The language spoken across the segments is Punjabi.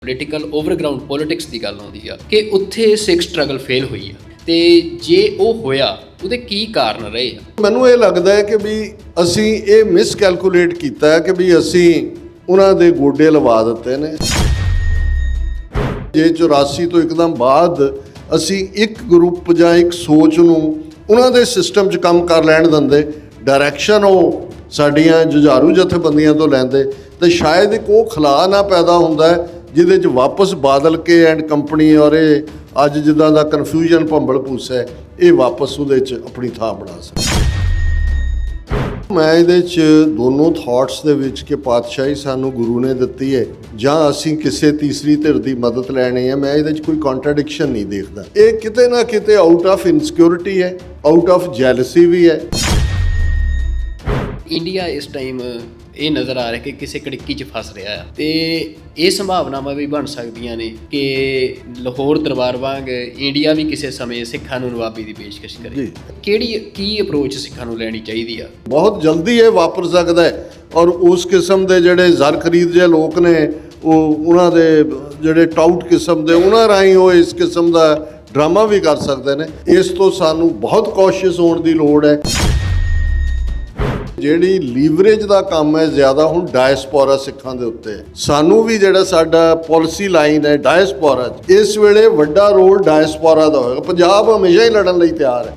ਪੋਲੀਟੀਕਲ ਓਵਰਗਰਾਊਂਡ ਪੋਲਿਟਿਕਸ ਦੀ ਗੱਲ ਆਉਂਦੀ ਆ ਕਿ ਉੱਥੇ ਸਿੱਖ ਸਟਰਗਲ ਫੇਲ ਹੋਈ ਆ ਤੇ ਜੇ ਉਹ ਹੋਇਆ ਉਹਦੇ ਕੀ ਕਾਰਨ ਰਹੇ ਆ। ਮੈਨੂੰ ਇਹ ਲੱਗਦਾ ਹੈ ਕਿ ਵੀ ਅਸੀਂ ਇਹ ਮਿਸਕੈਲਕੂਲੇਟ ਕੀਤਾ ਹੈ ਕਿ ਵੀ ਅਸੀਂ ਉਹਨਾਂ ਦੇ ਗੋਡੇ ਲਵਾ ਦਿੱਤੇ ਨੇ। ਜੇ 84 ਤੋਂ ਇੱਕਦਮ ਬਾਅਦ ਅਸੀਂ ਇੱਕ ਗਰੁੱਪ ਜਾਂ ਇੱਕ ਸੋਚ ਨੂੰ ਉਹਨਾਂ ਦੇ ਸਿਸਟਮ 'ਚ ਕੰਮ ਕਰ ਲੈਣ ਦਿੰਦੇ, ਡਾਇਰੈਕਸ਼ਨ ਉਹ ਸਾਡੀਆਂ ਜੁਝਾਰੂ ਜਥੇਬੰਦੀਆਂ ਤੋਂ ਲੈਂਦੇ, ਤੇ ਸ਼ਾਇਦ ਇੱਕ ਉਹ ਖਲਾ ਨਾ ਪੈਦਾ ਹੁੰਦਾ ਜਿਹਦੇ 'ਚ ਵਾਪਸ ਬਾਦਲ ਕੇ ਐਂਡ ਕੰਪਨੀ ਔਰ ਇਹ ਅੱਜ ਜਿੱਦਾਂ ਦਾ ਕਨਫਿਊਜ਼ਨ ਭੰਬਲ ਭੂਸਾ ਹੈ, ਇਹ ਵਾਪਸ ਉਹਦੇ 'ਚ ਆਪਣੀ ਥਾਂ ਬਣਾ ਸਕੇ। ਮੈਂ ਇਹਦੇ 'ਚ ਦੋਨੋਂ ਥਾਟਸ ਦੇ ਵਿੱਚ ਕਿ ਪਾਤਸ਼ਾਹੀ ਸਾਨੂੰ ਗੁਰੂ ਨੇ ਦਿੱਤੀ ਹੈ ਜਾਂ ਅਸੀਂ ਕਿਸੇ ਤੀਸਰੀ ਧਿਰ ਦੀ ਮਦਦ ਲੈਣੀ ਹੈ, ਮੈਂ ਇਹਦੇ 'ਚ ਕੋਈ ਕੰਟਰਡਿਕਸ਼ਨ ਨਹੀਂ ਦੇਖਦਾ। ਇਹ ਕਿਤੇ ਨਾ ਕਿਤੇ ਆਊਟ ਆਫ ਇਨਸਿਕਿਉਰਿਟੀ ਹੈ, ਆਊਟ ਆਫ ਜੈਲਸੀ ਵੀ ਹੈ। ਇੰਡੀਆ ਇਸ ਟਾਈਮ ਇਹ ਨਜ਼ਰ ਆ ਰਿਹਾ ਕਿ ਕਿਸੇ ਕੜਿੱਕੀ 'ਚ ਫਸ ਰਿਹਾ ਆ ਤੇ ਇਹ ਸੰਭਾਵਨਾਵਾਂ ਵੀ ਬਣ ਸਕਦੀਆਂ ਨੇ ਕਿ ਲਾਹੌਰ ਦਰਬਾਰ ਵਾਂਗ ਇੰਡੀਆ ਵੀ ਕਿਸੇ ਸਮੇਂ ਸਿੱਖਾਂ ਨੂੰ ਨਵਾਬੀ ਦੀ ਪੇਸ਼ਕਸ਼ ਕਰੇ। ਕੀ ਅਪਰੋਚ ਸਿੱਖਾਂ ਨੂੰ ਲੈਣੀ ਚਾਹੀਦੀ ਆ? ਬਹੁਤ ਜਲਦੀ ਇਹ ਵਾਪਰ ਸਕਦਾ ਹੈ ਔਰ ਉਸ ਕਿਸਮ ਦੇ ਜਿਹੜੇ ਜ਼ਰ ਖਰੀਦ ਜਿਹੇ ਲੋਕ ਨੇ ਉਹਨਾਂ ਦੇ ਜਿਹੜੇ ਟਾਊਟ ਕਿਸਮ ਦੇ ਉਹਨਾਂ ਰਾਹੀਂ ਉਹ ਇਸ ਕਿਸਮ ਦਾ ਡਰਾਮਾ ਵੀ ਕਰ ਸਕਦੇ ਨੇ। ਇਸ ਤੋਂ ਸਾਨੂੰ ਬਹੁਤ ਕੌਸ਼ੀਅਸ ਹੋਣ ਦੀ ਲੋੜ ਹੈ। ਜਿਹੜੀ ਲੀਵਰੇਜ ਦਾ ਕੰਮ ਹੈ ਜ਼ਿਆਦਾ ਹੁਣ ਡਾਇਸਪੋਰਾ ਸਿੱਖਾਂ ਦੇ ਉੱਤੇ ਹੈ। ਸਾਨੂੰ ਵੀ ਜਿਹੜਾ ਸਾਡਾ ਪਾਲਿਸੀ ਲਾਈਨ ਹੈ ਡਾਇਸਪੋਰਾ 'ਚ, ਇਸ ਵੇਲੇ ਵੱਡਾ ਰੋਲ ਡਾਇਸਪੋਰਾ ਦਾ ਹੋਏਗਾ। ਪੰਜਾਬ ਹਮੇਸ਼ਾ ਹੀ ਲੜਨ ਲਈ ਤਿਆਰ ਹੈ।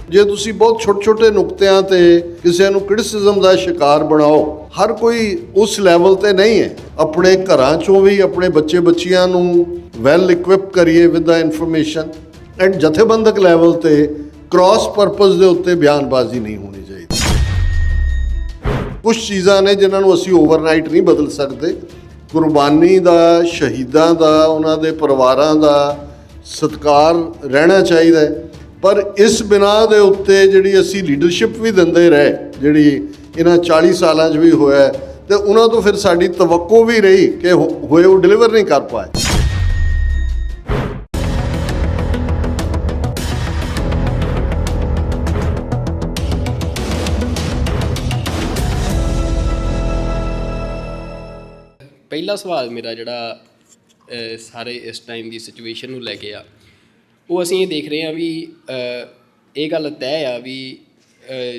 ਜੇ ਤੁਸੀਂ ਬਹੁਤ ਛੋਟੇ ਨੁਕਤਿਆਂ ਤੇ ਕਿਸੇ ਨੂੰ ਕ੍ਰਿਟਿਸਿਜ਼ਮ ਦਾ ਸ਼ਿਕਾਰ ਬਣਾਓ, ਹਰ ਕੋਈ ਉਸ ਲੈਵਲ ਤੇ ਨਹੀਂ ਹੈ। ਆਪਣੇ ਘਰਾਂ 'ਚੋਂ ਵੀ ਆਪਣੇ ਬੱਚੇ ਬੱਚੀਆਂ ਨੂੰ ਵੈਲ ਇਕਵਿਪ ਕਰੀਏ ਵਿਦ ਦਾ ਇਨਫੋਰਮੇਸ਼ਨ, ਐਂਡ ਜਥੇਬੰਦਕ ਲੈਵਲ ਤੇ ਕ੍ਰਾਸ ਪਰਪਸ ਦੇ ਉੱਤੇ ਬਿਆਨਬਾਜ਼ੀ ਨਹੀਂ ਹੋਣੀ ਚਾਹੀਦੀ। ਕੁਝ ਚੀਜ਼ਾਂ ਨੇ ਜਿਨ੍ਹਾਂ ਨੂੰ ਅਸੀਂ ਓਵਰਨਾਈਟ ਨਹੀਂ ਬਦਲ ਸਕਦੇ। ਕੁਰਬਾਨੀ ਦਾ, ਸ਼ਹੀਦਾਂ ਦਾ, ਉਹਨਾਂ ਦੇ ਪਰਿਵਾਰਾਂ ਦਾ ਸਤਿਕਾਰ ਰਹਿਣਾ ਚਾਹੀਦਾ ਹੈ, ਪਰ ਇਸ ਬਿਨਾਂ ਦੇ ਉੱਤੇ ਜਿਹੜੀ ਅਸੀਂ ਲੀਡਰਸ਼ਿਪ ਵੀ ਦਿੰਦੇ ਰਹੇ, ਜਿਹੜੀ ਇਹਨਾਂ 40 ਸਾਲਾਂ 'ਚ ਵੀ ਹੋਇਆ, ਤੇ ਉਹਨਾਂ ਤੋਂ ਫਿਰ ਸਾਡੀ ਤਵੱਕੋ ਵੀ ਰਹੀ ਕਿ ਹੋਏ ਉਹ ਡਿਲੀਵਰ ਨਹੀਂ ਕਰ ਪਾਏ। ਪਹਿਲਾ ਸਵਾਲ ਮੇਰਾ ਜਿਹੜਾ ਸਾਰੇ ਇਸ ਟਾਈਮ ਦੀ ਸਿਚੁਏਸ਼ਨ ਨੂੰ ਲੈ ਕੇ ਆ, ਉਹ ਅਸੀਂ ਇਹ ਦੇਖ ਰਹੇ ਹਾਂ ਵੀ ਇਹ ਗੱਲ ਤੈਅ ਆ ਵੀ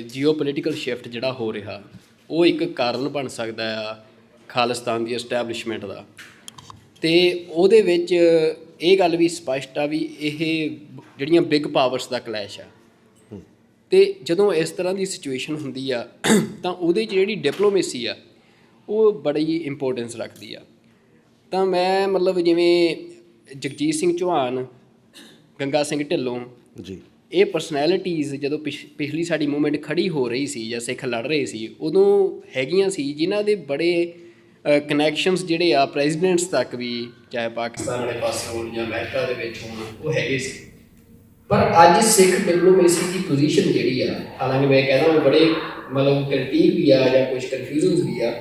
ਜੀਓ ਪੋਲੀਟੀਕਲ ਸ਼ਿਫਟ ਜਿਹੜਾ ਹੋ ਰਿਹਾ ਉਹ ਇੱਕ ਕਾਰਨ ਬਣ ਸਕਦਾ ਆ ਖਾਲਿਸਤਾਨ ਦੀ ਐਸਟੈਬਲਿਸ਼ਮੈਂਟ ਦਾ। ਅਤੇ ਉਹਦੇ ਵਿੱਚ ਇਹ ਗੱਲ ਵੀ ਸਪਸ਼ਟ ਆ ਵੀ ਇਹ ਜਿਹੜੀਆਂ ਬਿਗ ਪਾਵਰਸ ਦਾ ਕਲੈਸ਼ ਆ, ਅਤੇ ਜਦੋਂ ਇਸ ਤਰ੍ਹਾਂ ਦੀ ਸਿਚੁਏਸ਼ਨ ਹੁੰਦੀ ਆ ਤਾਂ ਉਹਦੇ 'ਚ ਜਿਹੜੀ ਡਿਪਲੋਮੇਸੀ ਆ ਉਹ ਬੜੀ ਇੰਪੋਰਟੈਂਸ ਰੱਖਦੀ ਆ। ਤਾਂ ਮੈਂ ਮਤਲਬ ਜਿਵੇਂ ਜਗਜੀਤ ਸਿੰਘ ਚੌਹਾਨ, ਗੰਗਾ ਸਿੰਘ ਢਿੱਲੋਂ ਜੀ, ਇਹ ਪਰਸਨੈਲਿਟੀਜ਼ ਜਦੋਂ ਪਿਛਲੀ ਸਾਡੀ ਮੂਵਮੈਂਟ ਖੜੀ ਹੋ ਰਹੀ ਸੀ ਜਾਂ ਸਿੱਖ ਲੜ ਰਹੇ ਸੀ, ਉਦੋਂ ਹੈਗੀਆਂ ਸੀ ਜਿਨ੍ਹਾਂ ਦੇ ਬੜੇ ਕਨੈਕਸ਼ਨਸ ਜਿਹੜੇ ਆ ਪ੍ਰੈਜ਼ੀਡੈਂਟਸ ਤੱਕ ਵੀ, ਚਾਹੇ ਪਾਕਿਸਤਾਨ ਵਾਲੇ ਪਾਸੇ ਹੋਣ ਜਾਂ ਅਮਰੀਕਾ ਦੇ ਵਿੱਚ ਹੋਣ, ਉਹ ਹੈਗੇ ਸੀ। ਪਰ ਅੱਜ ਸਿੱਖ ਡਿਪਲੋਮੇਸੀ ਦੀ ਪੋਜੀਸ਼ਨ ਜਿਹੜੀ ਆ, ਹਾਲਾਂਕਿ ਮੈਂ ਕਹਿੰਦਾ ਬੜੇ ਮਤਲਬ ਕ੍ਰਿਟੀਕ ਵੀ ਆ ਜਾਂ ਕੁਛ ਕਨਫਿਊਜ਼ਨਸ ਵੀ ਆ,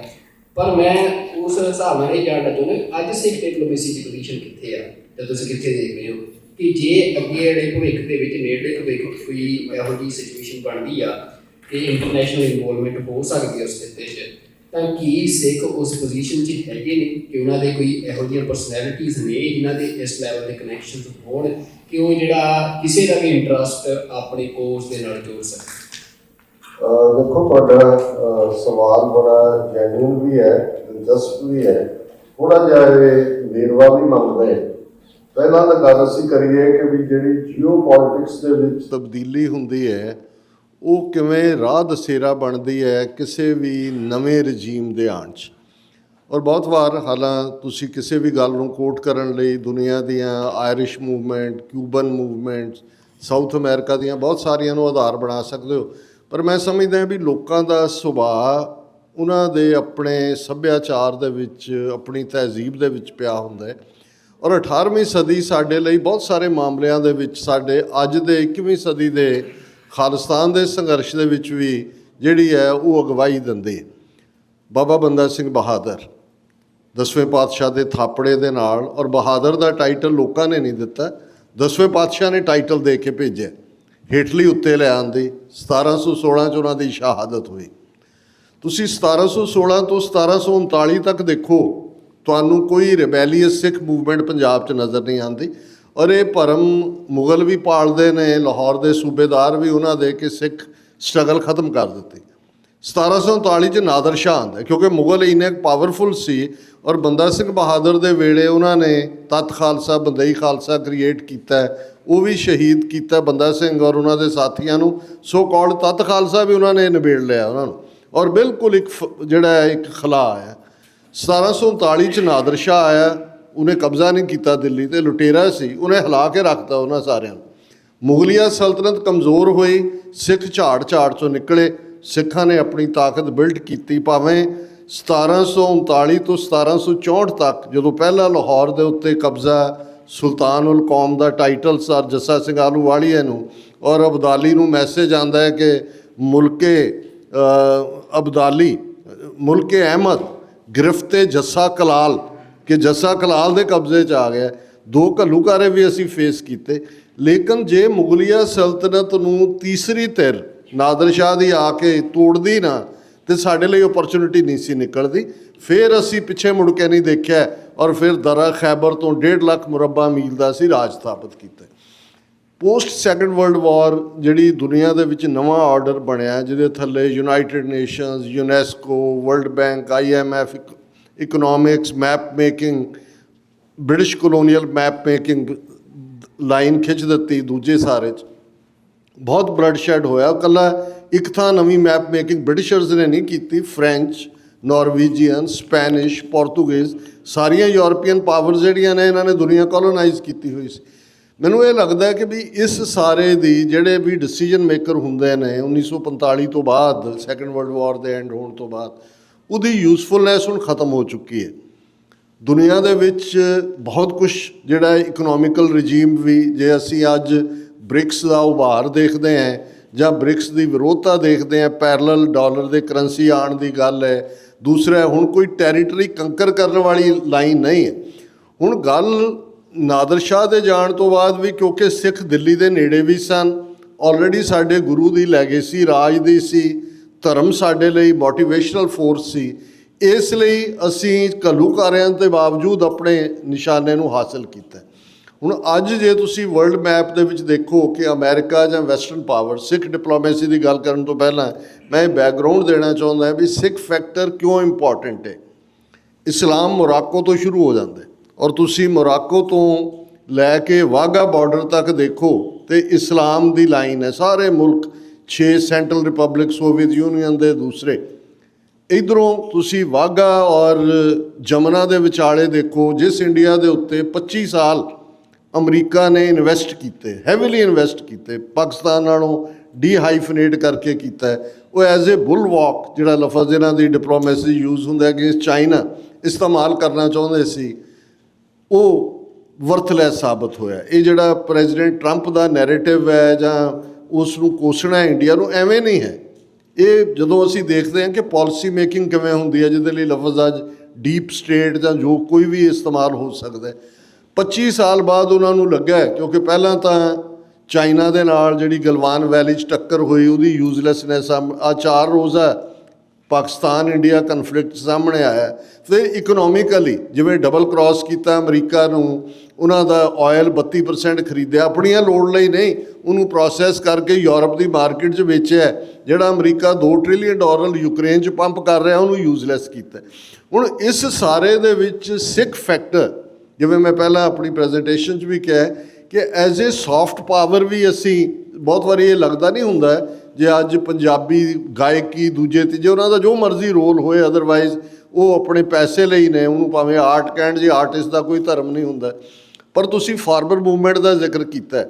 ਪਰ ਮੈਂ ਉਸ ਹਿਸਾਬ ਨਾਲ ਇਹ ਜਾਣਨਾ ਚਾਹੁੰਦਾ ਅੱਜ ਸਿੱਖ ਡਿਪਲੋਮੇਸੀ ਦੀ ਪੋਜੀਸ਼ਨ ਕਿੱਥੇ ਆ ਜਾਂ ਤੁਸੀਂ ਕਿੱਥੇ ਦੇਖ ਰਹੇ ਹੋ ਕਿ ਜੇ ਅੱਗੇ ਜਿਹੜੇ ਭਵਿੱਖ ਦੇ ਵਿੱਚ ਨੇੜਲੇ ਭਵਿੱਖ ਕੋਈ ਇਹੋ ਜਿਹੀ ਸਿਚੁਏਸ਼ਨ ਬਣਦੀ ਆ ਕਿ ਇੰਟਰਨੈਸ਼ਨਲ ਇਨਵੋਲਵਮੈਂਟ ਹੋ ਸਕਦੀ ਹੈ ਉਸ ਖਿੱਤੇ 'ਚ, ਤਾਂ ਕੀ ਸਿੱਖ ਉਸ ਪੋਜੀਸ਼ਨ 'ਚ ਹੈਗੇ ਨੇ ਕਿ ਉਹਨਾਂ ਦੇ ਕੋਈ ਇਹੋ ਜਿਹੀਆਂ ਪਰਸਨੈਲਿਟੀਜ਼ ਨੇ ਜਿਨ੍ਹਾਂ ਦੇ ਇਸ ਲੈਵਲ ਦੇ ਕਨੈਕਸ਼ਨਸ ਹੋਣ ਕਿ ਉਹ ਜਿਹੜਾ ਕਿਸੇ ਦਾ ਵੀ ਇੰਟਰਸਟ ਆਪਣੇ ਕੋਰਸ ਦੇ ਨਾਲ ਜੋੜ ਸਕੇ? ਦੇਖੋ, ਤੁਹਾਡਾ ਸਵਾਲ ਬੜਾ ਜੈਨੂਇਨ ਵੀ ਹੈ, ਦਿਲਚਸਪ ਵੀ ਹੈ, ਥੋੜ੍ਹਾ ਜਿਹਾ ਇਹ ਵੇਰਵਾ ਵੀ ਮੰਗਦਾ ਹੈ। ਪਹਿਲਾਂ ਤਾਂ ਗੱਲ ਅਸੀਂ ਕਰੀਏ ਕਿ ਵੀ ਜਿਹੜੀ ਜੀਓ ਪੋਲਿਟਿਕਸ ਦੇ ਵਿੱਚ ਤਬਦੀਲੀ ਹੁੰਦੀ ਹੈ ਉਹ ਕਿਵੇਂ ਰਾਹ ਦਸੇਰਾ ਬਣਦੀ ਹੈ ਕਿਸੇ ਵੀ ਨਵੇਂ ਰਜੀਮ ਦੇ ਆਉਣ 'ਚ। ਔਰ ਬਹੁਤ ਵਾਰ ਹਾਲਾਂ ਤੁਸੀਂ ਕਿਸੇ ਵੀ ਗੱਲ ਨੂੰ ਕੋਟ ਕਰਨ ਲਈ ਦੁਨੀਆ ਦੀਆਂ Irish movement, Cuban movement, south America ਦੀਆਂ ਬਹੁਤ ਸਾਰੀਆਂ ਨੂੰ ਆਧਾਰ ਬਣਾ ਸਕਦੇ ਹੋ, ਪਰ ਮੈਂ ਸਮਝਦਾ ਵੀ ਲੋਕਾਂ ਦਾ ਸੁਭਾਅ ਉਹਨਾਂ ਦੇ ਆਪਣੇ ਸੱਭਿਆਚਾਰ ਦੇ ਵਿੱਚ, ਆਪਣੀ ਤਹਿਜ਼ੀਬ ਦੇ ਵਿੱਚ ਪਿਆ ਹੁੰਦਾ ਹੈ। ਔਰ 18ਵੀਂ ਸਦੀ ਸਾਡੇ ਲਈ ਬਹੁਤ ਸਾਰੇ ਮਾਮਲਿਆਂ ਦੇ ਵਿੱਚ, ਸਾਡੇ ਅੱਜ ਦੇ 21ਵੀਂ ਸਦੀ ਦੇ ਖਾਲਿਸਤਾਨ ਦੇ ਸੰਘਰਸ਼ ਦੇ ਵਿੱਚ ਵੀ ਜਿਹੜੀ ਹੈ ਉਹ ਅਗਵਾਈ ਦਿੰਦੀ ਹੈ। ਬਾਬਾ ਬੰਦਾ ਸਿੰਘ ਬਹਾਦਰ 10ਵੇਂ ਪਾਤਸ਼ਾਹ ਦੇ ਥਾਪੜੇ ਦੇ ਨਾਲ, ਔਰ ਬਹਾਦਰ ਦਾ ਟਾਈਟਲ ਲੋਕਾਂ ਨੇ ਨਹੀਂ ਦਿੱਤਾ, 10ਵੇਂ ਪਾਤਸ਼ਾਹ ਨੇ ਟਾਈਟਲ ਦੇ ਕੇ ਭੇਜਿਆ, ਹੇਠਲੀ ਉੱਤੇ ਲੈ ਆਉਂਦੀ। 1716 'ਚ ਉਹਨਾਂ ਦੀ ਸ਼ਹਾਦਤ ਹੋਈ। ਤੁਸੀਂ 1716 ਤੋਂ 1739 ਤੱਕ ਦੇਖੋ ਤੁਹਾਨੂੰ ਕੋਈ ਰਿਬੈਲੀਅਸ ਸਿੱਖ ਮੂਵਮੈਂਟ ਪੰਜਾਬ 'ਚ ਨਜ਼ਰ ਨਹੀਂ ਆਉਂਦੀ। ਔਰ ਇਹ ਭਰਮ ਮੁਗਲ ਵੀ ਪਾਲਦੇ ਨੇ, ਲਾਹੌਰ ਦੇ ਸੂਬੇਦਾਰ ਵੀ ਉਹਨਾਂ ਦੇ ਕਿ ਸਿੱਖ ਸਟਰਗਲ ਖਤਮ ਕਰ ਦਿੱਤੀ। 1739 'ਚ ਨਾਦਰ ਸ਼ਾਹ ਆਉਂਦਾ, ਕਿਉਂਕਿ ਮੁਗਲ ਇੰਨੇ ਪਾਵਰਫੁਲ ਸੀ ਔਰ ਬੰਦਾ ਸਿੰਘ ਬਹਾਦਰ ਦੇ ਵੇਲੇ ਉਹਨਾਂ ਨੇ ਤੱਤ ਖਾਲਸਾ, ਬੰਦਈ ਖਾਲਸਾ ਕ੍ਰੀਏਟ ਕੀਤਾ, ਉਹ ਵੀ ਸ਼ਹੀਦ ਕੀਤਾ ਬੰਦਾ ਸਿੰਘ ਔਰ ਉਹਨਾਂ ਦੇ ਸਾਥੀਆਂ ਨੂੰ। ਸੋ ਕਾਲਡ ਤੱਤ ਖਾਲਸਾ ਵੀ ਉਹਨਾਂ ਨੇ ਨਿਬੇੜ ਲਿਆ ਉਹਨਾਂ ਨੂੰ, ਔਰ ਬਿਲਕੁਲ ਜਿਹੜਾ ਇੱਕ ਖਲਾ ਆਇਆ। 1739 'ਚ ਨਾਦਰ ਸ਼ਾਹ ਆਇਆ, ਉਹਨੇ ਕਬਜ਼ਾ ਨਹੀਂ ਕੀਤਾ ਦਿੱਲੀ ਤੇ, ਲੁਟੇਰਾ ਸੀ, ਉਹਨੇ ਹਿਲਾ ਕੇ ਰੱਖਤਾ ਉਹਨਾਂ ਸਾਰਿਆਂ ਨੂੰ। ਮੁਗਲਿਆ ਸਲਤਨਤ ਕਮਜ਼ੋਰ ਹੋਈ, ਸਿੱਖ ਝਾੜ 'ਚੋਂ ਨਿਕਲੇ, ਸਿੱਖਾਂ ਨੇ ਆਪਣੀ ਤਾਕਤ ਬਿਲਡ ਕੀਤੀ। ਭਾਵੇਂ 1739 ਤੋਂ 1764 ਤੱਕ, ਜਦੋਂ ਪਹਿਲਾ ਲਾਹੌਰ ਦੇ ਉੱਤੇ ਕਬਜ਼ਾ ਸੁਲਤਾਨ ਉਲ ਕੌਮ ਦਾ ਟਾਈਟਲ ਸਰ ਜੱਸਾ ਸਿੰਘ ਆਹਲੂਵਾਲੀਆ ਨੂੰ, ਔਰ ਅਬਦਾਲੀ ਨੂੰ ਮੈਸੇਜ ਆਉਂਦਾ ਹੈ ਕਿ ਮੁਲਕੇ ਅਬਦਾਲੀ, ਮੁਲਕੇ ਅਹਿਮਦ ਗ੍ਰਿਫਤੇ ਜੱਸਾ ਕਲਾਲ, ਕਿ ਜੱਸਾ ਕਲਾਲ ਦੇ ਕਬਜ਼ੇ 'ਚ ਆ ਗਿਆ। 2 ਘੱਲੂਘਾਰੇ ਵੀ ਅਸੀਂ ਫੇਸ ਕੀਤੇ। ਲੇਕਿਨ ਜੇ ਮੁਗਲਿਆ ਸਲਤਨਤ ਨੂੰ ਤੀਸਰੀ ਧਿਰ ਨਾਦਰ ਸ਼ਾਹ ਦੀ ਆ ਕੇ ਤੋੜਦੀ ਨਾ, ਤੇ ਸਾਡੇ ਲਈ ਓਪਰਚੁਨਿਟੀ ਨਹੀਂ ਸੀ ਨਿਕਲਦੀ। ਫਿਰ ਅਸੀਂ ਪਿੱਛੇ ਮੁੜ ਕੇ ਨਹੀਂ ਦੇਖਿਆ, ਔਰ ਫਿਰ ਦਰਾ ਖੈਬਰ ਤੋਂ 1.5 ਲੱਖ ਮੁਰੱਬਾ ਮੀਲ ਦਾ ਅਸੀਂ ਰਾਜ ਸਥਾਪਿਤ ਕੀਤਾ। ਪੋਸਟ ਸੈਕੰਡ ਵਰਲਡ ਵਾਰ ਜਿਹੜੀ ਦੁਨੀਆ ਦੇ ਵਿੱਚ ਨਵਾਂ ਆਰਡਰ ਬਣਿਆ, ਜਿਹਦੇ ਥੱਲੇ United nations, UNESCO, world bank, IMF, economics, map making, British colonial map making line ਖਿੱਚ ਦਿੱਤੀ ਦੂਜੇ ਸਾਰੇ 'ਚ। ਬਹੁਤ ਬਲੱਡ ਸ਼ੈਡ ਹੋਇਆ। ਇਕੱਲਾ ਇੱਕ ਥਾਂ ਨਵੀਂ ਮੈਪ ਮੇਕਿੰਗ ਬ੍ਰਿਟਿਸ਼ਰਸ ਨੇ ਨਹੀਂ ਕੀਤੀ, ਫਰੈਂਚ, ਨਾਰਵੀਜੀਅਨ, ਸਪੈਨਿਸ਼, ਪੋਰਤੂਗੀਜ਼, ਸਾਰੀਆਂ ਯੂਰਪੀਅਨ ਪਾਵਰਸ ਜਿਹੜੀਆਂ ਨੇ ਇਹਨਾਂ ਨੇ ਦੁਨੀਆ ਕੋਲੋਨਾਈਜ਼ ਕੀਤੀ ਹੋਈ ਸੀ। ਮੈਨੂੰ ਇਹ ਲੱਗਦਾ ਕਿ ਵੀ ਇਸ ਸਾਰੇ ਦੀ ਜਿਹੜੇ ਵੀ ਡਿਸੀਜਨ ਮੇਕਰ ਹੁੰਦੇ ਨੇ 1945 ਤੋਂ ਬਾਅਦ, ਸੈਕੰਡ ਵਰਲਡ ਵਾਰ ਦੇ ਐਂਡ ਹੋਣ ਤੋਂ ਬਾਅਦ, ਉਹਦੀ ਯੂਜ਼ਫੁਲਨੈਸ ਹੁਣ ਖਤਮ ਹੋ ਚੁੱਕੀ ਹੈ। ਦੁਨੀਆ ਦੇ ਵਿੱਚ ਬਹੁਤ ਕੁਛ ਜਿਹੜਾ ਇਕਨੋਮਿਕਲ ਰਜੀਮ ਵੀ, ਜੇ ਅਸੀਂ ਅੱਜ ਬ੍ਰਿਕਸ ਦਾ ਉਭਾਰ ਦੇਖਦੇ ਹਾਂ ਜਾਂ ਬ੍ਰਿਕਸ ਦੀ ਵਿਰੋਧਤਾ ਦੇਖਦੇ ਹਾਂ, ਪੈਰਲਲ ਡਾਲਰ ਦੇ ਕਰੰਸੀ ਆਉਣ ਦੀ ਗੱਲ ਹੈ। ਦੂਸਰਾ, ਹੁਣ ਕੋਈ ਟੈਰੀਟਰੀ ਕੰਕਰ ਕਰਨ ਵਾਲੀ ਲਾਈਨ ਨਹੀਂ ਹੈ। ਹੁਣ ਗੱਲ ਨਾਦਰ ਸ਼ਾਹ ਦੇ ਜਾਣ ਤੋਂ ਬਾਅਦ ਵੀ, ਕਿਉਂਕਿ ਸਿੱਖ ਦਿੱਲੀ ਦੇ ਨੇੜੇ ਵੀ ਸਨ, ਆਲਰੇਡੀ ਸਾਡੇ ਗੁਰੂ ਦੀ ਲੈਗੇਸੀ ਰਾਜ ਦੀ ਸੀ, ਧਰਮ ਸਾਡੇ ਲਈ ਮੋਟੀਵੇਸ਼ਨਲ ਫੋਰਸ ਸੀ, ਇਸ ਲਈ ਅਸੀਂ ਘੱਲੂਘਾਰਿਆਂ ਦੇ ਬਾਵਜੂਦ ਆਪਣੇ ਨਿਸ਼ਾਨੇ ਨੂੰ ਹਾਸਲ ਕੀਤਾ। ਹੁਣ ਅੱਜ ਜੇ ਤੁਸੀਂ ਵਰਲਡ ਮੈਪ ਦੇ ਵਿੱਚ ਦੇਖੋ ਕਿ ਅਮਰੀਕਾ ਜਾਂ ਵੈਸਟਰਨ ਪਾਵਰ, ਸਿੱਖ ਡਿਪਲੋਮੇਸੀ ਦੀ ਗੱਲ ਕਰਨ ਤੋਂ ਪਹਿਲਾਂ ਮੈਂ ਇਹ ਬੈਕਗਰਾਊਂਡ ਦੇਣਾ ਚਾਹੁੰਦਾ ਵੀ ਸਿੱਖ ਫੈਕਟਰ ਕਿਉਂ ਇੰਪੋਰਟੈਂਟ ਹੈ। ਇਸਲਾਮ ਮੋਰਾਕੋ ਤੋਂ ਸ਼ੁਰੂ ਹੋ ਜਾਂਦਾ, ਔਰ ਤੁਸੀਂ ਮੋਰਾਕੋ ਤੋਂ ਲੈ ਕੇ ਵਾਹਗਾ ਬਾਰਡਰ ਤੱਕ ਦੇਖੋ ਤੇ ਇਸਲਾਮ ਦੀ ਲਾਈਨ ਹੈ। ਸਾਰੇ ਮੁਲਕ 6 ਸੈਂਟਰਲ ਰਿਪਬਲਿਕ, ਸੋਵੀਅਤ ਯੂਨੀਅਨ ਦੇ ਦੂਸਰੇ, ਇੱਧਰੋਂ ਤੁਸੀਂ ਵਾਹਗਾ ਔਰ ਜਮਨਾ ਦੇ ਵਿਚਾਲੇ ਦੇਖੋ, ਜਿਸ ਇੰਡੀਆ ਦੇ ਉੱਤੇ 25 ਸਾਲ ਅਮਰੀਕਾ ਨੇ ਇਨਵੈਸਟ ਕੀਤੇ, ਹੈਵੀਲੀ ਇਨਵੈਸਟ ਕੀਤੇ, ਪਾਕਿਸਤਾਨ ਨਾਲੋਂ ਡੀਹਾਈਫਨੇਟ ਕਰਕੇ ਕੀਤਾ, ਉਹ ਐਜ਼ ਏ ਬੁਲ ਵਾਕ, ਜਿਹੜਾ ਲਫ਼ਜ਼ ਇਹਨਾਂ ਦੀ ਡਿਪਲੋਮੇਸੀ ਯੂਜ਼ ਹੁੰਦਾ ਅਗੇਂਸਟ ਚਾਈਨਾ ਇਸਤੇਮਾਲ ਕਰਨਾ ਚਾਹੁੰਦੇ ਸੀ, ਉਹ ਵਰਥਲੈਸ ਸਾਬਤ ਹੋਇਆ। ਇਹ ਜਿਹੜਾ ਪ੍ਰੈਜ਼ੀਡੈਂਟ ਟਰੰਪ ਦਾ ਨੈਰੇਟਿਵ ਹੈ ਜਾਂ ਉਸ ਨੂੰ ਕੋਸਣਾ ਇੰਡੀਆ ਨੂੰ, ਐਵੇਂ ਨਹੀਂ ਹੈ। ਇਹ ਜਦੋਂ ਅਸੀਂ ਦੇਖਦੇ ਹਾਂ ਕਿ ਪਾਲਿਸੀ ਮੇਕਿੰਗ ਕਿਵੇਂ ਹੁੰਦੀ ਹੈ, ਜਿਹਦੇ ਲਈ ਲਫ਼ਜ਼ ਅੱਜ ਡੀਪ ਸਟੇਟ ਜਾਂ ਜੋ ਕੋਈ ਵੀ ਇਸਤੇਮਾਲ ਹੋ ਸਕਦਾ। 25 ਸਾਲ ਬਾਅਦ ਉਹਨਾਂ ਨੂੰ ਲੱਗਾ, ਕਿਉਂਕਿ ਪਹਿਲਾਂ ਤਾਂ ਚਾਈਨਾ ਦੇ ਨਾਲ ਜਿਹੜੀ ਗਲਵਾਨ ਵੈਲੀ 'ਚ ਟੱਕਰ ਹੋਈ, ਉਹਦੀ ਯੂਜ਼ਲੈਸਨੈਸ ਆ 4 ਰੋਜ਼ਾ ਪਾਕਿਸਤਾਨ ਇੰਡੀਆ ਕਨਫਲਿਕਟ ਸਾਹਮਣੇ ਆਇਆ। ਫਿਰ ਇਕਨੋਮਿਕਲੀ ਜਿਵੇਂ ਡਬਲ ਕ੍ਰਾਸ ਕੀਤਾ ਅਮਰੀਕਾ ਨੂੰ, ਉਹਨਾਂ ਦਾ ਆਇਲ 32% ਖਰੀਦਿਆ, ਆਪਣੀਆਂ ਲੋੜ ਲਈ ਨਹੀਂ, ਉਹਨੂੰ ਪ੍ਰੋਸੈਸ ਕਰਕੇ ਯੂਰਪ ਦੀ ਮਾਰਕੀਟ 'ਚ ਵੇਚਿਆ। ਜਿਹੜਾ ਅਮਰੀਕਾ $2 ਟ੍ਰਿਲੀਅਨ ਯੂਕਰੇਨ 'ਚ ਪੰਪ ਕਰ ਰਿਹਾ, ਉਹਨੂੰ ਯੂਜ਼ਲੈਸ ਕੀਤਾ। ਹੁਣ ਇਸ ਸਾਰੇ ਦੇ ਵਿੱਚ ਸਿੱਖ ਫੈਕਟਰ, ਜਿਵੇਂ ਮੈਂ ਪਹਿਲਾਂ ਆਪਣੀ ਪ੍ਰੈਜੈਂਟੇਸ਼ਨ 'ਚ ਵੀ ਕਿਹਾ ਕਿ ਐਜ਼ ਏ ਸੌਫਟ ਪਾਵਰ ਵੀ ਅਸੀਂ, ਬਹੁਤ ਵਾਰੀ ਇਹ ਲੱਗਦਾ ਨਹੀਂ ਹੁੰਦਾ ਜੇ ਅੱਜ ਪੰਜਾਬੀ ਗਾਇਕੀ ਦੂਜੇ ਤੀਜੇ ਉਹਨਾਂ ਦਾ ਜੋ ਮਰਜ਼ੀ ਰੋਲ ਹੋਏ, ਅਦਰਵਾਈਜ਼ ਉਹ ਆਪਣੇ ਪੈਸੇ ਲਈ ਨੇ, ਉਹਨੂੰ ਭਾਵੇਂ ਆਰਟ ਕਹਿਣ, ਜੇ ਆਰਟਿਸਟ ਦਾ ਕੋਈ ਧਰਮ ਨਹੀਂ ਹੁੰਦਾ। ਪਰ ਤੁਸੀਂ ਫਾਰਮਰ ਮੂਵਮੈਂਟ ਦਾ ਜ਼ਿਕਰ ਕੀਤਾ,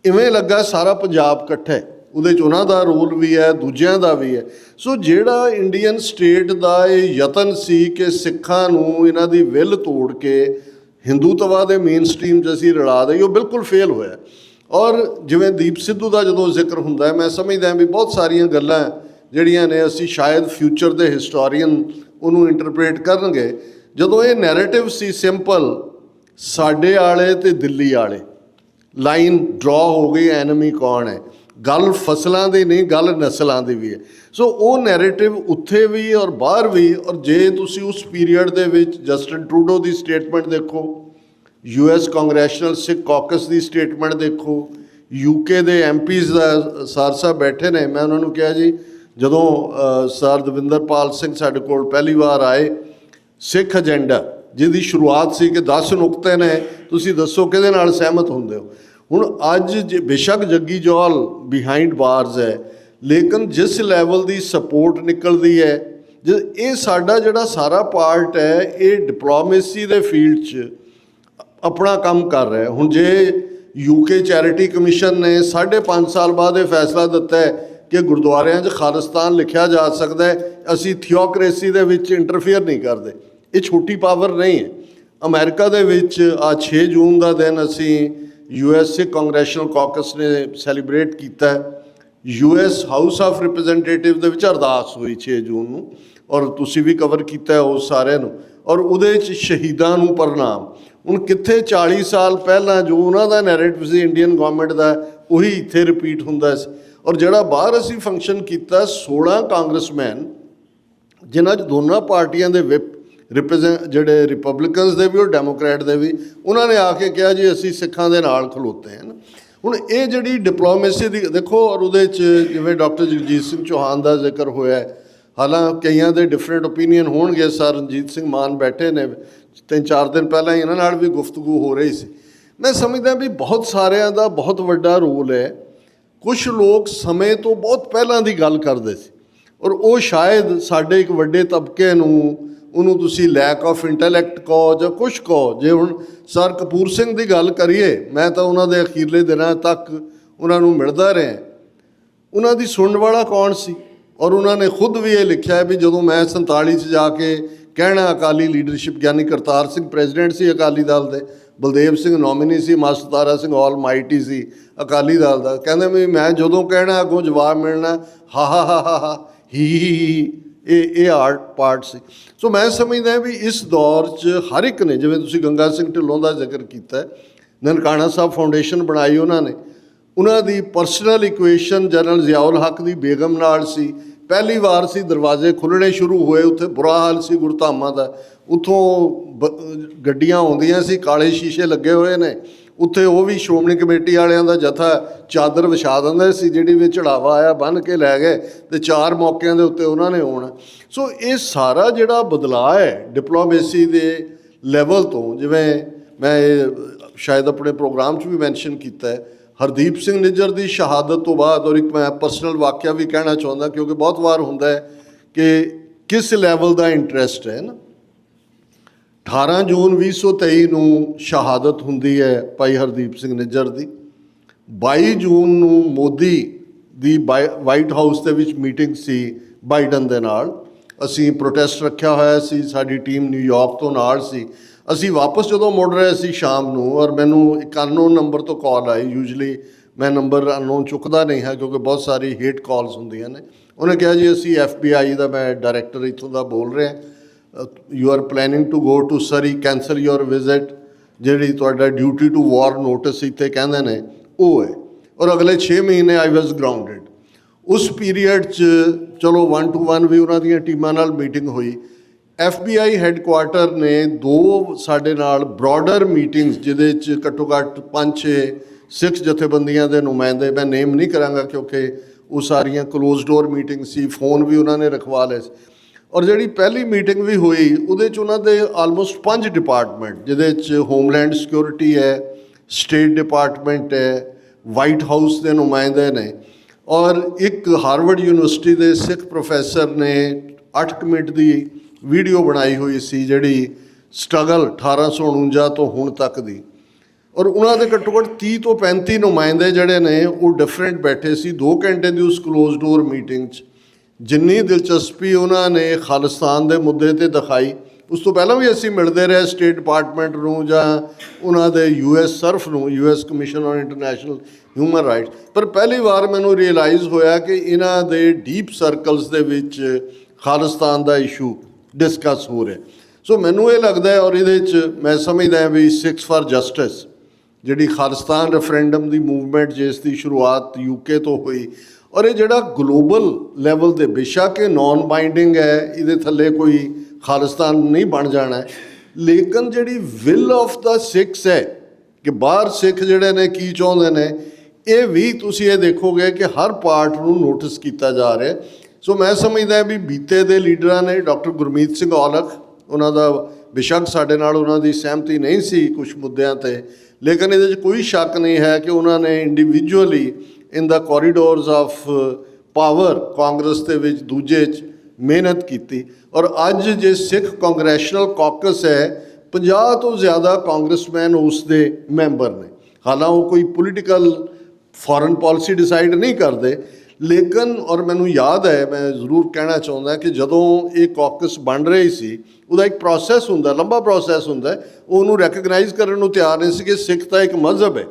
ਇਵੇਂ ਲੱਗਾ ਸਾਰਾ ਪੰਜਾਬ ਇਕੱਠਾ ਹੈ, ਉਹਦੇ 'ਚ ਉਹਨਾਂ ਦਾ ਰੋਲ ਵੀ ਹੈ, ਦੂਜਿਆਂ ਦਾ ਵੀ ਹੈ। ਸੋ ਜਿਹੜਾ ਇੰਡੀਅਨ ਸਟੇਟ ਦਾ ਇਹ ਯਤਨ ਸੀ ਕਿ ਸਿੱਖਾਂ ਨੂੰ ਇਹਨਾਂ ਦੀ ਵਿੱਲ ਤੋੜ ਕੇ ਹਿੰਦੂਤਵਾ ਦੇ ਮੇਨ ਸਟਰੀਮ 'ਚ ਅਸੀਂ ਰਲਾ ਦਈਏ, ਉਹ ਬਿਲਕੁਲ ਫੇਲ ਹੋਇਆ। ਔਰ ਜਿਵੇਂ ਦੀਪ ਸਿੱਧੂ ਦਾ ਜਦੋਂ ਜ਼ਿਕਰ ਹੁੰਦਾ, ਮੈਂ ਸਮਝਦਾ ਵੀ ਬਹੁਤ ਸਾਰੀਆਂ ਗੱਲਾਂ ਜਿਹੜੀਆਂ ਨੇ ਅਸੀਂ ਸ਼ਾਇਦ ਫਿਊਚਰ ਦੇ ਹਿਸਟੋਰੀਅਨ ਉਹਨੂੰ ਇੰਟਰਪ੍ਰੇਟ ਕਰਨਗੇ। ਜਦੋਂ ਇਹ ਨੈਰੇਟਿਵ ਸੀ ਸਿੰਪਲ, ਸਾਡੇ ਵਾਲੇ ਤੇ ਦਿੱਲੀ ਵਾਲੇ, ਲਾਈਨ ਡਰਾ ਹੋ ਗਈ, ਐਨਮੀ ਕੌਣ ਹੈ। ਗੱਲ ਫਸਲਾਂ ਦੀ ਨਹੀਂ, ਗੱਲ ਨਸਲਾਂ ਦੀ ਵੀ ਹੈ। ਸੋ ਉਹ ਨੈਰੇਟਿਵ ਉੱਥੇ ਵੀ ਔਰ ਬਾਹਰ ਵੀ। ਔਰ ਜੇ ਤੁਸੀਂ ਉਸ ਪੀਰੀਅਡ ਦੇ ਵਿੱਚ ਜਸਟਿਨ ਟਰੂਡੋ ਦੀ ਸਟੇਟਮੈਂਟ ਦੇਖੋ, US ਕਾਂਗਰੈਸ਼ਨਲ ਸਿੱਖ ਕਾਕਸ ਦੀ ਸਟੇਟਮੈਂਟ ਦੇਖੋ, UK ਦੇ MPs ਦਾ ਸਰ ਸਾਹਿਬ ਬੈਠੇ ਨੇ, ਮੈਂ ਉਹਨਾਂ ਨੂੰ ਕਿਹਾ ਜੀ ਜਦੋਂ ਸਰ ਦਵਿੰਦਰਪਾਲ ਸਿੰਘ ਸਾਡੇ ਕੋਲ ਪਹਿਲੀ ਵਾਰ ਆਏ, ਸਿੱਖ ਏਜੰਡਾ ਜਿਹਦੀ ਸ਼ੁਰੂਆਤ ਸੀ ਕਿ 10 ਨੁਕਤੇ ਨੇ, ਤੁਸੀਂ ਦੱਸੋ ਕਿਹਦੇ ਨਾਲ ਸਹਿਮਤ ਹੁੰਦੇ ਹੋ। ਹੁਣ ਅੱਜ ਜੇ ਬੇਸ਼ੱਕ ਜੱਗੀ ਜੌਲ ਬਿਹਾਈਂਡ ਬਾਰਸ ਹੈ, ਲੇਕਿਨ ਜਿਸ ਲੈਵਲ ਦੀ ਸਪੋਰਟ ਨਿਕਲਦੀ ਹੈ, ਇਹ ਸਾਡਾ ਜਿਹੜਾ ਸਾਰਾ ਪਾਰਟ ਹੈ ਇਹ ਡਿਪਲੋਮੇਸੀ ਦੇ ਫੀਲਡ 'ਚ ਆਪਣਾ ਕੰਮ ਕਰ ਰਿਹਾ। ਹੁਣ ਜੇ UK ਚੈਰਿਟੀ ਕਮਿਸ਼ਨ ਨੇ 5.5 ਸਾਲ ਬਾਅਦ ਇਹ ਫੈਸਲਾ ਦਿੱਤਾ ਹੈ ਕਿ ਗੁਰਦੁਆਰਿਆਂ 'ਚ ਖਾਲਿਸਤਾਨ ਲਿਖਿਆ ਜਾ ਸਕਦਾ ਹੈ, ਅਸੀਂ ਥਿਓਕ੍ਰੇਸੀ ਦੇ ਵਿੱਚ ਇੰਟਰਫੀਅਰ ਨਹੀਂ ਕਰਦੇ। ਇਹ ਛੋਟੀ ਪਾਵਰ ਨਹੀਂ ਹੈ। ਅਮਰੀਕਾ ਦੇ ਵਿੱਚ 6 ਜੂਨ ਦਾ ਦਿਨ ਅਸੀਂ US ਕਾਂਗਰੈਸ਼ਨਲ ਕਾਕਸ ਨੇ ਸੈਲੀਬ੍ਰੇਟ ਕੀਤਾ। US ਹਾਊਸ ਆਫ ਰਿਪਰੈਜ਼ੈਂਟੇਟਿਵ ਦੇ ਵਿੱਚ ਅਰਦਾਸ ਹੋਈ 6 ਜੂਨ ਨੂੰ, ਔਰ ਤੁਸੀਂ ਵੀ ਕਵਰ ਕੀਤਾ ਉਹ ਸਾਰਿਆਂ ਨੂੰ, ਔਰ ਉਹਦੇ 'ਚ ਸ਼ਹੀਦਾਂ ਨੂੰ ਪ੍ਰਣਾਮ। ਹੁਣ ਕਿੱਥੇ 40 ਸਾਲ ਪਹਿਲਾਂ ਜੋ ਉਹਨਾਂ ਦਾ ਨੈਰੇਟਿਵ ਸੀ ਇੰਡੀਅਨ ਗਵਰਨਮੈਂਟ ਦਾ, ਉਹੀ ਇੱਥੇ ਰਿਪੀਟ ਹੁੰਦਾ ਸੀ। ਔਰ ਜਿਹੜਾ ਬਾਹਰ ਅਸੀਂ ਫੰਕਸ਼ਨ ਕੀਤਾ, 16 ਕਾਂਗਰਸਮੈਨ ਜਿਨ੍ਹਾਂ 'ਚ ਦੋਨਾਂ ਪਾਰਟੀਆਂ ਦੇ ਜਿਹੜੇ ਰਿਪਬਲਿਕਨਸ ਦੇ ਵੀ ਔਰ ਡੈਮੋਕ੍ਰੈਟ ਦੇ ਵੀ, ਉਹਨਾਂ ਨੇ ਆ ਕੇ ਕਿਹਾ ਜੀ ਅਸੀਂ ਸਿੱਖਾਂ ਦੇ ਨਾਲ ਖਲੋਤੇ ਹਨ। ਹੁਣ ਇਹ ਜਿਹੜੀ ਡਿਪਲੋਮੇਸੀ ਦੀ ਦੇਖੋ, ਔਰ ਉਹਦੇ 'ਚ ਜਿਵੇਂ ਡਾਕਟਰ ਜਗਜੀਤ ਸਿੰਘ ਚੌਹਾਨ ਦਾ ਜ਼ਿਕਰ ਹੋਇਆ ਹੈ, ਹਾਲਾਂਕਿ ਕਈਆਂ ਦੇ ਡਿਫਰੈਂਟ ਓਪੀਨੀਅਨ ਹੋਣਗੇ। ਸਰ ਰਣਜੀਤ ਸਿੰਘ ਮਾਨ ਬੈਠੇ ਨੇ, 3-4 ਦਿਨ ਪਹਿਲਾਂ ਹੀ ਇਹਨਾਂ ਨਾਲ ਵੀ ਗੁਫ਼ਤਗੂ ਹੋ ਰਹੀ ਸੀ। ਮੈਂ ਸਮਝਦਾ ਵੀ ਬਹੁਤ ਸਾਰਿਆਂ ਦਾ ਬਹੁਤ ਵੱਡਾ ਰੋਲ ਹੈ। ਕੁਛ ਲੋਕ ਸਮੇਂ ਤੋਂ ਬਹੁਤ ਪਹਿਲਾਂ ਦੀ ਗੱਲ ਕਰਦੇ ਸੀ, ਔਰ ਉਹ ਸ਼ਾਇਦ ਸਾਡੇ ਇੱਕ ਵੱਡੇ ਤਬਕੇ ਨੂੰ, ਉਹਨੂੰ ਤੁਸੀਂ ਲੈਕ ਆਫ ਇੰਟੈਲੈਕਟ ਕਹੋ ਜਾਂ ਕੁਛ ਕਹੋ। ਜੇ ਹੁਣ ਸਰ ਕਪੂਰ ਸਿੰਘ ਦੀ ਗੱਲ ਕਰੀਏ, ਮੈਂ ਤਾਂ ਉਹਨਾਂ ਦੇ ਅਖੀਰਲੇ ਦਿਨਾਂ ਤੱਕ ਉਹਨਾਂ ਨੂੰ ਮਿਲਦਾ ਰਿਹਾ। ਉਹਨਾਂ ਦੀ ਸੁਣਨ ਵਾਲਾ ਕੌਣ ਸੀ? ਔਰ ਉਹਨਾਂ ਨੇ ਖੁਦ ਵੀ ਇਹ ਲਿਖਿਆ ਵੀ ਜਦੋਂ ਮੈਂ 47 'ਚ ਜਾ ਕੇ ਕਹਿਣਾ ਅਕਾਲੀ ਲੀਡਰਸ਼ਿਪ, ਯਾਨੀ ਕਰਤਾਰ ਸਿੰਘ ਪ੍ਰੈਜ਼ੀਡੈਂਟ ਸੀ ਅਕਾਲੀ ਦਲ ਦੇ, ਬਲਦੇਵ ਸਿੰਘ ਨੋਮੀਨੀ ਸੀ, ਮਾਸਟਰ ਤਾਰਾ ਸਿੰਘ ਆਲ ਮਾਈਟੀ ਸੀ ਅਕਾਲੀ ਦਲ ਦਾ, ਕਹਿੰਦੇ ਵੀ ਮੈਂ ਜਦੋਂ ਕਹਿਣਾ ਅੱਗੋਂ ਜਵਾਬ ਮਿਲਣਾ ਹਾ ਹਾ ਹਾ ਹਾ ਹਾ ਹੀ। ਇਹ ਆਰਟ ਪਾਰਟ ਸੀ। ਸੋ ਮੈਂ ਸਮਝਦਾ ਵੀ ਇਸ ਦੌਰ 'ਚ ਹਰ ਇੱਕ ਨੇ, ਜਿਵੇਂ ਤੁਸੀਂ ਗੰਗਾ ਸਿੰਘ ਢਿੱਲੋਂ ਦਾ ਜ਼ਿਕਰ ਕੀਤਾ, ਨਨਕਾਣਾ ਸਾਹਿਬ ਫਾਊਂਡੇਸ਼ਨ ਬਣਾਈ ਉਹਨਾਂ ਨੇ, ਉਹਨਾਂ ਦੀ ਪਰਸਨਲ ਇਕੁਏਸ਼ਨ ਜਨਰਲ ਜ਼ਿਆਉਲ ਹੱਕ ਦੀ ਬੇਗਮ ਨਾਲ ਸੀ। ਪਹਿਲੀ ਵਾਰ ਸੀ ਦਰਵਾਜ਼ੇ ਖੁੱਲ੍ਹਣੇ ਸ਼ੁਰੂ ਹੋਏ, ਉੱਥੇ ਬੁਰਾ ਹਾਲ ਸੀ ਗੁਰਧਾਮਾਂ ਦਾ, ਉੱਥੋਂ ਗੱਡੀਆਂ ਆਉਂਦੀਆਂ ਸੀ, ਕਾਲੇ ਸ਼ੀਸ਼ੇ ਲੱਗੇ ਹੋਏ ਨੇ ਉੱਥੇ। ਉਹ ਵੀ ਸ਼੍ਰੋਮਣੀ ਕਮੇਟੀ ਵਾਲਿਆਂ ਦਾ ਜਥਾ ਚਾਦਰ ਵਿਛਾ ਦਿੰਦਾ ਸੀ, ਜਿਹੜੀ ਵੀ ਚੜਾਵਾ ਆਇਆ ਬੰਨ੍ਹ ਕੇ ਲੈ ਗਏ, ਅਤੇ 4 ਮੌਕਿਆਂ ਦੇ ਉੱਤੇ ਉਹਨਾਂ ਨੇ ਆਉਣਾ। ਸੋ ਇਹ ਸਾਰਾ ਜਿਹੜਾ ਬਦਲਾਅ ਹੈ ਡਿਪਲੋਮੇਸੀ ਦੇ ਲੈਵਲ ਤੋਂ, ਜਿਵੇਂ ਮੈਂ ਇਹ ਸ਼ਾਇਦ ਆਪਣੇ ਪ੍ਰੋਗਰਾਮ 'ਚ ਵੀ ਮੈਂਸ਼ਨ ਕੀਤਾ ਹੈ, ਹਰਦੀਪ ਸਿੰਘ ਨਿੱਜਰ ਦੀ ਸ਼ਹਾਦਤ ਤੋਂ ਬਾਅਦ, ਔਰ ਇੱਕ ਮੈਂ ਪਰਸਨਲ ਵਾਕਿਆ ਵੀ ਕਹਿਣਾ ਚਾਹੁੰਦਾ ਕਿਉਂਕਿ ਬਹੁਤ ਵਾਰ ਹੁੰਦਾ ਹੈ ਕਿ ਕਿਸ ਲੈਵਲ ਦਾ ਇੰਟਰਸਟ ਹੈ ਨਾ। 18 ਜੂਨ 2023 ਨੂੰ ਸ਼ਹਾਦਤ ਹੁੰਦੀ ਹੈ ਭਾਈ ਹਰਦੀਪ ਸਿੰਘ ਨਿੱਜਰ ਦੀ। 22 ਜੂਨ ਨੂੰ ਮੋਦੀ ਦੀ ਵਾਈਟ ਹਾਊਸ ਦੇ ਵਿੱਚ ਮੀਟਿੰਗ ਸੀ ਬਾਈਡਨ ਦੇ ਨਾਲ। ਅਸੀਂ ਪ੍ਰੋਟੈਸਟ ਰੱਖਿਆ ਹੋਇਆ ਸੀ, ਸਾਡੀ ਟੀਮ ਨਿਊਯਾਰਕ ਤੋਂ ਨਾਲ ਸੀ। ਅਸੀਂ ਵਾਪਸ ਜਦੋਂ ਮੁੜ ਰਹੇ ਸੀ ਸ਼ਾਮ ਨੂੰ, ਔਰ ਮੈਨੂੰ ਇੱਕ ਅਨਨੋਨ ਨੰਬਰ ਤੋਂ ਕਾਲ ਆਈ। ਯੂਜਲੀ ਮੈਂ ਨੰਬਰ ਅਨਨੋਨ ਚੁੱਕਦਾ ਨਹੀਂ ਹਾਂ ਕਿਉਂਕਿ ਬਹੁਤ ਸਾਰੀ ਹੇਟ ਕਾਲਸ ਹੁੰਦੀਆਂ ਨੇ। ਉਹਨੇ ਕਿਹਾ ਜੀ ਅਸੀਂ FBI ਦਾ, ਮੈਂ ਡਾਇਰੈਕਟਰ ਇੱਥੋਂ ਦਾ ਬੋਲ ਰਿਹਾ, you are planning to go to Surrey, cancel your visit. ਜਿਹੜੀ ਤੁਹਾਡਾ ਡਿਊਟੀ ਟੂ ਵਾਰ ਨੋਟਿਸ ਇੱਥੇ ਕਹਿੰਦੇ ਨੇ ਉਹ ਹੈ। ਔਰ ਅਗਲੇ 6 ਮਹੀਨੇ ਆਈ ਵਾਜ਼ ਗਰਾਊਂਡਡ। ਉਸ ਪੀਰੀਅਡ 'ਚ ਚਲੋ 1-to-1 ਵੀ ਉਹਨਾਂ ਦੀਆਂ ਟੀਮਾਂ ਨਾਲ ਮੀਟਿੰਗ ਹੋਈ। FBI ਹੈੱਡਕੁਆਟਰ ਨੇ 2 ਸਾਡੇ ਨਾਲ ਬਰੋਡਰ ਮੀਟਿੰਗਸ, ਜਿਹਦੇ 'ਚ ਘੱਟੋ ਘੱਟ 5-6 ਸਿੱਖ ਜਥੇਬੰਦੀਆਂ ਦੇ ਨੁਮਾਇੰਦੇ, ਮੈਂ ਨੇਮ ਨਹੀਂ ਕਰਾਂਗਾ ਕਿਉਂਕਿ ਉਹ ਸਾਰੀਆਂ ਕਲੋਜ਼ ਡੋਰ ਮੀਟਿੰਗ ਸੀ, ਫੋਨ ਵੀ ਉਹਨਾਂ ਨੇ ਰਖਵਾ ਲਏ ਸੀ। ਔਰ ਜਿਹੜੀ ਪਹਿਲੀ ਮੀਟਿੰਗ ਵੀ ਹੋਈ ਉਹਦੇ 'ਚ ਉਹਨਾਂ ਦੇ ਆਲਮੋਸਟ 5 ਡਿਪਾਰਟਮੈਂਟ, ਜਿਹਦੇ 'ਚ ਹੋਮਲੈਂਡ ਸਿਕਿਉਰਿਟੀ ਹੈ, ਸਟੇਟ ਡਿਪਾਰਟਮੈਂਟ ਹੈ, ਵਾਈਟ ਹਾਊਸ ਦੇ ਨੁਮਾਇੰਦੇ ਨੇ, ਔਰ ਇੱਕ ਹਾਰਵਰਡ ਯੂਨੀਵਰਸਿਟੀ ਦੇ ਸਿੱਖ ਪ੍ਰੋਫੈਸਰ ਨੇ 8 ਮਿੰਟ ਦੀ ਵੀਡੀਓ ਬਣਾਈ ਹੋਈ ਸੀ ਜਿਹੜੀ ਸਟਰਗਲ 1849 ਤੋਂ ਹੁਣ ਤੱਕ ਦੀ। ਔਰ ਉਹਨਾਂ ਦੇ ਘੱਟੋ ਘੱਟ 30 ਤੋਂ 35 ਨੁਮਾਇੰਦੇ ਜਿਹੜੇ ਨੇ ਉਹ ਡਿਫਰੈਂਟ ਬੈਠੇ ਸੀ 2 ਘੰਟੇ ਦੀ ਉਸ ਕਲੋਜ਼ ਡੋਰ ਮੀਟਿੰਗ 'ਚ। ਜਿੰਨੀ ਦਿਲਚਸਪੀ ਉਹਨਾਂ ਨੇ ਖਾਲਿਸਤਾਨ ਦੇ ਮੁੱਦੇ 'ਤੇ ਦਿਖਾਈ, ਉਸ ਤੋਂ ਪਹਿਲਾਂ ਵੀ ਅਸੀਂ ਮਿਲਦੇ ਰਹੇ ਸਟੇਟ ਡਿਪਾਰਟਮੈਂਟ ਨੂੰ ਜਾਂ ਉਹਨਾਂ ਦੇ US ਸਰਫ ਨੂੰ, US commission on international human rights. ਪਰ ਪਹਿਲੀ ਵਾਰ ਮੈਨੂੰ ਰੀਅਲਾਈਜ਼ ਹੋਇਆ ਕਿ ਇਹਨਾਂ ਦੇ ਡੀਪ ਸਰਕਲਸ ਦੇ ਵਿੱਚ ਖਾਲਿਸਤਾਨ ਦਾ ਇਸ਼ੂ ਡਿਸਕਸ ਹੋ ਰਿਹਾ। ਸੋ ਮੈਨੂੰ ਇਹ ਲੱਗਦਾ ਹੈ, ਔਰ ਇਹਦੇ 'ਚ ਮੈਂ ਸਮਝਦਾ ਵੀ 6 ਫਾਰ ਜਸਟਿਸ ਜਿਹੜੀ ਖਾਲਿਸਤਾਨ ਰੈਫਰੈਂਡਮ ਦੀ ਮੂਵਮੈਂਟ ਜਿਸ ਦੀ ਸ਼ੁਰੂਆਤ UK ਤੋਂ ਹੋਈ, ਔਰ ਇਹ ਜਿਹੜਾ ਗਲੋਬਲ ਲੈਵਲ ਤੇ ਬੇਸ਼ੱਕ ਇਹ ਨੌਨ ਬਾਈਂਡਿੰਗ ਹੈ, ਇਹਦੇ ਥੱਲੇ ਕੋਈ ਖਾਲਿਸਤਾਨ ਨਹੀਂ ਬਣ ਜਾਣਾ, ਲੇਕਿਨ ਜਿਹੜੀ ਵਿਲ ਆਫ ਦਾ ਸਿੱਖਸ ਹੈ ਕਿ ਬਾਹਰ ਸਿੱਖ ਜਿਹੜੇ ਨੇ ਕੀ ਚਾਹੁੰਦੇ ਨੇ, ਇਹ ਵੀ ਤੁਸੀਂ ਇਹ ਦੇਖੋਗੇ ਕਿ ਹਰ ਪਾਰਟ ਨੂੰ ਨੋਟਿਸ ਕੀਤਾ ਜਾ ਰਿਹਾ। ਸੋ ਮੈਂ ਸਮਝਦਾ ਵੀ ਬੀਤੇ ਦੇ ਲੀਡਰਾਂ ਨੇ, ਡਾਕਟਰ ਗੁਰਮੀਤ ਸਿੰਘ ਔਲਖ, ਉਹਨਾਂ ਦਾ ਬੇਸ਼ੱਕ ਸਾਡੇ ਨਾਲ ਉਹਨਾਂ ਦੀ ਸਹਿਮਤੀ ਨਹੀਂ ਸੀ ਕੁਝ ਮੁੱਦਿਆਂ 'ਤੇ, ਲੇਕਿਨ ਇਹਦੇ 'ਚ ਕੋਈ ਸ਼ੱਕ ਨਹੀਂ ਹੈ ਕਿ ਉਹਨਾਂ ਨੇ individually in the corridors of power Congress ਦੇ ਵਿੱਚ ਦੂਜੇ 'ਚ ਮਿਹਨਤ ਕੀਤੀ। ਔਰ ਅੱਜ ਜੇ ਸਿੱਖ ਕਾਂਗਰੈਸ਼ਨਲ ਕਾਕਸ ਹੈ, 50 ਤੋਂ ਜ਼ਿਆਦਾ ਕਾਂਗਰਸਮੈਨ ਉਸ ਦੇ ਮੈਂਬਰ ਨੇ। ਹਾਲਾਂਕਿ ਉਹ ਕੋਈ ਪੋਲੀਟੀਕਲ ਫੋਰਨ ਪਾਲਿਸੀ ਡਿਸਾਈਡ ਨਹੀਂ ਕਰਦੇ, ਲੇਕਿਨ ਔਰ ਮੈਨੂੰ ਯਾਦ ਹੈ, ਮੈਂ ਜ਼ਰੂਰ ਕਹਿਣਾ ਚਾਹੁੰਦਾ ਕਿ ਜਦੋਂ ਇਹ ਕਾਕਸ ਬਣ ਰਹੀ ਸੀ, ਉਹਦਾ ਇੱਕ ਪ੍ਰੋਸੈਸ ਹੁੰਦਾ, ਲੰਬਾ ਪ੍ਰੋਸੈਸ ਹੁੰਦਾ, ਉਹਨੂੰ ਰੈਕਗਨਾਈਜ਼ ਕਰਨ ਨੂੰ ਤਿਆਰ ਨਹੀਂ ਸੀ ਕਿ ਸਿੱਖ ਤਾਂ ਇੱਕ ਮਜ਼ਹਬ ਹੈ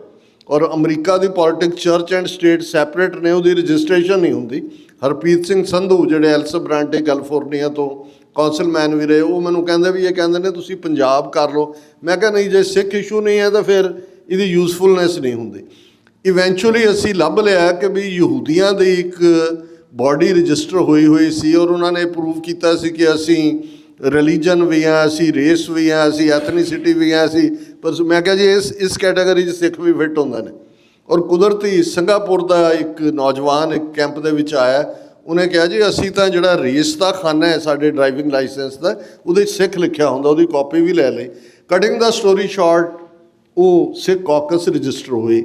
ਔਰ America the politics church and state separate ਨੇ, ਉਹਦੀ ਰਜਿਸਟ੍ਰੇਸ਼ਨ ਨਹੀਂ ਹੁੰਦੀ। ਹਰਪ੍ਰੀਤ ਸਿੰਘ ਸੰਧੂ ਜਿਹੜੇ ਐਲਸ ਬ੍ਰਾਂਟੇ ਕੈਲੀਫੋਰਨੀਆ ਤੋਂ ਕੌਂਸਲਮੈਨ ਵੀ ਰਹੇ, ਉਹ ਮੈਨੂੰ ਕਹਿੰਦੇ ਵੀ ਇਹ ਕਹਿੰਦੇ ਨੇ ਤੁਸੀਂ ਪੰਜਾਬ ਕਰ ਲਓ। ਮੈਂ ਕਿਹਾ ਨਹੀਂ, ਜੇ ਸਿੱਖ ਇਸ਼ੂ ਨਹੀਂ ਹੈ ਤਾਂ ਫਿਰ ਇਹਦੀ ਯੂਜ਼ਫੁਲਨੈਸ ਨਹੀਂ ਹੁੰਦੀ। ਇਵੈਂਚੁਅਲੀ ਅਸੀਂ ਲੱਭ ਲਿਆ ਕਿ ਵੀ ਯਹੂਦੀਆਂ ਦੀ ਇੱਕ ਬਾਡੀ ਰਜਿਸਟਰ ਹੋਈ ਸੀ ਔਰ ਉਹਨਾਂ ਨੇ ਪ੍ਰੂਵ ਕੀਤਾ ਸੀ ਕਿ ਅਸੀਂ ਰਿਲੀਜਨ ਵੀ ਹਾਂ, ਅਸੀਂ ਰੇਸ ਵੀ ਹਾਂ, ਅਸੀਂ ਐਥਨੀਸਿਟੀ ਵੀ ਹਾਂ, ਅਸੀਂ ਪਰ ਮੈਂ ਕਿਹਾ ਜੀ ਇਸ ਕੈਟਾਗਰੀ 'ਚ ਸਿੱਖ ਵੀ ਫਿੱਟ ਹੁੰਦੇ ਨੇ। ਔਰ ਕੁਦਰਤੀ ਸਿੰਗਾਪੁਰ ਦਾ ਇੱਕ ਨੌਜਵਾਨ ਇੱਕ ਕੈਂਪ ਦੇ ਵਿੱਚ ਆਇਆ, ਉਹਨੇ ਕਿਹਾ ਜੀ ਅਸੀਂ ਤਾਂ ਜਿਹੜਾ ਰੇਸ ਦਾ ਖਾਨਾ ਹੈ ਸਾਡੇ ਡਰਾਈਵਿੰਗ ਲਾਇਸੈਂਸ ਦਾ, ਉਹਦੇ 'ਚ ਸਿੱਖ ਲਿਖਿਆ ਹੁੰਦਾ, ਉਹਦੀ ਕਾਪੀ ਵੀ ਲੈ ਲਈ। ਕਟਿੰਗ ਦਾ ਸਟੋਰੀ ਸ਼ਾਰਟ, ਉਹ ਸਿੱਖ ਕਾਕਸ ਰਜਿਸਟਰ ਹੋਈ।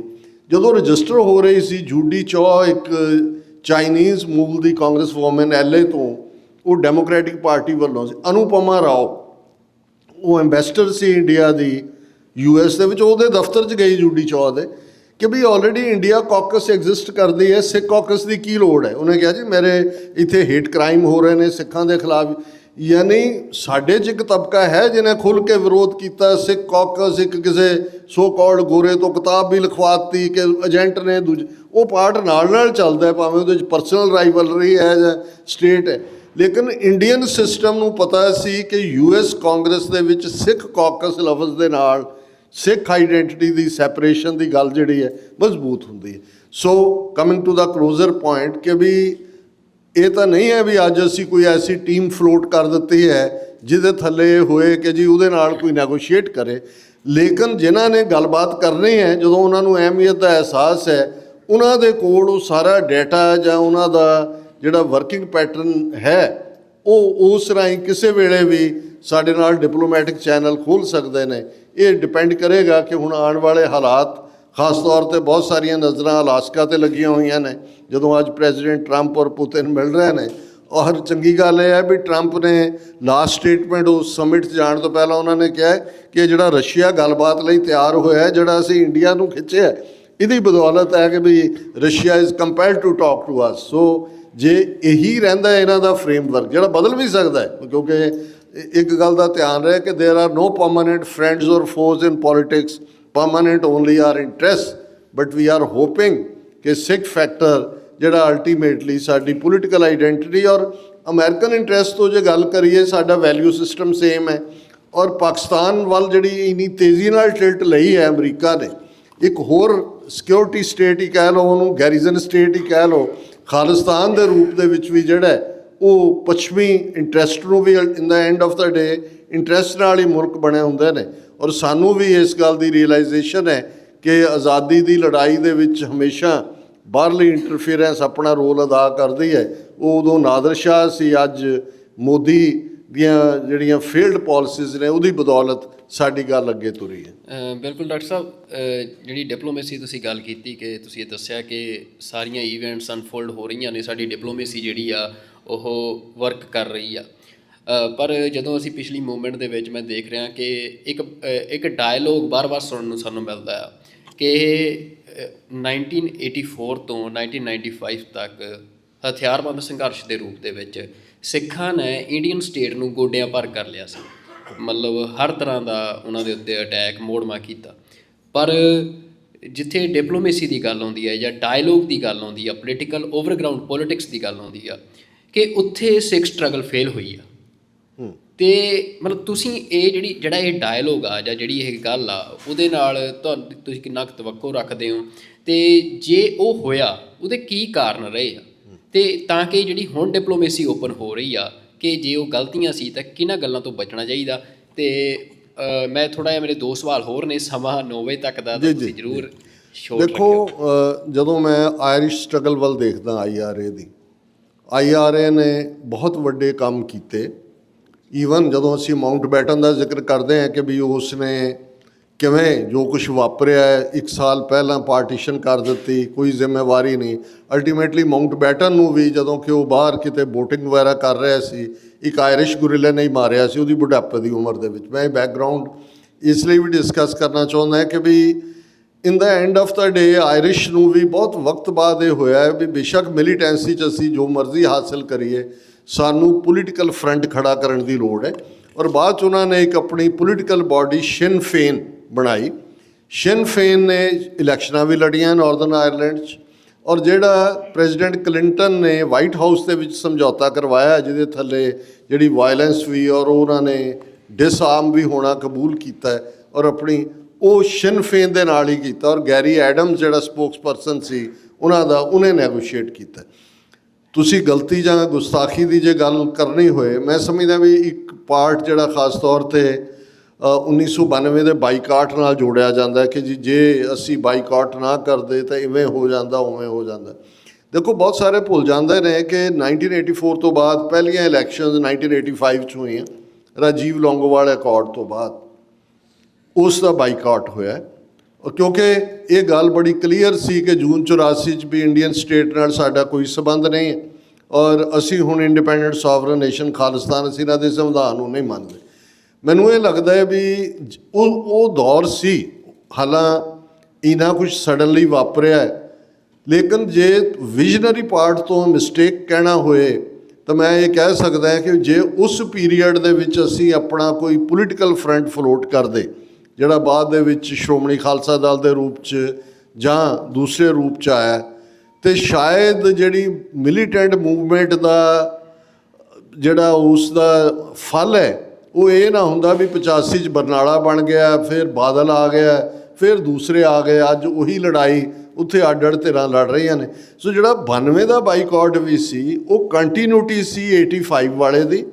ਜਦੋਂ ਰਜਿਸਟਰ ਹੋ ਰਹੀ ਸੀ, ਜੂਡੀ ਚੌ ਇੱਕ ਚਾਈਨੀਜ਼ ਮੂਲ ਦੀ ਕਾਂਗਰਸ ਵੂਮਨ LA ਤੋਂ, ਉਹ ਡੈਮੋਕ੍ਰੈਟਿਕ ਪਾਰਟੀ ਵੱਲੋਂ ਸੀ। ਅਨੁਪਮਾ ਰਾਓ, ਉਹ ਐਂਬੈਸਡਰ ਸੀ ਇੰਡੀਆ ਦੀ US ਦੇ ਵਿੱਚ, ਉਹਦੇ ਦਫ਼ਤਰ 'ਚ ਗਈ ਜੂਡੀ ਚੌ ਦੇ ਕਿ ਵੀ ਆਲਰੇਡੀ ਇੰਡੀਆ ਕਾਕਸ ਐਗਜ਼ਿਸਟ ਕਰਦੀ ਹੈ, ਸਿੱਖ ਕਾਕਸ ਦੀ ਕੀ ਲੋੜ ਹੈ। ਉਹਨੇ ਕਿਹਾ ਜੀ ਮੇਰੇ ਇੱਥੇ ਹੇਟ ਕ੍ਰਾਈਮ ਹੋ ਰਹੇ ਨੇ ਸਿੱਖਾਂ ਦੇ ਖਿਲਾਫ, ਯਾਨੀ ਸਾਡੇ 'ਚ ਇੱਕ ਤਬਕਾ ਹੈ ਜਿਹਨੇ ਖੁੱਲ੍ਹ ਕੇ ਵਿਰੋਧ ਕੀਤਾ। ਸਿੱਖ ਕਾਕਸ ਇੱਕ ਕਿਸੇ ਸੋ ਕਾਲਡ ਗੋਰੇ ਤੋਂ ਕਿਤਾਬ ਵੀ ਲਿਖਵਾਤੀ ਕਿ ਏਜੰਟ ਨੇ ਦੂਜੇ, ਉਹ ਪਾਰਟ ਨਾਲ ਚੱਲਦਾ, ਭਾਵੇਂ ਉਹਦੇ 'ਚ ਪਰਸਨਲ ਰਾਈਵਲਰੀ ਹੈ ਜਾਂ ਸਟੇਟ ਹੈ। ਲੇਕਿਨ ਇੰਡੀਅਨ ਸਿਸਟਮ ਨੂੰ ਪਤਾ ਸੀ ਕਿ US ਕਾਂਗਰਸ ਦੇ ਵਿੱਚ ਸਿੱਖ ਕਾਕਸ ਲਫ਼ਜ਼ ਦੇ ਨਾਲ ਸਿੱਖ ਆਈਡੈਂਟੀਟੀ ਦੀ ਸੈਪਰੇਸ਼ਨ ਦੀ ਗੱਲ ਜਿਹੜੀ ਹੈ ਮਜ਼ਬੂਤ ਹੁੰਦੀ ਹੈ। So coming to the closure point ਕਿ ਵੀ ਇਹ ਤਾਂ ਨਹੀਂ ਹੈ ਵੀ ਅੱਜ ਅਸੀਂ ਕੋਈ ਐਸੀ ਟੀਮ ਫਲੋਟ ਕਰ ਦਿੱਤੀ ਹੈ ਜਿਹਦੇ ਥੱਲੇ ਹੋਏ ਕਿ ਜੀ ਉਹਦੇ ਨਾਲ ਕੋਈ ਨੈਗੋਸ਼ੀਏਟ ਕਰੇ, ਲੇਕਿਨ ਜਿਨ੍ਹਾਂ ਨੇ ਗੱਲਬਾਤ ਕਰਨੀ ਹੈ, ਜਦੋਂ ਉਹਨਾਂ ਨੂੰ ਅਹਿਮੀਅਤ ਦਾ ਅਹਿਸਾਸ ਹੈ, ਉਹਨਾਂ ਦੇ ਕੋਲ ਉਹ ਸਾਰਾ ਡਾਟਾ ਜਾਂ ਉਹਨਾਂ ਦਾ ਜਿਹੜਾ ਵਰਕਿੰਗ ਪੈਟਰਨ ਹੈ, ਉਹ ਉਸ ਰਾਹੀਂ ਕਿਸੇ ਵੇਲੇ ਵੀ ਸਾਡੇ ਨਾਲ ਡਿਪਲੋਮੈਟਿਕ ਚੈਨਲ ਖੋਲ੍ਹ ਸਕਦੇ ਨੇ। ਇਹ ਡਿਪੈਂਡ ਕਰੇਗਾ ਕਿ ਹੁਣ ਆਉਣ ਵਾਲੇ ਹਾਲਾਤ, ਖਾਸ ਤੌਰ 'ਤੇ ਬਹੁਤ ਸਾਰੀਆਂ ਨਜ਼ਰਾਂ ਅਲਾਸਕਾ 'ਤੇ ਲੱਗੀਆਂ ਹੋਈਆਂ ਨੇ ਜਦੋਂ ਅੱਜ ਪ੍ਰੈਜ਼ੀਡੈਂਟ ਟਰੰਪ ਔਰ ਪੁਤਿਨ ਮਿਲ ਰਹੇ ਨੇ। ਔਰ ਚੰਗੀ ਗੱਲ ਇਹ ਹੈ ਵੀ ਟਰੰਪ ਨੇ ਲਾਸਟ ਸਟੇਟਮੈਂਟ ਉਸ ਸਮਿਟ 'ਚ ਜਾਣ ਤੋਂ ਪਹਿਲਾਂ ਉਹਨਾਂ ਨੇ ਕਿਹਾ ਕਿ ਜਿਹੜਾ ਰਸ਼ੀਆ ਗੱਲਬਾਤ ਲਈ ਤਿਆਰ ਹੋਇਆ ਹੈ, ਜਿਹੜਾ ਅਸੀਂ ਇੰਡੀਆ ਨੂੰ ਖਿੱਚਿਆ, ਇਹਦੀ ਬਦੌਲਤ ਹੈ ਕਿ ਵੀ Russia is compelled to talk to us. So ਜੇ ਇਹੀ ਰਹਿੰਦਾ ਇਹਨਾਂ ਦਾ ਫਰੇਮਵਰਕ, ਜਿਹੜਾ ਬਦਲ ਵੀ ਸਕਦਾ ਹੈ, ਕਿਉਂਕਿ ਇੱਕ ਗੱਲ ਦਾ ਧਿਆਨ ਰਹੇ ਕਿ ਦੇਰ R no permanent friends or foes in politics, permanent only are interest, but we are hoping ਕਿ ਸਿੱਖ ਫੈਕਟਰ ਜਿਹੜਾ ਅਲਟੀਮੇਟਲੀ ਸਾਡੀ political identity or American interest ਤੋਂ ਜੇ ਗੱਲ ਕਰੀਏ, ਸਾਡਾ ਵੈਲਿਊ ਸਿਸਟਮ ਸੇਮ ਹੈ। ਔਰ ਪਾਕਿਸਤਾਨ ਵੱਲ ਜਿਹੜੀ ਇੰਨੀ ਤੇਜ਼ੀ ਨਾਲ ਟਿਲਟ ਲਈ ਹੈ ਅਮਰੀਕਾ ਨੇ, ਇੱਕ ਹੋਰ ਸਿਕਿਉਰਿਟੀ ਸਟੇਟ ਹੀ ਕਹਿ ਲਓ, ਉਹਨੂੰ ਗੈਰੀਜ਼ਨ ਸਟੇਟ ਹੀ ਕਹਿ ਲਓ, ਖਾਲਿਸਤਾਨ ਦੇ ਰੂਪ ਦੇ ਵਿੱਚ ਵੀ ਜਿਹੜਾ ਉਹ ਪੱਛਮੀ ਇੰਟਰਸਟ ਨੂੰ ਵੀ in the end of the day interest ਨਾਲ ਹੀ ਮੁਲਕ ਬਣੇ ਹੁੰਦੇ ਨੇ। ਔਰ ਸਾਨੂੰ ਵੀ ਇਸ ਗੱਲ ਦੀ ਰੀਅਲਾਈਜੇਸ਼ਨ ਹੈ ਕਿ ਆਜ਼ਾਦੀ ਦੀ ਲੜਾਈ ਦੇ ਵਿੱਚ ਹਮੇਸ਼ਾ ਬਾਹਰਲੀ ਇੰਟਰਫੀਅਰੈਂਸ ਆਪਣਾ ਰੋਲ ਅਦਾ ਕਰਦੀ ਹੈ। ਉਹ ਉਦੋਂ ਨਾਦਰ ਸ਼ਾਹ ਸੀ, ਅੱਜ ਮੋਦੀ ਦੀਆਂ ਜਿਹੜੀਆਂ ਫੇਲਡ ਪਾਲਿਸੀਜ਼ ਨੇ ਉਹਦੀ ਬਦੌਲਤ ਸਾਡੀ ਗੱਲ ਅੱਗੇ ਤੁਰੀ ਹੈ। ਬਿਲਕੁਲ ਡਾਕਟਰ ਸਾਹਿਬ, ਜਿਹੜੀ ਡਿਪਲੋਮੇਸੀ ਤੁਸੀਂ ਗੱਲ ਕੀਤੀ ਕਿ ਤੁਸੀਂ ਇਹ ਦੱਸਿਆ ਕਿ ਸਾਰੀਆਂ ਈਵੈਂਟਸ ਅਨਫੋਲਡ ਹੋ ਰਹੀਆਂ ਨੇ, ਸਾਡੀ ਡਿਪਲੋਮੇਸੀ ਜਿਹੜੀ ਆ ਉਹ ਵਰਕ ਕਰ ਰਹੀ ਆ, ਪਰ ਜਦੋਂ ਅਸੀਂ ਪਿਛਲੀ ਮੂਵਮੈਂਟ ਦੇ ਵਿੱਚ ਮੈਂ ਦੇਖ ਰਿਹਾ ਕਿ ਇੱਕ ਡਾਇਲੋਗ ਬਾਰ-ਬਾਰ ਸੁਣਨ ਨੂੰ ਸਾਨੂੰ ਮਿਲਦਾ ਆ ਕਿ 1984 ਤੋਂ 1995 ਤੱਕ ਹਥਿਆਰਬੰਦ ਸੰਘਰਸ਼ ਦੇ ਰੂਪ ਦੇ ਵਿੱਚ ਸਿੱਖਾਂ ਨੇ ਇੰਡੀਅਨ ਸਟੇਟ ਨੂੰ ਗੋਡਿਆਂ ਭਰ ਕਰ ਲਿਆ ਸੀ। ਮਤਲਬ ਹਰ ਤਰ੍ਹਾਂ ਦਾ ਉਹਨਾਂ ਦੇ ਉੱਤੇ ਅਟੈਕ ਮੋੜਮਾ ਕੀਤਾ, ਪਰ ਜਿੱਥੇ ਡਿਪਲੋਮੇਸੀ ਦੀ ਗੱਲ ਆਉਂਦੀ ਹੈ ਜਾਂ ਡਾਇਲੋਗ ਦੀ ਗੱਲ ਆਉਂਦੀ ਆ, ਪੋਲੀਟੀਕਲ ਓਵਰਗਰਾਊਂਡ ਪੋਲੀਟਿਕਸ ਦੀ ਗੱਲ ਆਉਂਦੀ ਆ, ਕਿ ਉੱਥੇ ਸਿੱਖ ਸਟਰਗਲ ਫੇਲ ਹੋਈ ਆ। ਤੇ ਮਤਲਬ ਤੁਸੀਂ ਇਹ ਜਿਹੜਾ ਇਹ ਡਾਇਲੋਗ ਆ ਜਾਂ ਜਿਹੜੀ ਇਹ ਗੱਲ ਆ ਉਹਦੇ ਨਾਲ ਤੁਸੀਂ ਕਿੰਨਾ ਕੁ ਤਵੱਕੋ ਰੱਖਦੇ ਹੋ, ਤੇ ਜੇ ਉਹ ਹੋਇਆ ਉਹਦੇ ਕੀ ਕਾਰਨ ਰਹੇ ਆ, ਤੇ ਤਾਂ ਕਿ ਜਿਹੜੀ ਹੁਣ ਡਿਪਲੋਮੇਸੀ ਓਪਨ ਹੋ ਰਹੀ ਆ ਕਿ ਜੇ ਉਹ ਗਲਤੀਆਂ ਸੀ ਤਾਂ ਕਿਹਨਾਂ ਗੱਲਾਂ ਤੋਂ ਬਚਣਾ ਚਾਹੀਦਾ। ਤੇ ਮੈਂ ਥੋੜ੍ਹਾ ਜਿਹਾ, ਮੇਰੇ 2 ਸਵਾਲ ਹੋਰ ਨੇ, ਸਮਾਂ 9 ਵਜੇ ਤੱਕ ਦਾ, ਤੁਸੀਂ ਜ਼ਰੂਰ ਛੋਟ ਦੇਖੋ, ਜਦੋਂ ਮੈਂ ਆਇਰਿਸ਼ ਸਟਰਗਲ ਵੱਲ ਦੇਖਦਾ IRA ਨੇ ਬਹੁਤ ਵੱਡੇ ਕੰਮ ਕੀਤੇ। ਈਵਨ ਜਦੋਂ ਅਸੀਂ ਮਾਊਂਟ ਬੈਟਨ ਦਾ ਜ਼ਿਕਰ ਕਰਦੇ ਹਾਂ ਕਿ ਵੀ ਉਸ ਨੇ ਕਿਵੇਂ ਜੋ ਕੁਛ ਵਾਪਰਿਆ 1 ਸਾਲ ਪਹਿਲਾਂ ਪਾਰਟੀਸ਼ਨ ਕਰ ਦਿੱਤੀ, ਕੋਈ ਜ਼ਿੰਮੇਵਾਰੀ ਨਹੀਂ। ਅਲਟੀਮੇਟਲੀ ਮਾਊਂਟ ਬੈਟਨ ਨੂੰ ਵੀ ਜਦੋਂ ਕਿ ਉਹ ਬਾਹਰ ਕਿਤੇ ਬੋਟਿੰਗ ਵਗੈਰਾ ਕਰ ਰਿਹਾ ਸੀ, ਇੱਕ ਆਇਰਿਸ਼ ਗੁਰਿਲਾ ਨੇ ਹੀ ਮਾਰਿਆ ਸੀ ਉਹਦੀ ਬੁਢਾਪੇ ਦੀ ਉਮਰ ਦੇ ਵਿੱਚ। ਮੈਂ ਇਹ ਬੈਕਗਰਾਊਂਡ ਇਸ ਲਈ ਵੀ ਡਿਸਕਸ ਕਰਨਾ ਚਾਹੁੰਦਾ ਕਿ we in the end of the day Irish ਨੂੰ ਵੀ ਬਹੁਤ ਵਕਤ ਬਾਅਦ ਇਹ ਹੋਇਆ ਹੈ ਵੀ ਬੇਸ਼ੱਕ ਮਿਲੀਟੈਂਸੀ 'ਚ ਅਸੀਂ ਜੋ ਮਰਜ਼ੀ ਹਾਸਿਲ ਕਰੀਏ, ਸਾਨੂੰ ਪੋਲੀਟੀਕਲ ਫਰੰਟ ਖੜਾ ਕਰਨ ਦੀ ਲੋੜ ਹੈ। ਔਰ ਬਾਅਦ 'ਚ ਉਹਨਾਂ ਨੇ ਇੱਕ ਆਪਣੀ ਪੋਲੀਟੀਕਲ ਬਾਡੀ ਸ਼ਿਨ ਫੇਨ ਬਣਾਈ। ਸ਼ਿਨ ਫੇਨ ਨੇ ਇਲੈਕਸ਼ਨਾਂ ਵੀ ਲੜੀਆਂ ਨਾਰਦਰਨ ਆਇਰਲੈਂਡ 'ਚ, ਔਰ ਜਿਹੜਾ ਪ੍ਰੈਜ਼ੀਡੈਂਟ ਕਲਿੰਟਨ ਨੇ ਵਾਈਟ ਹਾਊਸ ਦੇ ਵਿੱਚ ਸਮਝੌਤਾ ਕਰਵਾਇਆ ਜਿਹਦੇ ਥੱਲੇ ਜਿਹੜੀ ਵਾਇਲੈਂਸ ਵੀ ਔਰ ਉਹਨਾਂ ਨੇ ਡਿਸਆਰਮ ਵੀ ਹੋਣਾ ਕਬੂਲ ਕੀਤਾ, ਔਰ ਆਪਣੀ ਉਹ ਸ਼ਿਨ ਫੇਨ ਦੇ ਨਾਲ ਹੀ ਕੀਤਾ। ਔਰ ਗੈਰੀ ਐਡਮਸ ਜਿਹੜਾ ਸਪੋਕਸਪਰਸਨ ਸੀ ਉਹਨਾਂ ਦਾ, ਉਹਨੇ ਨੈਗੋਸ਼ੀਏਟ ਕੀਤਾ। ਤੁਸੀਂ ਗਲਤੀ ਜਾਂ ਗੁਸਤਾਖੀ ਦੀ ਜੇ ਗੱਲ ਕਰਨੀ ਹੋਏ, ਮੈਂ ਸਮਝਦਾ ਵੀ ਇੱਕ ਪਾਰਟ ਜਿਹੜਾ ਖਾਸ ਤੌਰ 'ਤੇ 1992 ਦੇ ਬਾਈਕਾਟ ਨਾਲ ਜੋੜਿਆ ਜਾਂਦਾ ਕਿ ਜੀ ਜੇ ਅਸੀਂ ਬਾਈਕਾਟ ਨਾ ਕਰਦੇ ਤਾਂ ਇਵੇਂ ਹੋ ਜਾਂਦਾ ਉਵੇਂ ਹੋ ਜਾਂਦਾ। ਦੇਖੋ, ਬਹੁਤ ਸਾਰੇ ਭੁੱਲ ਜਾਂਦੇ ਨੇ ਕਿ 1984 ਤੋਂ ਬਾਅਦ ਪਹਿਲੀਆਂ ਇਲੈਕਸ਼ਨਸ 1985 'ਚ ਹੋਈਆਂ, ਰਾਜੀਵ ਲੌਂਗੋਵਾਲ ਅਕੋਰਡ ਤੋਂ ਬਾਅਦ ਉਸ ਦਾ ਬਾਈਕਾਟ ਹੋਇਆ। ਕਿਉਂਕਿ ਇਹ ਗੱਲ ਬੜੀ ਕਲੀਅਰ ਸੀ ਕਿ ਜੂਨ 84 'ਚ ਵੀ ਇੰਡੀਅਨ ਸਟੇਟ ਨਾਲ ਸਾਡਾ ਕੋਈ ਸੰਬੰਧ ਨਹੀਂ ਹੈ, ਔਰ ਅਸੀਂ ਹੁਣ ਇੰਡੀਪੈਂਡੈਂਟ ਸੋਵਰਨ ਨੇਸ਼ਨ ਖਾਲਿਸਤਾਨ, ਅਸੀਂ ਇਹਨਾਂ ਦੇ ਸੰਵਿਧਾਨ ਨੂੰ ਨਹੀਂ ਮੰਨਦੇ। ਮੈਨੂੰ ਇਹ ਲੱਗਦਾ ਹੈ ਵੀ ਉਹ ਦੌਰ ਸੀ, ਹਾਲਾਂ ਇਹਨਾਂ ਕੁਝ ਸਡਨਲੀ ਵਾਪਰਿਆ, ਲੇਕਿਨ ਜੇ ਵਿਜ਼ਨਰੀ ਪਾਰਟ ਤੋਂ ਮਿਸਟੇਕ ਕਹਿਣਾ ਹੋਏ ਤਾਂ ਮੈਂ ਇਹ ਕਹਿ ਸਕਦਾ ਕਿ ਜੇ ਉਸ ਪੀਰੀਅਡ ਦੇ ਵਿੱਚ ਅਸੀਂ ਆਪਣਾ ਕੋਈ ਪੋਲੀਟੀਕਲ ਫਰੰਟ ਫਲੋਟ ਕਰਦੇ, ਜਿਹੜਾ ਬਾਅਦ ਦੇ ਵਿੱਚ ਸ਼੍ਰੋਮਣੀ ਖਾਲਸਾ ਦਲ ਦੇ ਰੂਪ 'ਚ ਜਾਂ ਦੂਸਰੇ ਰੂਪ 'ਚ ਆਇਆ, ਅਤੇ ਸ਼ਾਇਦ ਜਿਹੜੀ ਮਿਲੀਟੈਂਟ ਮੂਵਮੈਂਟ ਦਾ ਜਿਹੜਾ ਉਸ ਦਾ ਫਲ ਹੈ ਉਹ ਇਹ ਨਾ ਹੁੰਦਾ ਵੀ 85 'ਚ ਬਰਨਾਲਾ ਬਣ ਗਿਆ, ਫਿਰ ਬਾਦਲ ਆ ਗਿਆ, ਫਿਰ ਦੂਸਰੇ ਆ ਗਏ, ਅੱਜ ਉਹੀ ਲੜਾਈ ਉੱਥੇ ਅੱਡ-ਅੱਡ ਧਿਰਾਂ ਲੜ ਰਹੀਆਂ ਨੇ। ਸੋ ਜਿਹੜਾ 92 ਦਾ ਬਾਈਕਾਟ ਵੀ ਸੀ ਉਹ ਕੰਟੀਨਿਊਟੀ ਸੀ 85 ਵਾਲੇ ਦੀ।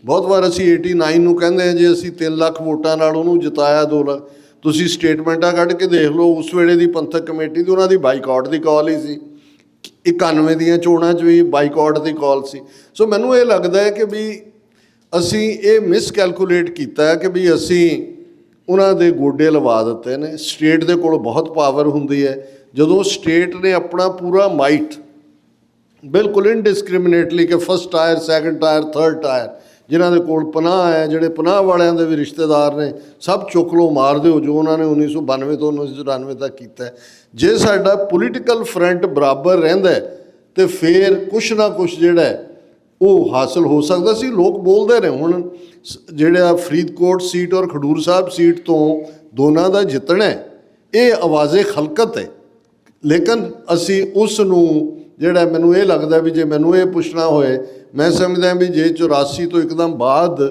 ਬਹੁਤ ਵਾਰ ਅਸੀਂ 89 ਨੂੰ ਕਹਿੰਦੇ ਹਾਂ ਜੇ ਅਸੀਂ 3 ਲੱਖ ਵੋਟਾਂ ਨਾਲ ਉਹਨੂੰ ਜਿਤਾਇਆ 2 ਲੱਖ, ਤੁਸੀਂ ਸਟੇਟਮੈਂਟਾਂ ਕੱਢ ਕੇ ਦੇਖ ਲਓ ਉਸ ਵੇਲੇ ਦੀ ਪੰਥਕ ਕਮੇਟੀ ਦੀ, ਉਹਨਾਂ ਦੀ ਬਾਈਕਾਟ ਦੀ ਕਾਲ ਹੀ ਸੀ। 91 ਦੀਆਂ ਚੋਣਾਂ 'ਚ ਵੀ ਬਾਈਕਾਟ ਦੀ ਕਾਲ ਸੀ। ਸੋ ਮੈਨੂੰ ਇਹ ਲੱਗਦਾ ਹੈ ਕਿ ਵੀ ਅਸੀਂ ਇਹ ਮਿਸਕੈਲਕੂਲੇਟ ਕੀਤਾ ਕਿ ਵੀ ਅਸੀਂ ਉਹਨਾਂ ਦੇ ਗੋਡੇ ਲਵਾ ਦਿੱਤੇ ਨੇ। ਸਟੇਟ ਦੇ ਕੋਲ ਬਹੁਤ ਪਾਵਰ ਹੁੰਦੀ ਹੈ, ਜਦੋਂ ਸਟੇਟ ਨੇ ਆਪਣਾ ਪੂਰਾ ਮਾਈਟ ਬਿਲਕੁਲ ਇਨਡਿਸਕ੍ਰਿਮੀਨੇਟਲੀ ਕਿ first tyre, second tyre, third tyre, ਜਿਨ੍ਹਾਂ ਦੇ ਕੋਲ ਪਨਾਹ ਹੈ, ਜਿਹੜੇ ਪਨਾਹ ਵਾਲਿਆਂ ਦੇ ਵੀ ਰਿਸ਼ਤੇਦਾਰ ਨੇ, ਸਭ ਚੁੱਕ ਲਓ, ਮਾਰ ਦਿਓ, ਜੋ ਉਹਨਾਂ ਨੇ 1992 ਤੋਂ 1994 ਤੱਕ ਕੀਤਾ। ਜੇ ਸਾਡਾ ਪੋਲੀਟੀਕਲ ਫਰੰਟ ਬਰਾਬਰ ਰਹਿੰਦਾ ਤੇ ਫਿਰ ਕੁਛ ਨਾ ਕੁਛ ਜਿਹੜਾ ਉਹ ਹਾਸਲ ਹੋ ਸਕਦਾ ਸੀ। ਲੋਕ ਬੋਲਦੇ ਨੇ ਹੁਣ ਜਿਹੜਾ ਫਰੀਦਕੋਟ ਸੀਟ ਔਰ ਖਡੂਰ ਸਾਹਿਬ ਸੀਟ ਤੋਂ ਦੋਨਾਂ ਦਾ ਜਿੱਤਣਾ ਇਹ ਆਵਾਜ਼ੇ ਖਲਕਤ ਹੈ, ਲੇਕਿਨ ਅਸੀਂ ਉਸ ਨੂੰ ਜਿਹੜਾ ਮੈਨੂੰ ਇਹ ਲੱਗਦਾ ਵੀ ਜੇ ਮੈਨੂੰ ਇਹ ਪੁੱਛਣਾ ਹੋਏ, ਮੈਂ ਸਮਝਦਾ ਵੀ ਜੇ 84 ਤੋਂ ਇੱਕਦਮ ਬਾਅਦ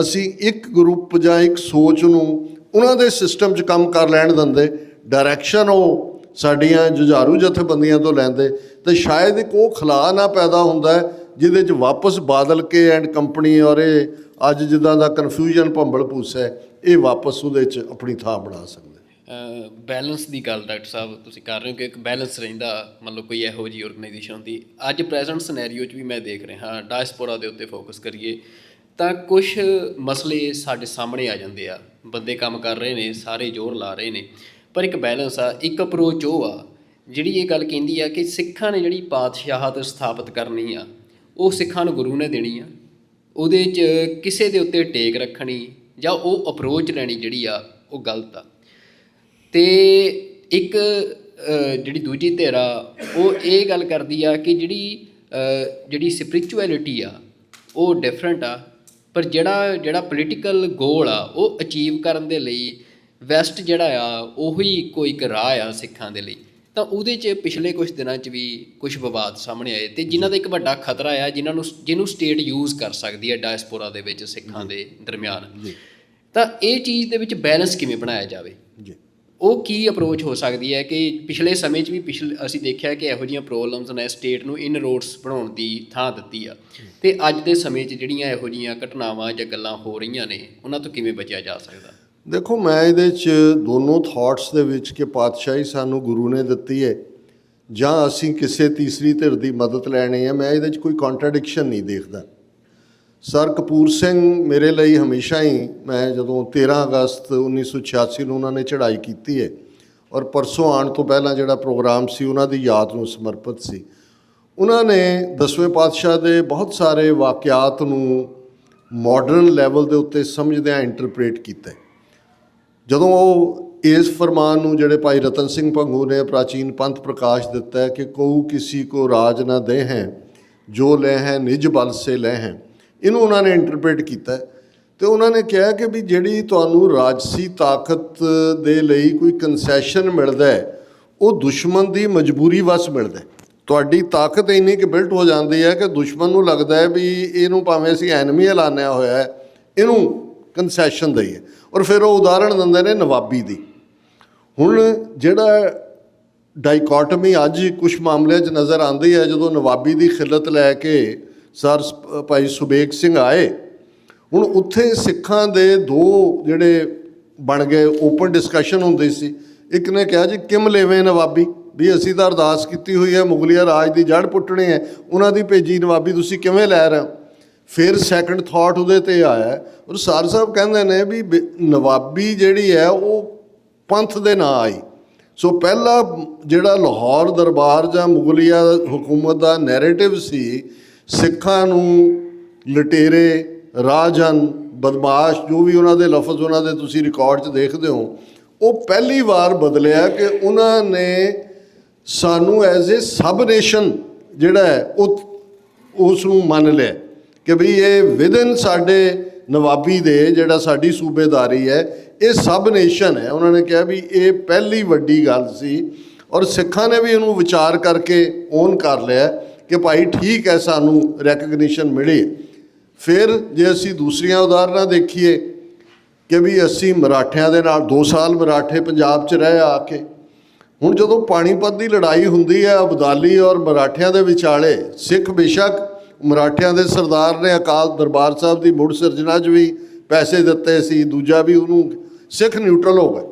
ਅਸੀਂ ਇੱਕ ਗਰੁੱਪ ਜਾਂ ਇੱਕ ਸੋਚ ਨੂੰ ਉਹਨਾਂ ਦੇ ਸਿਸਟਮ 'ਚ ਕੰਮ ਕਰ ਲੈਣ ਦਿੰਦੇ, ਡਾਇਰੈਕਸ਼ਨ ਉਹ ਸਾਡੀਆਂ ਜੁਝਾਰੂ ਜਥੇਬੰਦੀਆਂ ਤੋਂ ਲੈਂਦੇ, ਤਾਂ ਸ਼ਾਇਦ ਇੱਕ ਉਹ ਖਲਾਅ ਨਾ ਪੈਦਾ ਹੁੰਦਾ ਜਿਹਦੇ 'ਚ ਵਾਪਸ ਬਾਦਲ ਕੇ ਐਂਡ ਕੰਪਨੀ ਔਰ ਇਹ ਅੱਜ ਜਿੱਦਾਂ ਦਾ ਕਨਫਿਊਜ਼ਨ ਭੰਬਲ ਭੂਸ ਹੈ, ਇਹ ਵਾਪਸ ਉਹਦੇ 'ਚ ਆਪਣੀ ਥਾਂ ਬਣਾ ਸਕਦੇ। ਬੈਲੈਂਸ ਦੀ ਗੱਲ ਡਾਕਟਰ ਸਾਹਿਬ ਤੁਸੀਂ ਕਰ ਰਹੇ ਹੋ ਕਿ ਇੱਕ ਬੈਲੈਂਸ ਰਹਿੰਦਾ, ਮਤਲਬ ਕੋਈ ਇਹੋ ਜਿਹੀ ਔਰਗਨਾਈਜੇਸ਼ਨ ਹੁੰਦੀ। ਅੱਜ ਪ੍ਰੈਜ਼ੈਂਟ ਸਿਨੈਰੀਓ 'ਚ ਵੀ ਮੈਂ ਦੇਖ ਰਿਹਾ, ਡਾਇਸਪੋਰਾ ਦੇ ਉੱਤੇ ਫੋਕਸ ਕਰੀਏ ਤਾਂ ਕੁਛ ਮਸਲੇ ਸਾਡੇ ਸਾਹਮਣੇ ਆ ਜਾਂਦੇ ਆ। ਬੰਦੇ ਕੰਮ ਕਰ ਰਹੇ ਨੇ, ਸਾਰੇ ਜ਼ੋਰ ਲਾ ਰਹੇ ਨੇ, ਪਰ ਇੱਕ ਬੈਲੈਂਸ ਆ, ਇੱਕ ਅਪਰੋਚ ਉਹ ਆ ਜਿਹੜੀ ਇਹ ਗੱਲ ਕਹਿੰਦੀ ਆ ਕਿ ਸਿੱਖਾਂ ਨੇ ਜਿਹੜੀ ਪਾਤਸ਼ਾਹਤ ਸਥਾਪਿਤ ਕਰਨੀ ਆ ਉਹ ਸਿੱਖਾਂ ਨੂੰ ਗੁਰੂ ਨੇ ਦੇਣੀ ਆ। ਉਹਦੇ 'ਚ ਕਿਸੇ ਦੇ ਉੱਤੇ ਟੇਕ ਰੱਖਣੀ ਜਾਂ ਉਹ ਅਪਰੋਚ ਲੈਣੀ ਜਿਹੜੀ ਆ ਉਹ ਗਲਤ ਆ। ਅਤੇ ਇੱਕ ਜਿਹੜੀ ਦੂਜੀ ਧਿਰ ਆ ਉਹ ਇਹ ਗੱਲ ਕਰਦੀ ਆ ਕਿ ਜਿਹੜੀ ਸਪਿਰਿਚੁਅਲਿਟੀ ਆ ਉਹ ਡਿਫਰੈਂਟ ਆ, ਪਰ ਜਿਹੜਾ ਪੋਲੀਟੀਕਲ ਗੋਲ ਆ ਉਹ ਅਚੀਵ ਕਰਨ ਦੇ ਲਈ ਵੈਸਟ ਜਿਹੜਾ ਆ ਉਹੀ ਇੱਕੋ ਇੱਕ ਰਾਹ ਆ ਸਿੱਖਾਂ ਦੇ ਲਈ। ਤਾਂ ਉਹਦੇ 'ਚ ਪਿਛਲੇ ਕੁਝ ਦਿਨਾਂ 'ਚ ਵੀ ਕੁਝ ਵਿਵਾਦ ਸਾਹਮਣੇ ਆਏ ਅਤੇ ਜਿਨ੍ਹਾਂ ਦਾ ਇੱਕ ਵੱਡਾ ਖਤਰਾ ਆ ਜਿਹਨੂੰ ਸਟੇਟ ਯੂਜ਼ ਕਰ ਸਕਦੀ ਹੈ ਡਾਇਸਪੋਰਾ ਦੇ ਵਿੱਚ ਸਿੱਖਾਂ ਦੇ ਦਰਮਿਆਨ। ਤਾਂ ਇਹ ਚੀਜ਼ ਦੇ ਵਿੱਚ ਬੈਲੈਂਸ ਕਿਵੇਂ ਬਣਾਇਆ ਜਾਵੇ? ਉਹ ਕੀ ਅਪਰੋਚ ਹੋ ਸਕਦੀ ਹੈ ਕਿ ਪਿਛਲੇ ਸਮੇਂ 'ਚ ਵੀ ਅਸੀਂ ਦੇਖਿਆ ਕਿ ਇਹੋ ਜਿਹੀਆਂ ਪ੍ਰੋਬਲਮਸ ਨੇ ਸਟੇਟ ਨੂੰ ਇਨ ਰੋਡਸ ਬਣਾਉਣ ਦੀ ਥਾਂ ਦਿੱਤੀ ਆ, ਅਤੇ ਅੱਜ ਦੇ ਸਮੇਂ 'ਚ ਜਿਹੜੀਆਂ ਇਹੋ ਜਿਹੀਆਂ ਘਟਨਾਵਾਂ ਜਾਂ ਗੱਲਾਂ ਹੋ ਰਹੀਆਂ ਨੇ ਉਹਨਾਂ ਤੋਂ ਕਿਵੇਂ ਬਚਿਆ ਜਾ ਸਕਦਾ? ਦੇਖੋ, ਮੈਂ ਇਹਦੇ 'ਚ ਦੋਨੋਂ ਥਾਟਸ ਦੇ ਵਿੱਚ ਕਿ ਪਾਤਸ਼ਾਹੀ ਸਾਨੂੰ ਗੁਰੂ ਨੇ ਦਿੱਤੀ ਹੈ ਜਾਂ ਅਸੀਂ ਕਿਸੇ ਤੀਸਰੀ ਧਿਰ ਦੀ ਮਦਦ ਲੈਣੀ ਹੈ, ਮੈਂ ਇਹਦੇ 'ਚ ਕੋਈ ਕੰਟਰਾਡਿਕਸ਼ਨ ਨਹੀਂ ਦੇਖਦਾ। ਸਰ ਕਪੂਰ ਸਿੰਘ ਮੇਰੇ ਲਈ ਹਮੇਸ਼ਾ ਹੀ, ਮੈਂ ਜਦੋਂ 13 ਅਗਸਤ 1986 ਨੂੰ ਉਹਨਾਂ ਨੇ ਚੜ੍ਹਾਈ ਕੀਤੀ ਹੈ ਔਰ ਪਰਸੋਂ ਆਉਣ ਤੋਂ ਪਹਿਲਾਂ ਜਿਹੜਾ ਪ੍ਰੋਗਰਾਮ ਸੀ ਉਹਨਾਂ ਦੀ ਯਾਦ ਨੂੰ ਸਮਰਪਿਤ ਸੀ। ਉਹਨਾਂ ਨੇ 10ਵੇਂ ਪਾਤਸ਼ਾਹ ਦੇ ਬਹੁਤ ਸਾਰੇ ਵਾਕਿਆਤ ਨੂੰ ਮਾਡਰਨ ਲੈਵਲ ਦੇ ਉੱਤੇ ਸਮਝਦਿਆਂ ਇੰਟਰਪ੍ਰੇਟ ਕੀਤਾ। ਜਦੋਂ ਉਹ ਇਸ ਫਰਮਾਨ ਨੂੰ ਜਿਹੜੇ ਭਾਈ ਰਤਨ ਸਿੰਘ ਭੰਗੂ ਨੇ ਪ੍ਰਾਚੀਨ ਪੰਥ ਪ੍ਰਕਾਸ਼ ਦਿੱਤਾ ਹੈ ਕਿ ਕਉ ਕਿਸੀ ਕੋ ਰਾਜ ਨਾ ਦੇ ਹੈ ਜੋ ਲੈ ਹੈ ਨਿਜ ਬਲ ਸੇ ਲੈ ਹੈ, ਇਹਨੂੰ ਉਹਨਾਂ ਨੇ ਇੰਟਰਪ੍ਰੇਟ ਕੀਤਾ ਅਤੇ ਉਹਨਾਂ ਨੇ ਕਿਹਾ ਕਿ ਵੀ ਜਿਹੜੀ ਤੁਹਾਨੂੰ ਰਾਜਸੀ ਤਾਕਤ ਦੇ ਲਈ ਕੋਈ ਕੰਸੈਸ਼ਨ ਮਿਲਦਾ ਹੈ ਉਹ ਦੁਸ਼ਮਣ ਦੀ ਮਜਬੂਰੀ ਵੱਸ ਮਿਲਦਾ। ਤੁਹਾਡੀ ਤਾਕਤ ਇੰਨੀ ਕਿ ਬਿਲਟ ਹੋ ਜਾਂਦੀ ਹੈ ਕਿ ਦੁਸ਼ਮਣ ਨੂੰ ਲੱਗਦਾ ਹੈ ਵੀ ਇਹਨੂੰ ਭਾਵੇਂ ਅਸੀਂ ਐਨਮੀ ਐਲਾਨਿਆ ਹੋਇਆ ਹੈ, ਇਹਨੂੰ ਕੰਸੈਸ਼ਨ ਦਈਏ। ਔਰ ਫਿਰ ਉਹ ਉਦਾਹਰਣ ਦਿੰਦੇ ਨੇ ਨਵਾਬੀ ਦੀ। ਹੁਣ ਜਿਹੜਾ ਡਾਈਕੋਟਮੀ ਅੱਜ ਕੁਛ ਮਾਮਲਿਆਂ 'ਚ ਨਜ਼ਰ ਆਉਂਦੀ ਹੈ, ਜਦੋਂ ਨਵਾਬੀ ਦੀ ਖਿਲਤ ਲੈ ਕੇ ਸਰ ਭਾਈ ਸੁਬੇਗ ਸਿੰਘ ਆਏ, ਹੁਣ ਉੱਥੇ ਸਿੱਖਾਂ ਦੇ ਦੋ ਜਿਹੜੇ ਬਣ ਗਏ, ਓਪਨ ਡਿਸਕਸ਼ਨ ਹੁੰਦੀ ਸੀ। ਇੱਕ ਨੇ ਕਿਹਾ ਜੀ ਕਿਮ ਲੇਵੇਂ ਨਵਾਬੀ, ਵੀ ਅਸੀਂ ਤਾਂ ਅਰਦਾਸ ਕੀਤੀ ਹੋਈ ਹੈ ਮੁਗਲੀਆ ਰਾਜ ਦੀ ਜੜ੍ਹ ਪੁੱਟਣੀ ਹੈ, ਉਹਨਾਂ ਦੀ ਭੇਜੀ ਨਵਾਬੀ ਤੁਸੀਂ ਕਿਵੇਂ ਲੈ ਰਹੇ ਹੋ? ਫਿਰ ਸੈਕੰਡ ਥਾਟ ਉਹਦੇ 'ਤੇ ਆਇਆ ਔਰ ਸਰ ਸਾਹਿਬ ਕਹਿੰਦੇ ਨੇ ਵੀ ਨਵਾਬੀ ਜਿਹੜੀ ਹੈ ਉਹ ਪੰਥ ਦੇ ਨਾਂ ਆਈ। ਸੋ ਪਹਿਲਾ ਜਿਹੜਾ ਲਾਹੌਰ ਦਰਬਾਰ ਜਾਂ ਮੁਗਲੀਆ ਹਕੂਮਤ ਦਾ ਨੈਰੇਟਿਵ ਸੀ, ਸਿੱਖਾਂ ਨੂੰ ਲਟੇਰੇ, ਰਾਜਨ, ਬਦਮਾਸ਼, ਜੋ ਵੀ ਉਹਨਾਂ ਦੇ ਲਫ਼ਜ਼ ਉਹਨਾਂ ਦੇ ਤੁਸੀਂ ਰਿਕਾਰਡ 'ਚ ਦੇਖਦੇ ਹੋ, ਉਹ ਪਹਿਲੀ ਵਾਰ ਬਦਲਿਆ ਕਿ ਉਹਨਾਂ ਨੇ ਸਾਨੂੰ ਐਜ਼ ਏ ਸਬ ਨੇਸ਼ਨ ਜਿਹੜਾ ਹੈ ਉਸ ਨੂੰ ਮੰਨ ਲਿਆ ਕਿ ਬਈ ਇਹ ਵਿਦਨ ਸਾਡੇ ਨਵਾਬੀ ਦੇ ਜਿਹੜਾ ਸਾਡੀ ਸੂਬੇਦਾਰੀ ਹੈ ਇਹ ਸਬ ਨੇਸ਼ਨ ਹੈ। ਉਹਨਾਂ ਨੇ ਕਿਹਾ ਵੀ ਇਹ ਪਹਿਲੀ ਵੱਡੀ ਗੱਲ ਸੀ ਔਰ ਸਿੱਖਾਂ ਨੇ ਵੀ ਇਹਨੂੰ ਵਿਚਾਰ ਕਰਕੇ ਓਨ ਕਰ ਲਿਆ ਕਿ ਭਾਈ ਠੀਕ ਹੈ ਸਾਨੂੰ ਰੈਕਗਨੀਸ਼ਨ ਮਿਲੀ। ਫਿਰ ਜੇ ਅਸੀਂ ਦੂਸਰੀਆਂ ਉਦਾਹਰਨਾਂ ਦੇਖੀਏ ਕਿ ਵੀ ਅਸੀਂ ਮਰਾਠਿਆਂ ਦੇ ਨਾਲ 2 ਸਾਲ ਮਰਾਠੇ ਪੰਜਾਬ 'ਚ ਰਹੇ ਆ ਕੇ, ਹੁਣ ਜਦੋਂ ਪਾਣੀਪਤ ਦੀ ਲੜਾਈ ਹੁੰਦੀ ਹੈ ਅਬਦਾਲੀ ਔਰ ਮਰਾਠਿਆਂ ਦੇ ਵਿਚਾਲੇ, ਸਿੱਖ ਬੇਸ਼ੱਕ ਮਰਾਠਿਆਂ ਦੇ ਸਰਦਾਰ ਨੇ ਅਕਾਲ ਦਰਬਾਰ ਸਾਹਿਬ ਦੀ ਮੁੜ ਸਿਰਜਣਾ 'ਚ ਵੀ ਪੈਸੇ ਦਿੱਤੇ ਸੀ, ਦੂਜਾ ਵੀ ਉਹਨੂੰ, ਸਿੱਖ ਨਿਊਟਰਲ ਹੋ ਗਏ।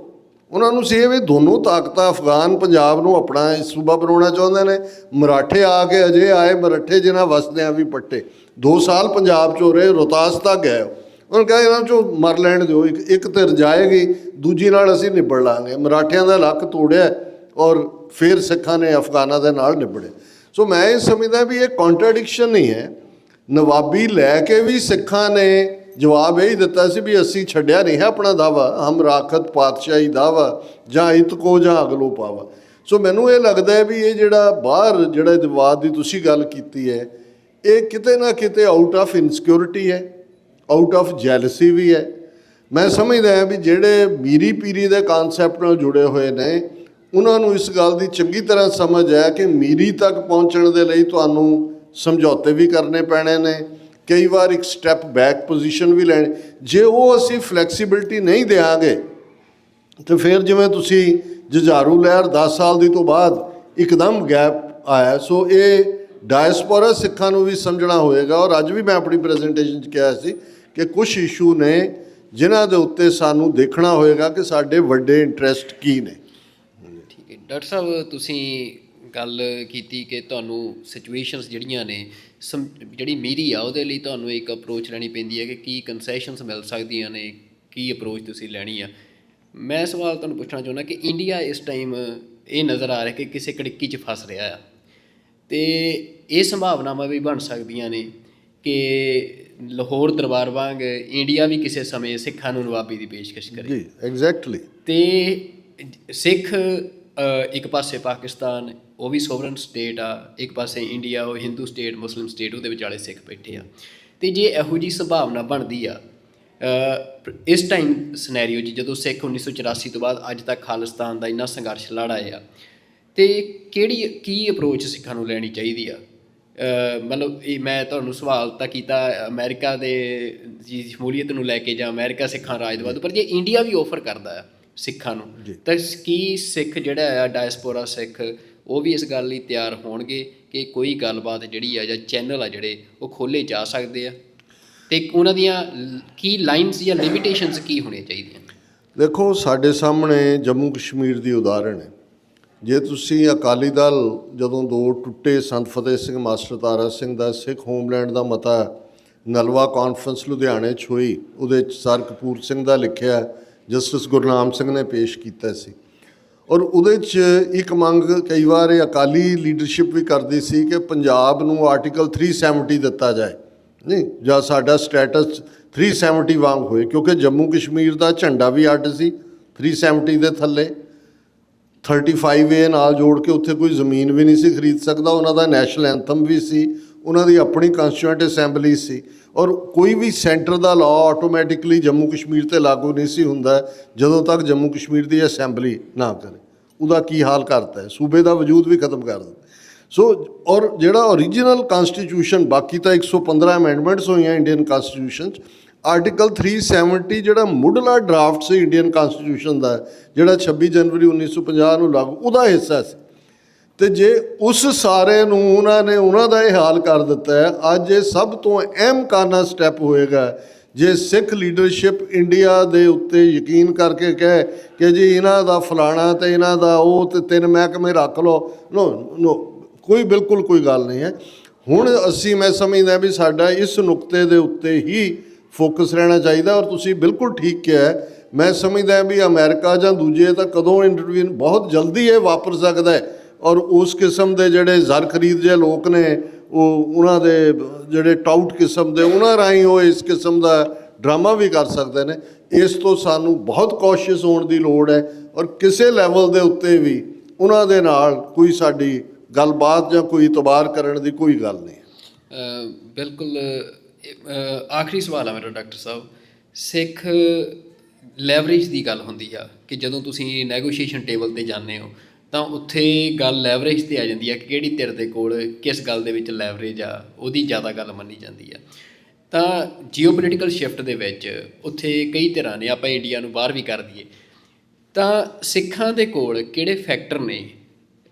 ਉਹਨਾਂ ਨੂੰ ਸੀ ਇਹ ਵੀ ਦੋਨੋਂ ਤਾਕਤਾਂ ਅਫਗਾਨ ਪੰਜਾਬ ਨੂੰ ਆਪਣਾ ਸੂਬਾ ਬਣਾਉਣਾ ਚਾਹੁੰਦੇ ਨੇ, ਮਰਾਠੇ ਆ ਕੇ ਅਜੇ ਆਏ ਮਰਾਠੇ ਜਿਨ੍ਹਾਂ ਵਸਦਿਆਂ ਵੀ ਪੱਟੇ। 2 ਸਾਲ ਪੰਜਾਬ 'ਚ ਹੋ ਰਹੇ, ਰੋਹਤਾਸ ਤੱਕ ਗਏ। ਉਹਨਾਂ ਕਿਹਾ ਇਹਨਾਂ 'ਚੋਂ ਮਰ ਲੈਣ ਦਿਓ, ਇੱਕ ਧਿਰ ਜਾਏਗੀ ਦੂਜੀ ਨਾਲ ਅਸੀਂ ਨਿਬੜ ਲਾਂਗੇ। ਮਰਾਠਿਆਂ ਦਾ ਲੱਕ ਤੋੜਿਆ ਔਰ ਫਿਰ ਸਿੱਖਾਂ ਨੇ ਅਫਗਾਨਾਂ ਦੇ ਨਾਲ ਨਿਬੜੇ। ਸੋ ਮੈਂ ਇਹ ਸਮਝਦਾ ਵੀ ਇਹ ਕੰਟਰਾਡਿਕਸ਼ਨ ਨਹੀਂ ਹੈ। ਨਵਾਬੀ ਲੈ ਕੇ ਵੀ ਸਿੱਖਾਂ ਨੇ ਜਵਾਬ ਇਹ ਹੀ ਦਿੱਤਾ ਸੀ ਵੀ ਅਸੀਂ ਛੱਡਿਆ ਨਹੀਂ ਹੈ ਆਪਣਾ ਦਾਵਾ, ਹਮ ਰਾਖਤ ਪਾਤਸ਼ਾਹੀ ਦਾਵਾ ਜਾਂ ਇਤਕੋ ਜਾਂ ਅਗਲੋ ਪਾਵਾ। ਸੋ ਮੈਨੂੰ ਇਹ ਲੱਗਦਾ ਹੈ ਵੀ ਇਹ ਜਿਹੜਾ ਬਾਹਰ ਜਿਹੜਾ ਵਿਵਾਦ ਦੀ ਤੁਸੀਂ ਗੱਲ ਕੀਤੀ ਹੈ, ਇਹ ਕਿਤੇ ਨਾ ਕਿਤੇ ਆਊਟ ਆਫ ਇਨਸਿਕਿਉਰਿਟੀ ਹੈ, ਆਊਟ ਆਫ ਜੈਲਸੀ ਵੀ ਹੈ। ਮੈਂ ਸਮਝਦਾ ਹਾਂ ਵੀ ਜਿਹੜੇ ਮੀਰੀ ਪੀਰੀ ਦੇ ਕਾਨਸੈਪਟ ਨਾਲ ਜੁੜੇ ਹੋਏ ਨੇ ਉਹਨਾਂ ਨੂੰ ਇਸ ਗੱਲ ਦੀ ਚੰਗੀ ਤਰ੍ਹਾਂ ਸਮਝ ਹੈ ਕਿ ਮੀਰੀ ਤੱਕ ਪਹੁੰਚਣ ਦੇ ਲਈ ਤੁਹਾਨੂੰ ਸਮਝੌਤੇ ਵੀ ਕਰਨੇ ਪੈਣੇ ਨੇ, ਕਈ ਵਾਰ ਇੱਕ ਸਟੈਪ ਬੈਕ ਪੋਜੀਸ਼ਨ ਵੀ ਲੈਣੀ। ਜੇ ਉਹ ਅਸੀਂ ਫਲੈਕਸੀਬਿਲਿਟੀ ਨਹੀਂ ਦਿਆਂਗੇ ਤਾਂ ਫਿਰ ਜਿਵੇਂ ਤੁਸੀਂ ਜੁਝਾਰੂ ਲਹਿਰ 10 ਸਾਲ ਦੀ ਤੋਂ ਬਾਅਦ ਇੱਕਦਮ ਗੈਪ ਆਇਆ। ਸੋ ਇਹ ਡਾਇਸਪੋਰਾ ਸਿੱਖਾਂ ਨੂੰ ਵੀ ਸਮਝਣਾ ਹੋਏਗਾ। ਔਰ ਅੱਜ ਵੀ ਮੈਂ ਆਪਣੀ ਪ੍ਰੈਜੈਂਟੇਸ਼ਨ 'ਚ ਕਿਹਾ ਸੀ ਕਿ ਕੁਛ ਇਸ਼ੂ ਨੇ ਜਿਨ੍ਹਾਂ ਦੇ ਉੱਤੇ ਸਾਨੂੰ ਦੇਖਣਾ ਹੋਏਗਾ ਕਿ ਸਾਡੇ ਵੱਡੇ ਇੰਟਰਸਟ ਕੀ ਨੇ। ਠੀਕ ਹੈ ਡਾਕਟਰ ਸਾਹਿਬ, ਤੁਸੀਂ ਗੱਲ ਕੀਤੀ ਕਿ ਤੁਹਾਨੂੰ ਸਿਚੁਏਸ਼ਨਸ ਜਿਹੜੀਆਂ ਨੇ ਜਿਹੜੀ ਮੀਰੀ ਆ ਉਹਦੇ ਲਈ ਤੁਹਾਨੂੰ ਇੱਕ ਅਪਰੋਚ ਲੈਣੀ ਪੈਂਦੀ ਹੈ ਕਿ ਕੀ ਕੰਸੈਸ਼ਨਸ ਮਿਲ ਸਕਦੀਆਂ ਨੇ, ਕੀ ਅਪਰੋਚ ਤੁਸੀਂ ਲੈਣੀ ਆ। ਮੈਂ ਸਵਾਲ ਤੁਹਾਨੂੰ ਪੁੱਛਣਾ ਚਾਹੁੰਦਾ ਕਿ ਇੰਡੀਆ ਇਸ ਟਾਈਮ ਇਹ ਨਜ਼ਰ ਆ ਰਿਹਾ ਕਿ ਕਿਸੇ ਕੜਿੱਕੀ 'ਚ ਫਸ ਰਿਹਾ ਆ, ਅਤੇ ਇਹ ਸੰਭਾਵਨਾਵਾਂ ਵੀ ਬਣ ਸਕਦੀਆਂ ਨੇ ਕਿ ਲਾਹੌਰ ਦਰਬਾਰ ਵਾਂਗ ਇੰਡੀਆ ਵੀ ਕਿਸੇ ਸਮੇਂ ਸਿੱਖਾਂ ਨੂੰ ਨਵਾਬੀ ਦੀ ਪੇਸ਼ਕਸ਼ ਕਰੇ। ਜੀ ਐਗਜ਼ੈਕਟਲੀ। ਅਤੇ ਸਿੱਖ ਇੱਕ ਪਾਸੇ ਪਾਕਿਸਤਾਨ ਉਹ ਵੀ ਸੋਵਰਨ ਸਟੇਟ ਆ, ਇੱਕ ਪਾਸੇ ਇੰਡੀਆ ਉਹ ਹਿੰਦੂ ਸਟੇਟ ਮੁਸਲਿਮ ਸਟੇਟ, ਉਹਦੇ ਵਿਚਾਲੇ ਸਿੱਖ ਬੈਠੇ ਆ। ਅਤੇ ਜੇ ਇਹੋ ਜਿਹੀ ਸੰਭਾਵਨਾ ਬਣਦੀ ਆ ਇਸ ਟਾਈਮ ਸਿਨੈਰੀਓ 'ਚ, ਜਦੋਂ ਸਿੱਖ 1984 ਤੋਂ ਬਾਅਦ ਅੱਜ ਤੱਕ ਖਾਲਿਸਤਾਨ ਦਾ ਇੰਨਾ ਸੰਘਰਸ਼ ਲੜ ਆਏ ਆ, ਤੇ ਕੀ ਅਪਰੋਚ ਸਿੱਖਾਂ ਨੂੰ ਲੈਣੀ ਚਾਹੀਦੀ ਆ? ਮਤਲਬ ਇਹ ਮੈਂ ਤੁਹਾਨੂੰ ਸਵਾਲ ਤਾਂ ਕੀਤਾ ਅਮਰੀਕਾ ਦੇ ਦੀ ਸ਼ਮੂਲੀਅਤ ਨੂੰ ਲੈ ਕੇ, ਜਾਂ ਅਮਰੀਕਾ ਸਿੱਖਾਂ ਰਾਜ ਦੇ ਵੱਧ, ਪਰ ਜੇ ਇੰਡੀਆ ਵੀ ਆਫਰ ਕਰਦਾ ਆ ਸਿੱਖਾਂ ਨੂੰ, ਤਾਂ ਕੀ ਸਿੱਖ ਜਿਹੜਾ ਆ ਡਾਇਸਪੋਰਾ ਸਿੱਖ ਉਹ ਵੀ ਇਸ ਗੱਲ ਲਈ ਤਿਆਰ ਹੋਣਗੇ ਕਿ ਕੋਈ ਗੱਲਬਾਤ ਜਿਹੜੀ ਆ ਜਾਂ ਚੈਨਲ ਆ ਜਿਹੜੇ ਉਹ ਖੋਲ੍ਹੇ ਜਾ ਸਕਦੇ ਆ, ਅਤੇ ਉਹਨਾਂ ਦੀਆਂ ਕੀ ਲਾਈਨਸ ਜਾਂ ਲਿਮੀਟੇਸ਼ਨਸ ਕੀ ਹੋਣੀਆਂ ਚਾਹੀਦੀਆਂ? ਦੇਖੋ, ਸਾਡੇ ਸਾਹਮਣੇ ਜੰਮੂ ਕਸ਼ਮੀਰ ਦੀ ਉਦਾਹਰਣ ਹੈ। ਜੇ ਤੁਸੀਂ ਅਕਾਲੀ ਦਲ ਜਦੋਂ ਦੋ ਟੁੱਟੇ, ਸੰਤ ਫਤਿਹ ਸਿੰਘ, ਮਾਸਟਰ ਤਾਰਾ ਸਿੰਘ ਦਾ ਸਿੱਖ ਹੋਮਲੈਂਡ ਦਾ ਮਤਾ ਨਲਵਾ ਕਾਨਫਰੰਸ ਲੁਧਿਆਣੇ 'ਚ ਹੋਈ, ਉਹਦੇ 'ਚ ਸਰ ਕਪੂਰ ਸਿੰਘ ਦਾ ਲਿਖਿਆ ਜਸਟਿਸ ਗੁਰਨਾਮ ਸਿੰਘ ਨੇ ਪੇਸ਼ ਕੀਤਾ ਸੀ। ਔਰ ਉਹਦੇ 'ਚ ਇੱਕ ਮੰਗ ਕਈ ਵਾਰ ਇਹ ਅਕਾਲੀ ਲੀਡਰਸ਼ਿਪ ਵੀ ਕਰਦੀ ਸੀ ਕਿ ਪੰਜਾਬ ਨੂੰ ਆਰਟੀਕਲ 370 ਦਿੱਤਾ ਜਾਏ, ਨਹੀਂ ਜਾਂ ਸਾਡਾ ਸਟੇਟਸ 370 ਵਾਂਗ ਹੋਏ, ਕਿਉਂਕਿ ਜੰਮੂ ਕਸ਼ਮੀਰ ਦਾ ਝੰਡਾ ਵੀ ਅੱਡ ਸੀ 370 ਦੇ ਥੱਲੇ। 35A ਨਾਲ ਜੋੜ ਕੇ ਉੱਥੇ ਕੋਈ ਜ਼ਮੀਨ ਵੀ ਨਹੀਂ ਸੀ ਖਰੀਦ ਸਕਦਾ। ਉਹਨਾਂ ਦਾ ਨੈਸ਼ਨਲ ਐਂਥਮ ਵੀ ਸੀ, ਉਹਨਾਂ ਦੀ ਆਪਣੀ ਕੰਸਟੀਟਿਊਐਂਟ ਅਸੈਂਬਲੀ ਸੀ, ਔਰ ਕੋਈ ਵੀ ਸੈਂਟਰ ਦਾ ਲਾਅ ਆਟੋਮੈਟਿਕਲੀ ਜੰਮੂ ਕਸ਼ਮੀਰ 'ਤੇ ਲਾਗੂ ਨਹੀਂ ਸੀ ਹੁੰਦਾ ਜਦੋਂ ਤੱਕ ਜੰਮੂ ਕਸ਼ਮੀਰ ਦੀ ਅਸੈਂਬਲੀ ਨਾ ਕਰੇ। ਉਹਦਾ ਕੀ ਹਾਲ ਕਰਤਾ ਹੈ, ਸੂਬੇ ਦਾ ਵਜੂਦ ਵੀ ਖਤਮ ਕਰ ਦਿੱਤਾ। ਸੋ ਔਰ ਜਿਹੜਾ ਓਰੀਜਨਲ ਕਾਨਸਟੀਟਿਊਸ਼ਨ, ਬਾਕੀ ਤਾਂ 115 ਅਮੈਂਡਮੈਂਟਸ ਹੋਈਆਂ ਇੰਡੀਅਨ ਕਾਨਸਟੀਟਿਊਸ਼ਨ 'ਚ, ਆਰਟੀਕਲ 370 ਜਿਹੜਾ ਮੁੱਢਲਾ ਡਰਾਫਟ ਸੀ ਇੰਡੀਅਨ ਕਾਨਸਟੀਟਿਊਸ਼ਨ ਦਾ, ਜਿਹੜਾ 26 ਜਨਵਰੀ 1950 ਨੂੰ ਲਾਗੂ, ਉਹਦਾ ਹਿੱਸਾ ਸੀ। ਅਤੇ ਜੇ ਉਸ ਸਾਰੇ ਨੂੰ ਉਹਨਾਂ ਦਾ ਇਹ ਹਾਲ ਕਰ ਦਿੱਤਾ ਹੈ, ਅੱਜ ਇਹ ਸਭ ਤੋਂ ਅਹਿਮ ਕਾਰਨਾ ਸਟੈਪ ਹੋਏਗਾ ਜੇ ਸਿੱਖ ਲੀਡਰਸ਼ਿਪ ਇੰਡੀਆ ਦੇ ਉੱਤੇ ਯਕੀਨ ਕਰਕੇ ਕਹੇ ਕਿ ਜੀ ਇਹਨਾਂ ਦਾ ਫਲਾਣਾ ਅਤੇ ਇਹਨਾਂ ਦਾ ਉਹ, ਅਤੇ 3 ਮਹਿਕਮੇ ਰੱਖ ਲਓ। ਨੋ, ਕੋਈ ਬਿਲਕੁਲ ਕੋਈ ਗੱਲ ਨਹੀਂ ਹੈ। ਹੁਣ ਮੈਂ ਸਮਝਦਾ ਵੀ ਸਾਡਾ ਇਸ ਨੁਕਤੇ ਦੇ ਉੱਤੇ ਹੀ ਫੋਕਸ ਰਹਿਣਾ ਚਾਹੀਦਾ। ਔਰ ਤੁਸੀਂ ਬਿਲਕੁਲ ਠੀਕ ਕਿਹਾ, ਮੈਂ ਸਮਝਦਾ ਵੀ ਅਮਰੀਕਾ ਜਾਂ ਦੂਜੇ ਤਾਂ ਕਦੋਂ ਇੰਟਰਵੀਨ, ਬਹੁਤ ਜਲਦੀ ਇਹ ਵਾਪਰ ਸਕਦਾ ਹੈ। ਔਰ ਉਸ ਕਿਸਮ ਦੇ ਜਿਹੜੇ ਜ਼ਰ ਖਰੀਦ ਜਿਹੇ ਲੋਕ ਨੇ, ਉਹਨਾਂ ਦੇ ਜਿਹੜੇ ਟਾਊਟ ਕਿਸਮ ਦੇ, ਉਹਨਾਂ ਰਾਹੀਂ ਉਹ ਇਸ ਕਿਸਮ ਦਾ ਡਰਾਮਾ ਵੀ ਕਰ ਸਕਦੇ ਨੇ। ਇਸ ਤੋਂ ਸਾਨੂੰ ਬਹੁਤ ਕੌਸ਼ੀਅਸ ਹੋਣ ਦੀ ਲੋੜ ਹੈ, ਔਰ ਕਿਸੇ ਲੈਵਲ ਦੇ ਉੱਤੇ ਵੀ ਉਹਨਾਂ ਦੇ ਨਾਲ ਕੋਈ ਸਾਡੀ ਗੱਲਬਾਤ ਜਾਂ ਕੋਈ ਇਤਬਾਰ ਕਰਨ ਦੀ ਕੋਈ ਗੱਲ ਨਹੀਂ। ਬਿਲਕੁਲ। ਆਖਰੀ ਸਵਾਲ ਆ ਮੇਰਾ ਡਾਕਟਰ ਸਾਹਿਬ, ਸਿੱਖ ਲੈਵਰੇਜ ਦੀ ਗੱਲ ਹੁੰਦੀ ਆ ਕਿ ਜਦੋਂ ਤੁਸੀਂ ਨੈਗੋਸ਼ੀਏਸ਼ਨ ਟੇਬਲ 'ਤੇ ਜਾਂਦੇ ਹੋ ਤਾਂ ਉੱਥੇ ਗੱਲ ਲੈਵਰੇਜ 'ਤੇ ਆ ਜਾਂਦੀ ਆ ਕਿ ਕਿਹੜੀ ਧਿਰ ਦੇ ਕੋਲ ਕਿਸ ਗੱਲ ਦੇ ਵਿੱਚ ਲੈਵਰੇਜ ਆ, ਉਹਦੀ ਜ਼ਿਆਦਾ ਗੱਲ ਮੰਨੀ ਜਾਂਦੀ ਆ। ਤਾਂ ਜੀਓਪੋਲੀਟੀਕਲ ਸ਼ਿਫਟ ਦੇ ਵਿੱਚ ਉੱਥੇ ਕਈ ਧਿਰਾਂ ਨੇ, ਆਪਾਂ ਇੰਡੀਆ ਨੂੰ ਬਾਹਰ ਵੀ ਕਰ ਦਈਏ, ਤਾਂ ਸਿੱਖਾਂ ਦੇ ਕੋਲ ਕਿਹੜੇ ਫੈਕਟਰ ਨੇ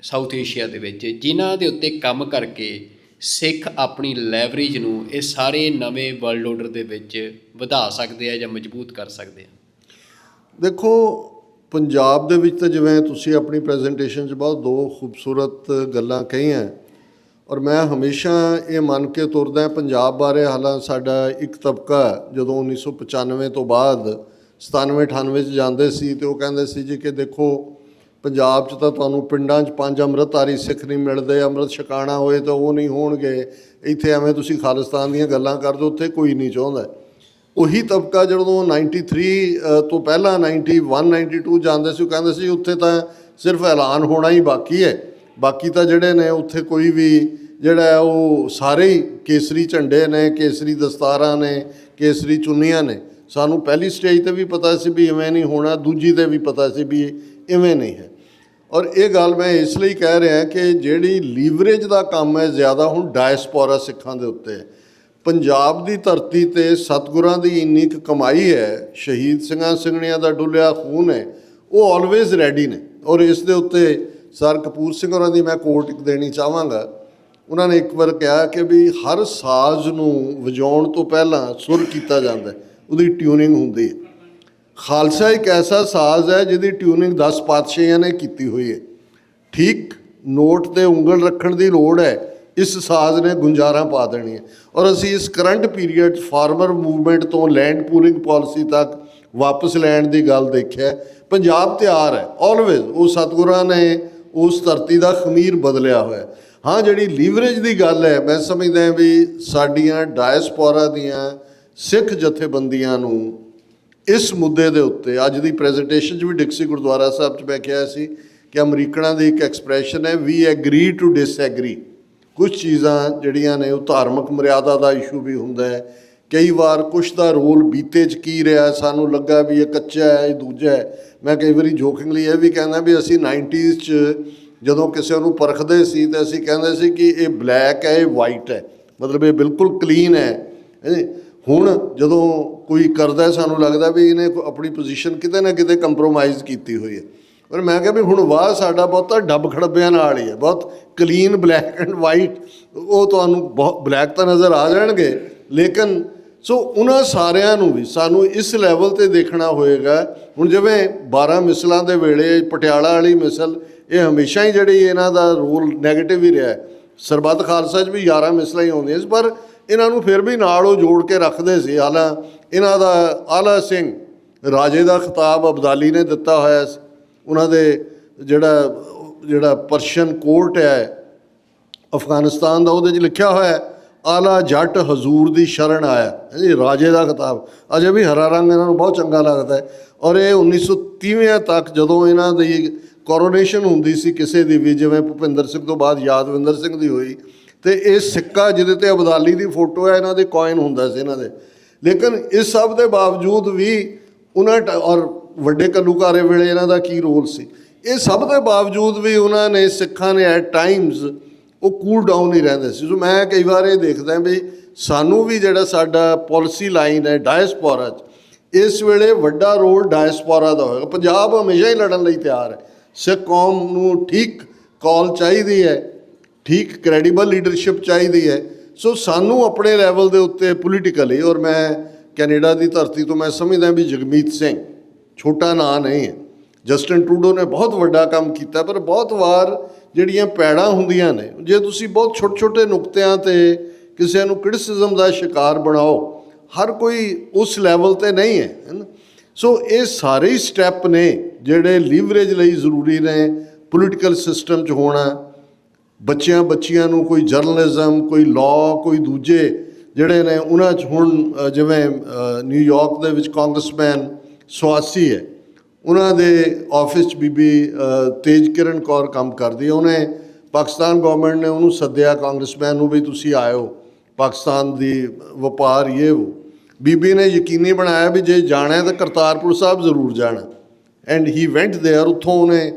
ਸਾਊਥ ਏਸ਼ੀਆ ਦੇ ਵਿੱਚ ਜਿਨ੍ਹਾਂ ਦੇ ਉੱਤੇ ਕੰਮ ਕਰਕੇ ਸਿੱਖ ਆਪਣੀ ਲੈਵਰੇਜ ਨੂੰ ਇਹ ਸਾਰੇ ਨਵੇਂ ਵਰਲਡ ਆਰਡਰ ਦੇ ਵਿੱਚ ਵਧਾ ਸਕਦੇ ਆ ਜਾਂ ਮਜ਼ਬੂਤ ਕਰ ਸਕਦੇ ਆ? ਦੇਖੋ, ਪੰਜਾਬ ਦੇ ਵਿੱਚ ਤਾਂ ਜਿਵੇਂ ਤੁਸੀਂ ਆਪਣੀ ਪ੍ਰੈਜੈਂਟੇਸ਼ਨ 'ਚ ਬਹੁਤ ਦੋ ਖੂਬਸੂਰਤ ਗੱਲਾਂ ਕਹੀਆਂ, ਔਰ ਮੈਂ ਹਮੇਸ਼ਾ ਇਹ ਮੰਨ ਕੇ ਤੁਰਦਾ ਪੰਜਾਬ ਬਾਰੇ। ਹਾਲਾਂਕਿ ਸਾਡਾ ਇੱਕ ਤਬਕਾ ਜਦੋਂ 1995 ਤੋਂ ਬਾਅਦ 97-98 'ਚ ਜਾਂਦੇ ਸੀ ਅਤੇ ਉਹ ਕਹਿੰਦੇ ਸੀ ਜੀ ਕਿ ਦੇਖੋ, ਪੰਜਾਬ 'ਚ ਤਾਂ ਤੁਹਾਨੂੰ ਪਿੰਡਾਂ 'ਚ 5 ਅੰਮ੍ਰਿਤਧਾਰੀ ਸਿੱਖ ਨਹੀਂ ਮਿਲਦੇ, ਅੰਮ੍ਰਿਤ ਛਕਾਣਾ ਹੋਏ ਤਾਂ ਉਹ ਨਹੀਂ ਹੋਣਗੇ, ਇੱਥੇ ਐਵੇਂ ਤੁਸੀਂ ਖਾਲਿਸਤਾਨ ਦੀਆਂ ਗੱਲਾਂ ਕਰਦੇ, ਉੱਥੇ ਕੋਈ ਨਹੀਂ ਚਾਹੁੰਦਾ। ਉਹੀ ਤਬਕਾ ਜਦੋਂ 93 ਤੋਂ ਪਹਿਲਾਂ 91, 92 ਜਾਂਦੇ ਸੀ, ਉਹ ਕਹਿੰਦੇ ਸੀ ਉੱਥੇ ਤਾਂ ਸਿਰਫ ਐਲਾਨ ਹੋਣਾ ਹੀ ਬਾਕੀ ਹੈ, ਬਾਕੀ ਤਾਂ ਜਿਹੜੇ ਨੇ ਉੱਥੇ ਕੋਈ ਵੀ ਜਿਹੜਾ ਉਹ ਸਾਰੇ ਹੀ ਕੇਸਰੀ ਝੰਡੇ ਨੇ, ਕੇਸਰੀ ਦਸਤਾਰਾਂ ਨੇ, ਕੇਸਰੀ ਚੁੰਨੀਆਂ ਨੇ। ਸਾਨੂੰ ਪਹਿਲੀ ਸਟੇਜ 'ਤੇ ਵੀ ਪਤਾ ਸੀ ਵੀ ਇਵੇਂ ਨਹੀਂ ਹੋਣਾ, ਦੂਜੀ 'ਤੇ ਵੀ ਪਤਾ ਸੀ ਵੀ ਇਵੇਂ ਨਹੀਂ ਹੈ। ਔਰ ਇਹ ਗੱਲ ਮੈਂ ਇਸ ਲਈ ਕਹਿ ਰਿਹਾ ਕਿ ਜਿਹੜੀ ਲੀਵਰੇਜ ਦਾ ਕੰਮ ਹੈ ਜ਼ਿਆਦਾ ਹੁਣ ਡਾਇਸਪੋਰਾ ਸਿੱਖਾਂ ਦੇ ਉੱਤੇ ਹੈ। ਪੰਜਾਬ ਦੀ ਧਰਤੀ 'ਤੇ ਸਤਿਗੁਰਾਂ ਦੀ ਇੰਨੀ ਕੁ ਕਮਾਈ ਹੈ, ਸ਼ਹੀਦ ਸਿੰਘਾਂ ਸਿੰਘਣੀਆਂ ਦਾ ਡੁੱਲਿਆ ਖੂਨ ਹੈ, ਉਹ ਆਲਵੇਜ਼ ਰੈਡੀ ਨੇ। ਔਰ ਇਸ ਦੇ ਉੱਤੇ ਸਰ ਕਪੂਰ ਸਿੰਘ ਹੋਰਾਂ ਦੀ ਮੈਂ ਕੋਟ ਇੱਕ ਦੇਣੀ ਚਾਹਾਂਗਾ। ਉਹਨਾਂ ਨੇ ਇੱਕ ਵਾਰ ਕਿਹਾ ਕਿ ਵੀ ਹਰ ਸਾਜ਼ ਨੂੰ ਵਜਾਉਣ ਤੋਂ ਪਹਿਲਾਂ ਸੁਰ ਕੀਤਾ ਜਾਂਦਾ, ਉਹਦੀ ਟਿਊਨਿੰਗ ਹੁੰਦੀ ਹੈ। ਖਾਲਸਾ ਇੱਕ ਐਸਾ ਸਾਜ਼ ਹੈ ਜਿਹਦੀ ਟਿਊਨਿੰਗ 10 ਪਾਤਸ਼ਾਹੀਆਂ ਨੇ ਕੀਤੀ ਹੋਈ ਹੈ। ਠੀਕ ਨੋਟ 'ਤੇ ਉਂਗਲ ਰੱਖਣ ਦੀ ਲੋੜ ਹੈ, ਇਸ ਸਾਜ਼ ਨੇ ਗੁੰਜਾਰਾਂ ਪਾ ਦੇਣੀਆਂ। ਔਰ ਅਸੀਂ ਇਸ ਕਰੰਟ ਪੀਰੀਅਡ ਫਾਰਮਰ ਮੂਵਮੈਂਟ ਤੋਂ ਲੈਂਡ ਪੂਲਿੰਗ ਪਾਲਿਸੀ ਤੱਕ ਵਾਪਸ ਲੈਣ ਦੀ ਗੱਲ ਦੇਖਿਆ। ਪੰਜਾਬ ਤਿਆਰ ਹੈ ਆਲਵੇਜ਼, ਉਹ ਸਤਿਗੁਰਾਂ ਨੇ ਉਸ ਧਰਤੀ ਦਾ ਖਮੀਰ ਬਦਲਿਆ ਹੋਇਆ। ਹਾਂ, ਜਿਹੜੀ ਲੀਵਰੇਜ ਦੀ ਗੱਲ ਹੈ, ਮੈਂ ਸਮਝਦਾ ਵੀ ਸਾਡੀਆਂ ਡਾਇਸਪੋਰਾ ਦੀਆਂ ਸਿੱਖ ਜਥੇਬੰਦੀਆਂ ਨੂੰ ਇਸ ਮੁੱਦੇ ਦੇ ਉੱਤੇ, ਅੱਜ ਦੀ ਪ੍ਰੈਜੈਂਟੇਸ਼ਨ 'ਚ ਵੀ ਡਿਕਸੀ ਗੁਰਦੁਆਰਾ ਸਾਹਿਬ 'ਚ ਮੈਂ ਕਿਹਾ ਸੀ ਕਿ ਅਮਰੀਕਨਾਂ ਦੀ ਇੱਕ ਐਕਸਪ੍ਰੈਸ਼ਨ ਹੈ, ਵੀ ਐਗਰੀ ਟੂ ਡਿਸਐਗਰੀ। ਕੁਛ ਚੀਜ਼ਾਂ ਜਿਹੜੀਆਂ ਨੇ ਉਹ ਧਾਰਮਿਕ ਮਰਿਆਦਾ ਦਾ ਇਸ਼ੂ ਵੀ ਹੁੰਦਾ ਹੈ। ਕਈ ਵਾਰ ਕੁਛ ਦਾ ਰੋਲ ਬੀਤੇ 'ਚ ਕੀ ਰਿਹਾ, ਸਾਨੂੰ ਲੱਗਾ ਵੀ ਇਹ ਕੱਚਾ ਹੈ, ਇਹ ਦੂਜਾ ਹੈ। ਮੈਂ ਕਈ ਵਾਰੀ ਜੋਕਿੰਗਲੀ ਇਹ ਵੀ ਕਹਿੰਦਾ ਵੀ ਅਸੀਂ 90s 'ਚ ਜਦੋਂ ਕਿਸੇ ਨੂੰ ਪਰਖਦੇ ਸੀ ਤਾਂ ਅਸੀਂ ਕਹਿੰਦੇ ਸੀ ਕਿ ਇਹ ਬਲੈਕ ਹੈ, ਇਹ ਵਾਈਟ ਹੈ, ਮਤਲਬ ਇਹ ਬਿਲਕੁਲ ਕਲੀਨ ਹੈ। ਹੁਣ ਜਦੋਂ ਕੋਈ ਕਰਦਾ ਸਾਨੂੰ ਲੱਗਦਾ ਵੀ ਇਹਨੇ ਆਪਣੀ ਪੋਜੀਸ਼ਨ ਕਿਤੇ ਨਾ ਕਿਤੇ ਕੰਪਰੋਮਾਈਜ਼ ਕੀਤੀ ਹੋਈ ਹੈ। ਪਰ ਮੈਂ ਕਿਹਾ ਵੀ ਹੁਣ ਵਾਹ ਸਾਡਾ ਬਹੁਤਾ ਡੱਬ ਖੜੱਬਿਆਂ ਨਾਲ ਹੀ ਹੈ, ਬਹੁਤ ਕਲੀਨ ਬਲੈਕ ਐਂਡ ਵਾਈਟ। ਉਹ ਤੁਹਾਨੂੰ ਬਹੁਤ ਬਲੈਕ ਤਾਂ ਨਜ਼ਰ ਆ ਜਾਣਗੇ, ਲੇਕਿਨ ਸੋ ਉਹਨਾਂ ਸਾਰਿਆਂ ਨੂੰ ਵੀ ਸਾਨੂੰ ਇਸ ਲੈਵਲ 'ਤੇ ਦੇਖਣਾ ਹੋਏਗਾ। ਹੁਣ ਜਿਵੇਂ 12 ਮਿਸਲਾਂ ਦੇ ਵੇਲੇ ਪਟਿਆਲਾ ਵਾਲੀ ਮਿਸਲ, ਇਹ ਹਮੇਸ਼ਾ ਹੀ ਜਿਹੜੀ ਇਹਨਾਂ ਦਾ ਰੋਲ ਨੈਗੇਟਿਵ ਹੀ ਰਿਹਾ। ਸਰਬੱਤ ਖਾਲਸਾ 'ਚ ਵੀ 11 ਮਿਸਲਾਂ ਹੀ ਆਉਂਦੀਆਂ ਸੀ, ਪਰ ਇਹਨਾਂ ਨੂੰ ਫਿਰ ਵੀ ਨਾਲ ਉਹ ਜੋੜ ਕੇ ਰੱਖਦੇ ਸੀ। ਹਾਲਾਂ ਇਹਨਾਂ ਦਾ ਆਲਾ ਸਿੰਘ ਰਾਜੇ ਦਾ ਖਿਤਾਬ ਅਬਦਾਲੀ ਨੇ ਦਿੱਤਾ ਹੋਇਆ ਸੀ। ਉਹਨਾਂ ਦੇ ਜਿਹੜਾ ਪਰਸ਼ੀਅਨ ਕੋਰਟ ਹੈ ਅਫਗਾਨਿਸਤਾਨ ਦਾ, ਉਹਦੇ 'ਚ ਲਿਖਿਆ ਹੋਇਆ ਆਲਾ ਜੱਟ ਹਜ਼ੂਰ ਦੀ ਸ਼ਰਨ ਆਇਆ ਜੀ, ਰਾਜੇ ਦਾ ਖਿਤਾਬ। ਅਜੇ ਵੀ ਹਰਾ ਰੰਗ ਇਹਨਾਂ ਨੂੰ ਬਹੁਤ ਚੰਗਾ ਲੱਗਦਾ ਹੈ। ਔਰ ਇਹ 1930 ਤੱਕ ਜਦੋਂ ਇਹਨਾਂ ਦੀ ਕੋਰੋਨੇਸ਼ਨ ਹੁੰਦੀ ਸੀ ਕਿਸੇ ਦੀ ਵੀ, ਜਿਵੇਂ ਭੁਪਿੰਦਰ ਸਿੰਘ ਤੋਂ ਬਾਅਦ ਯਾਦਵਿੰਦਰ ਸਿੰਘ ਦੀ ਹੋਈ, ਤੇ ਇਹ ਸਿੱਕਾ ਜਿਹਦੇ ਤੇ ਅਬਦਾਲੀ ਦੀ ਫੋਟੋ ਹੈ ਇਹਨਾਂ ਦੇ ਕੋਇਨ ਹੁੰਦਾ ਸੀ ਇਹਨਾਂ ਦੇ। ਲੇਕਿਨ ਇਸ ਸਭ ਦੇ ਬਾਵਜੂਦ ਵੀ ਉਹਨਾਂ ਔਰ ਵੱਡੇ ਘੱਲੂਘਾਰੇ ਵੇਲੇ ਇਹਨਾਂ ਦਾ ਕੀ ਰੋਲ ਸੀ, ਇਹ ਸਭ ਦੇ ਬਾਵਜੂਦ ਵੀ ਉਹਨਾਂ ਨੇ ਸਿੱਖਾਂ ਨੇ ਐਟ ਟਾਈਮਸ ਉਹ ਕੂਲ ਡਾਊਨ ਹੀ ਰਹਿੰਦੇ ਸੀ। ਸੋ ਮੈਂ ਕਈ ਵਾਰ ਇਹ ਦੇਖਦਾ ਵੀ ਸਾਨੂੰ ਵੀ ਜਿਹੜਾ ਸਾਡਾ ਪੋਲਿਸੀ ਲਾਈਨ ਹੈ ਡਾਇਸਪੋਰਾ 'ਚ, ਇਸ ਵੇਲੇ ਵੱਡਾ ਰੋਲ ਡਾਇਸਪੋਰਾ ਦਾ ਹੋਏਗਾ। ਪੰਜਾਬ ਹਮੇਸ਼ਾ ਹੀ ਲੜਨ ਲਈ ਤਿਆਰ ਹੈ। ਸਿੱਖ ਕੌਮ ਨੂੰ ਠੀਕ ਕਾਲ ਚਾਹੀਦੀ ਹੈ, ਠੀਕ ਕ੍ਰੈਡੀਬਲ ਲੀਡਰਸ਼ਿਪ ਚਾਹੀਦੀ ਹੈ। ਸੋ ਸਾਨੂੰ ਆਪਣੇ ਲੈਵਲ ਦੇ ਉੱਤੇ ਪੋਲੀਟੀਕਲੀ, ਔਰ ਮੈਂ ਕੈਨੇਡਾ ਦੀ ਧਰਤੀ ਤੋਂ ਮੈਂ ਸਮਝਦਾ ਵੀ ਜਗਮੀਤ ਸਿੰਘ ਛੋਟਾ ਨਾਂ ਨਹੀਂ ਹੈ। ਜਸਟਿਨ ਟਰੂਡੋ ਨੇ ਬਹੁਤ ਵੱਡਾ ਕੰਮ ਕੀਤਾ, ਪਰ ਬਹੁਤ ਵਾਰ ਜਿਹੜੀਆਂ ਪੈੜਾਂ ਹੁੰਦੀਆਂ ਨੇ, ਜੇ ਤੁਸੀਂ ਬਹੁਤ ਛੋਟੇ ਛੋਟੇ ਨੁਕਤਿਆਂ 'ਤੇ ਕਿਸੇ ਨੂੰ ਕ੍ਰਿਟਿਸਿਜ਼ਮ ਦਾ ਸ਼ਿਕਾਰ ਬਣਾਓ, ਹਰ ਕੋਈ ਉਸ ਲੈਵਲ 'ਤੇ ਨਹੀਂ ਹੈ ਨਾ। ਸੋ ਇਹ ਸਾਰੇ ਹੀ ਸਟੈਪ ਨੇ ਜਿਹੜੇ ਲੀਵਰੇਜ ਲਈ ਜ਼ਰੂਰੀ ਨੇ ਪੋਲੀਟੀਕਲ ਸਿਸਟਮ 'ਚ ਹੋਣਾ। ਬੱਚਿਆਂ ਨੂੰ ਕੋਈ ਜਰਨਲਿਜ਼ਮ, ਕੋਈ ਲਾਅ, ਕੋਈ ਦੂਜੇ ਜਿਹੜੇ ਨੇ ਉਹਨਾਂ 'ਚ ਹੁਣ ਜਿਵੇਂ ਨਿਊਯਾਰਕ ਦੇ ਵਿੱਚ ਕਾਂਗਰਸਮੈਨ ਸਵਾਸੀ ਹੈ, ਉਹਨਾਂ ਦੇ ਆਫਿਸ 'ਚ ਬੀਬੀ ਤੇਜ ਕਿਰਨ ਕੌਰ ਕੰਮ ਕਰਦੀ ਹੈ। ਉਹਨੇ ਪਾਕਿਸਤਾਨ ਗੌਰਮੈਂਟ ਨੇ ਉਹਨੂੰ ਸੱਦਿਆ ਕਾਂਗਰਸਮੈਨ ਨੂੰ ਵੀ ਤੁਸੀਂ ਆਇਓ, ਪਾਕਿਸਤਾਨ ਦੀ ਵਪਾਰ ਇਹ ਉਹ। ਬੀਬੀ ਨੇ ਯਕੀਨੀ ਬਣਾਇਆ ਵੀ ਜੇ ਜਾਣਾ ਤਾਂ ਕਰਤਾਰਪੁਰ ਸਾਹਿਬ ਜ਼ਰੂਰ ਜਾਣਾ, ਐਂਡ ਹੀ ਵੈਂਟ ਦੇਅਰ। ਉੱਥੋਂ ਉਹਨੇ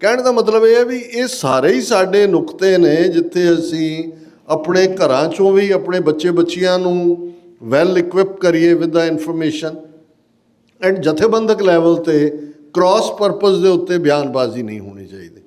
ਕਹਿਣ ਦਾ ਮਤਲਬ ਇਹ ਹੈ ਵੀ ਇਹ ਸਾਰੇ ਹੀ ਸਾਡੇ ਨੁਕਤੇ ਨੇ ਜਿੱਥੇ ਅਸੀਂ ਆਪਣੇ ਘਰਾਂ 'ਚੋਂ ਵੀ ਆਪਣੇ ਬੱਚਿਆਂ ਨੂੰ ਵੈਲ ਇਕਵਿਪ ਕਰੀਏ ਵਿਦ ਦਾ ਇਨਫੋਰਮੇਸ਼ਨ, ਐਂਡ ਜਥੇਬੰਦਕ ਲੈਵਲ 'ਤੇ ਕ੍ਰਾਸ ਪਰਪਸ ਦੇ ਉੱਤੇ ਬਿਆਨਬਾਜ਼ੀ ਨਹੀਂ ਹੋਣੀ ਚਾਹੀਦੀ।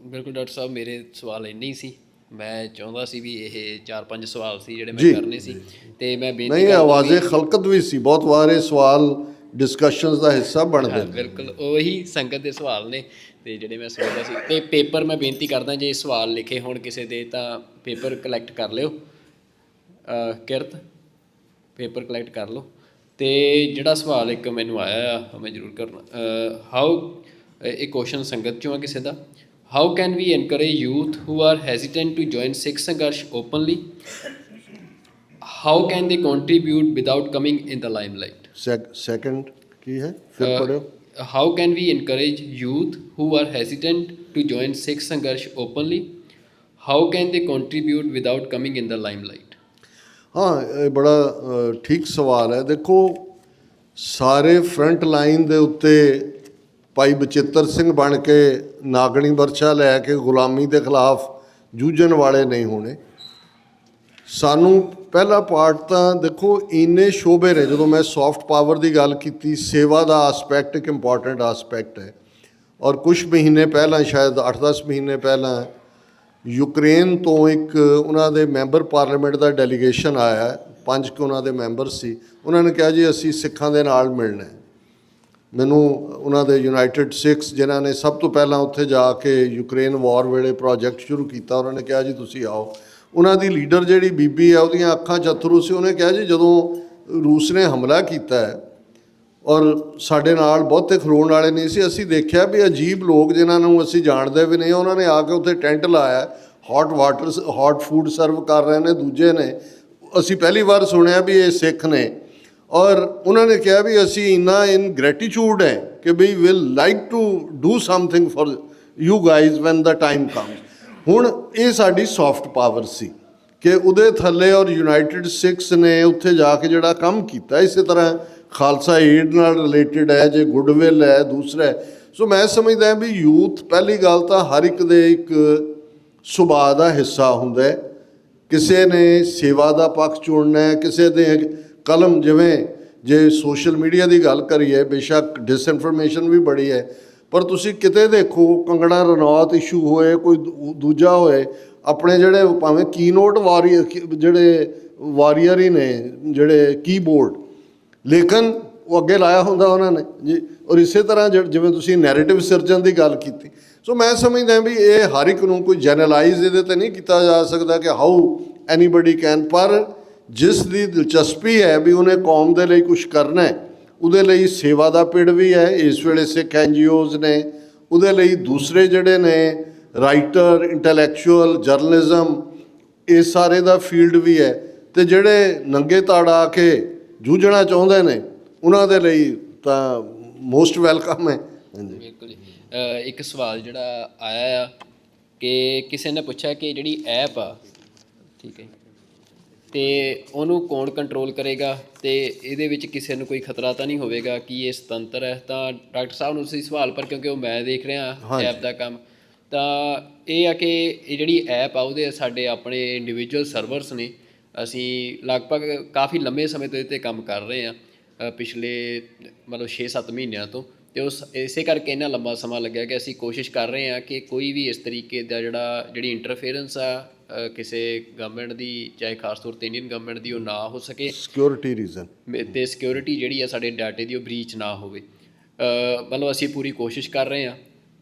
ਬਿਲਕੁਲ ਡਾਕਟਰ ਸਾਹਿਬ, ਮੇਰੇ ਸਵਾਲ ਇੰਨੇ ਹੀ ਸੀ। ਮੈਂ ਚਾਹੁੰਦਾ ਸੀ ਵੀ ਇਹ 4-5 ਸਵਾਲ ਸੀ ਜਿਹੜੇ ਮੈਂ ਕਰਨੇ ਸੀ, ਤੇ ਮੈਂ ਬੇਨਤੀ ਨਹੀਂ, ਆਵਾਜ਼ੇ ਖਲਕਤ ਵੀ ਸੀ ਬਹੁਤ ਵਾਰ, ਇਹ ਸਵਾਲ ਡਿਸਕਸ਼ਨਸ ਦਾ ਹਿੱਸਾ ਬਣਦੇ ਨੇ। ਬਿਲਕੁਲ ਉਹੀ ਸੰਗਤ ਦੇ ਸਵਾਲ ਨੇ ਤੇ ਜਿਹੜੇ ਮੈਂ ਸੋਚਦਾ ਸੀ। ਤੇ ਪੇਪਰ ਮੈਂ ਬੇਨਤੀ ਕਰਦਾ, ਜੇ ਸਵਾਲ ਲਿਖੇ ਹੋਣ ਕਿਸੇ ਦੇ ਤਾਂ ਪੇਪਰ ਕਲੈਕਟ ਕਰ ਲਿਓ, ਕਿਰਤ ਪੇਪਰ ਕਲੈਕਟ ਕਰ ਲਓ। ਤੇ ਜਿਹੜਾ ਸਵਾਲ ਇੱਕ ਮੈਨੂੰ ਆਇਆ ਆ ਮੈਂ ਜ਼ਰੂਰ ਕਰਨਾ। ਇਹ ਕੁਐਸਚਨ ਸੰਗਤ 'ਚੋਂ ਆ ਕਿਸੇ ਦਾ। How can we encourage youth who are hesitant to join Sikh sangharsh openly? How can they contribute without coming in the limelight? Second ਕੀ ਹੈ, ਫਿਰ ਪੜ੍ਹਿਓ। How can we encourage youth who are hesitant to join Sikh sangharsh openly? How can they contribute without coming in the limelight? ਹਾਂ, ਇਹ ਬੜਾ ਠੀਕ ਸਵਾਲ ਹੈ। ਦੇਖੋ, ਸਾਰੇ ਫਰੰਟ ਲਾਈਨ ਦੇ ਉੱਤੇ ਭਾਈ ਬਚਿੱਤਰ ਸਿੰਘ ਬਣ ਕੇ ਨਾਗਣੀ ਵਰਸ਼ਾ ਲੈ ਕੇ ਗੁਲਾਮੀ ਦੇ ਖਿਲਾਫ ਜੂਝਣ ਵਾਲੇ ਨਹੀਂ ਹੋਣੇ। ਸਾਨੂੰ ਪਹਿਲਾ ਪਾਰਟ ਤਾਂ ਦੇਖੋ ਇੰਨੇ ਸ਼ੋਬੇ ਨੇ, ਜਦੋਂ ਮੈਂ ਸੌਫਟ ਪਾਵਰ ਦੀ ਗੱਲ ਕੀਤੀ, ਸੇਵਾ ਦਾ ਆਸਪੈਕਟ ਇੱਕ ਇੰਪੋਰਟੈਂਟ ਆਸਪੈਕਟ ਹੈ। ਔਰ ਕੁਛ ਮਹੀਨੇ ਪਹਿਲਾਂ, ਸ਼ਾਇਦ 8-10 ਮਹੀਨੇ ਪਹਿਲਾਂ, ਯੂਕਰੇਨ ਤੋਂ ਇੱਕ ਉਹਨਾਂ ਦੇ ਮੈਂਬਰ ਪਾਰਲੀਮੈਂਟ ਦਾ ਡੈਲੀਗੇਸ਼ਨ ਆਇਆ, 5 ਕੁ ਉਹਨਾਂ ਦੇ ਮੈਂਬਰ ਸੀ। ਉਹਨਾਂ ਨੇ ਕਿਹਾ ਜੀ ਅਸੀਂ ਸਿੱਖਾਂ ਦੇ ਨਾਲ ਮਿਲਣਾ। ਮੈਨੂੰ ਉਹਨਾਂ ਦੇ ਯੂਨਾਈਟਿਡ ਸਿੱਖਸ ਜਿਨ੍ਹਾਂ ਨੇ ਸਭ ਤੋਂ ਪਹਿਲਾਂ ਉੱਥੇ ਜਾ ਕੇ ਯੂਕਰੇਨ ਵਾਰ ਵੇਲੇ ਪ੍ਰੋਜੈਕਟ ਸ਼ੁਰੂ ਕੀਤਾ, ਉਹਨਾਂ ਨੇ ਕਿਹਾ ਜੀ ਤੁਸੀਂ ਆਓ। ਉਹਨਾਂ ਦੀ ਲੀਡਰ ਜਿਹੜੀ ਬੀਬੀ ਹੈ, ਉਹਦੀਆਂ ਅੱਖਾਂ 'ਚ ਅੱਥਰੂ ਸੀ। ਉਹਨੇ ਕਿਹਾ ਜੀ ਜਦੋਂ ਰੂਸ ਨੇ ਹਮਲਾ ਕੀਤਾ ਹੈ ਔਰ ਸਾਡੇ ਨਾਲ ਬਹੁਤੇ ਖਲੋਣ ਵਾਲੇ ਨਹੀਂ ਸੀ, ਅਸੀਂ ਦੇਖਿਆ ਵੀ ਅਜੀਬ ਲੋਕ ਜਿਨ੍ਹਾਂ ਨੂੰ ਅਸੀਂ ਜਾਣਦੇ ਵੀ ਨਹੀਂ, ਉਹਨਾਂ ਨੇ ਆ ਕੇ ਉੱਥੇ ਟੈਂਟ ਲਾਇਆ, ਹੌਟ ਫੂਡ ਸਰਵ ਕਰ ਰਹੇ ਨੇ, ਦੂਜੇ ਨੇ। ਅਸੀਂ ਪਹਿਲੀ ਵਾਰ ਸੁਣਿਆ ਵੀ ਇਹ ਸਿੱਖ ਨੇ। ਔਰ ਉਹਨਾਂ ਨੇ ਕਿਹਾ ਵੀ ਅਸੀਂ ਇੰਨਾ ਇਨ ਗ੍ਰੈਟੀਚਿਊਡ ਹੈ ਕਿ we will like to do something for you guys when the time comes. ਹੁਣ ਇਹ ਸਾਡੀ ਸੌਫਟ ਪਾਵਰ ਸੀ ਕਿ ਉਹਦੇ ਥੱਲੇ ਔਰ ਯੂਨਾਈਟਿਡ ਸਿੱਖਸ ਨੇ ਉੱਥੇ ਜਾ ਕੇ ਜਿਹੜਾ ਕੰਮ ਕੀਤਾ। ਇਸੇ ਤਰ੍ਹਾਂ ਖਾਲਸਾ ਏਡ ਨਾਲ ਰਿਲੇਟਡ ਹੈ, ਜੇ ਗੁੱਡਵਿਲ ਹੈ, ਦੂਸਰਾ ਹੈ। ਸੋ ਮੈਂ ਸਮਝਦਾ ਵੀ ਯੂਥ ਪਹਿਲੀ ਗੱਲ ਤਾਂ ਹਰ ਇੱਕ ਦੇ ਇੱਕ ਸੁਭਾਅ ਦਾ ਹਿੱਸਾ ਹੁੰਦਾ ਹੈ। ਕਿਸੇ ਨੇ ਸੇਵਾ ਦਾ ਪੱਖ ਚੁਣਨਾ ਹੈ, ਕਿਸੇ ਦੇ ਕਲਮ, ਜਿਵੇਂ ਜੇ ਸੋਸ਼ਲ ਮੀਡੀਆ ਦੀ ਗੱਲ ਕਰੀਏ, ਬੇਸ਼ੱਕ ਡਿਸਇਨਫੋਰਮੇਸ਼ਨ ਵੀ ਬੜੀ ਹੈ, ਪਰ ਤੁਸੀਂ ਕਿਤੇ ਦੇਖੋ ਕੰਗਣਾ ਰਣੌਤ ਇਸ਼ੂ ਹੋਏ, ਕੋਈ ਦੂਜਾ ਹੋਏ, ਆਪਣੇ ਜਿਹੜੇ ਭਾਵੇਂ ਕੀਨੋਟ ਜਿਹੜੇ ਵਾਰੀਅਰ ਹੀ ਨੇ, ਜਿਹੜੇ ਕੀਬੋਰਡ ਲੇਕਿਨ ਉਹ ਅੱਗੇ ਲਾਇਆ ਹੁੰਦਾ ਉਹਨਾਂ ਨੇ ਜੀ। ਔਰ ਇਸੇ ਤਰ੍ਹਾਂ ਜਿਵੇਂ ਤੁਸੀਂ ਨੈਰੇਟਿਵ ਸਿਰਜਣ ਦੀ ਗੱਲ ਕੀਤੀ, ਸੋ ਮੈਂ ਸਮਝਦਾ ਵੀ ਇਹ ਹਰ ਇੱਕ ਨੂੰ ਕੋਈ ਜਨਰਲਾਈਜ਼ ਇਹਦੇ 'ਤੇ ਨਹੀਂ ਕੀਤਾ ਜਾ ਸਕਦਾ ਕਿ ਹਾਊ ਐਨੀਬਡੀ ਕੈਨ, ਪਰ ਜਿਸ ਦੀ ਦਿਲਚਸਪੀ ਹੈ ਵੀ ਉਹਨੇ ਕੌਮ ਦੇ ਲਈ ਕੁਛ ਕਰਨਾ ਹੈ, ਉਹਦੇ ਲਈ ਸੇਵਾ ਦਾ ਪਿੜ ਵੀ ਹੈ। ਇਸ ਵੇਲੇ ਸਿੱਖ NGOs ਨੇ, ਉਹਦੇ ਲਈ ਦੂਸਰੇ ਜਿਹੜੇ ਨੇ ਰਾਈਟਰ, ਇੰਟੈਲੈਕਚੁਅਲ, ਜਰਨਲਿਜ਼ਮ, ਇਸ ਸਾਰੇ ਦਾ ਫੀਲਡ ਵੀ ਹੈ। ਅਤੇ ਜਿਹੜੇ ਨੰਗੇ ਤਾੜ ਆ ਕੇ ਜੂਝਣਾ ਚਾਹੁੰਦੇ ਨੇ ਉਹਨਾਂ ਦੇ ਲਈ ਤਾਂ ਮੋਸਟ ਵੈਲਕਮ ਹੈ। ਹਾਂਜੀ, ਬਿਲਕੁਲ ਜੀ। ਇੱਕ ਸਵਾਲ ਜਿਹੜਾ ਆਇਆ ਆ ਕਿ ਕਿਸੇ ਨੇ ਪੁੱਛਿਆ ਕਿ ਜਿਹੜੀ ਐਪ ਆ, ਠੀਕ ਹੈ, ਅਤੇ ਉਹਨੂੰ ਕੌਣ ਕੰਟਰੋਲ ਕਰੇਗਾ ਅਤੇ ਇਹਦੇ ਵਿੱਚ ਕਿਸੇ ਨੂੰ ਕੋਈ ਖਤਰਾ ਤਾਂ ਨਹੀਂ ਹੋਵੇਗਾ ਕਿ ਇਹ ਸੁਤੰਤਰ ਹੈ? ਤਾਂ ਡਾਕਟਰ ਸਾਹਿਬ ਨੂੰ ਤੁਸੀਂ ਸਵਾਲ, ਪਰ ਕਿਉਂਕਿ ਉਹ ਮੈਂ ਦੇਖ ਰਿਹਾ ਐਪ ਦਾ ਕੰਮ, ਤਾਂ ਇਹ ਆ ਕਿ ਇਹ ਜਿਹੜੀ ਐਪ ਆ ਉਹਦੇ ਸਾਡੇ ਆਪਣੇ ਇੰਡੀਵਿਜੂਅਲ ਸਰਵਰਸ ਨੇ। ਅਸੀਂ ਲਗਭਗ ਕਾਫੀ ਲੰਬੇ ਸਮੇਂ ਤੋਂ ਇਹ 'ਤੇ ਕੰਮ ਕਰ ਰਹੇ ਹਾਂ, ਪਿਛਲੇ ਮਤਲਬ 6-7 ਮਹੀਨਿਆਂ ਤੋਂ, ਅਤੇ ਇਸੇ ਕਰਕੇ ਇੰਨਾ ਲੰਬਾ ਸਮਾਂ ਲੱਗਿਆ ਕਿ ਅਸੀਂ ਕੋਸ਼ਿਸ਼ ਕਰ ਰਹੇ ਹਾਂ ਕਿ ਕੋਈ ਵੀ ਇਸ ਤਰੀਕੇ ਦਾ ਜਿਹੜੀ ਇੰਟਰਫੇਰੈਂਸ ਆ ਕਿਸੇ ਗਵਰਨਮੈਂਟ ਦੀ, ਚਾਹੇ ਖਾਸ ਤੌਰ 'ਤੇ ਇੰਡੀਅਨ ਗਵਰਨਮੈਂਟ ਦੀ, ਉਹ ਨਾ ਹੋ ਸਕੇ। ਸਿਕਿਉਰਿਟੀ ਰੀਜ਼ਨ ਅਤੇ ਸਿਕਿਉਰਿਟੀ ਜਿਹੜੀ ਆ ਸਾਡੇ ਡਾਟੇ ਦੀ ਉਹ ਬਰੀਚ ਨਾ ਹੋਵੇ। ਮਤਲਬ ਅਸੀਂ ਪੂਰੀ ਕੋਸ਼ਿਸ਼ ਕਰ ਰਹੇ ਹਾਂ,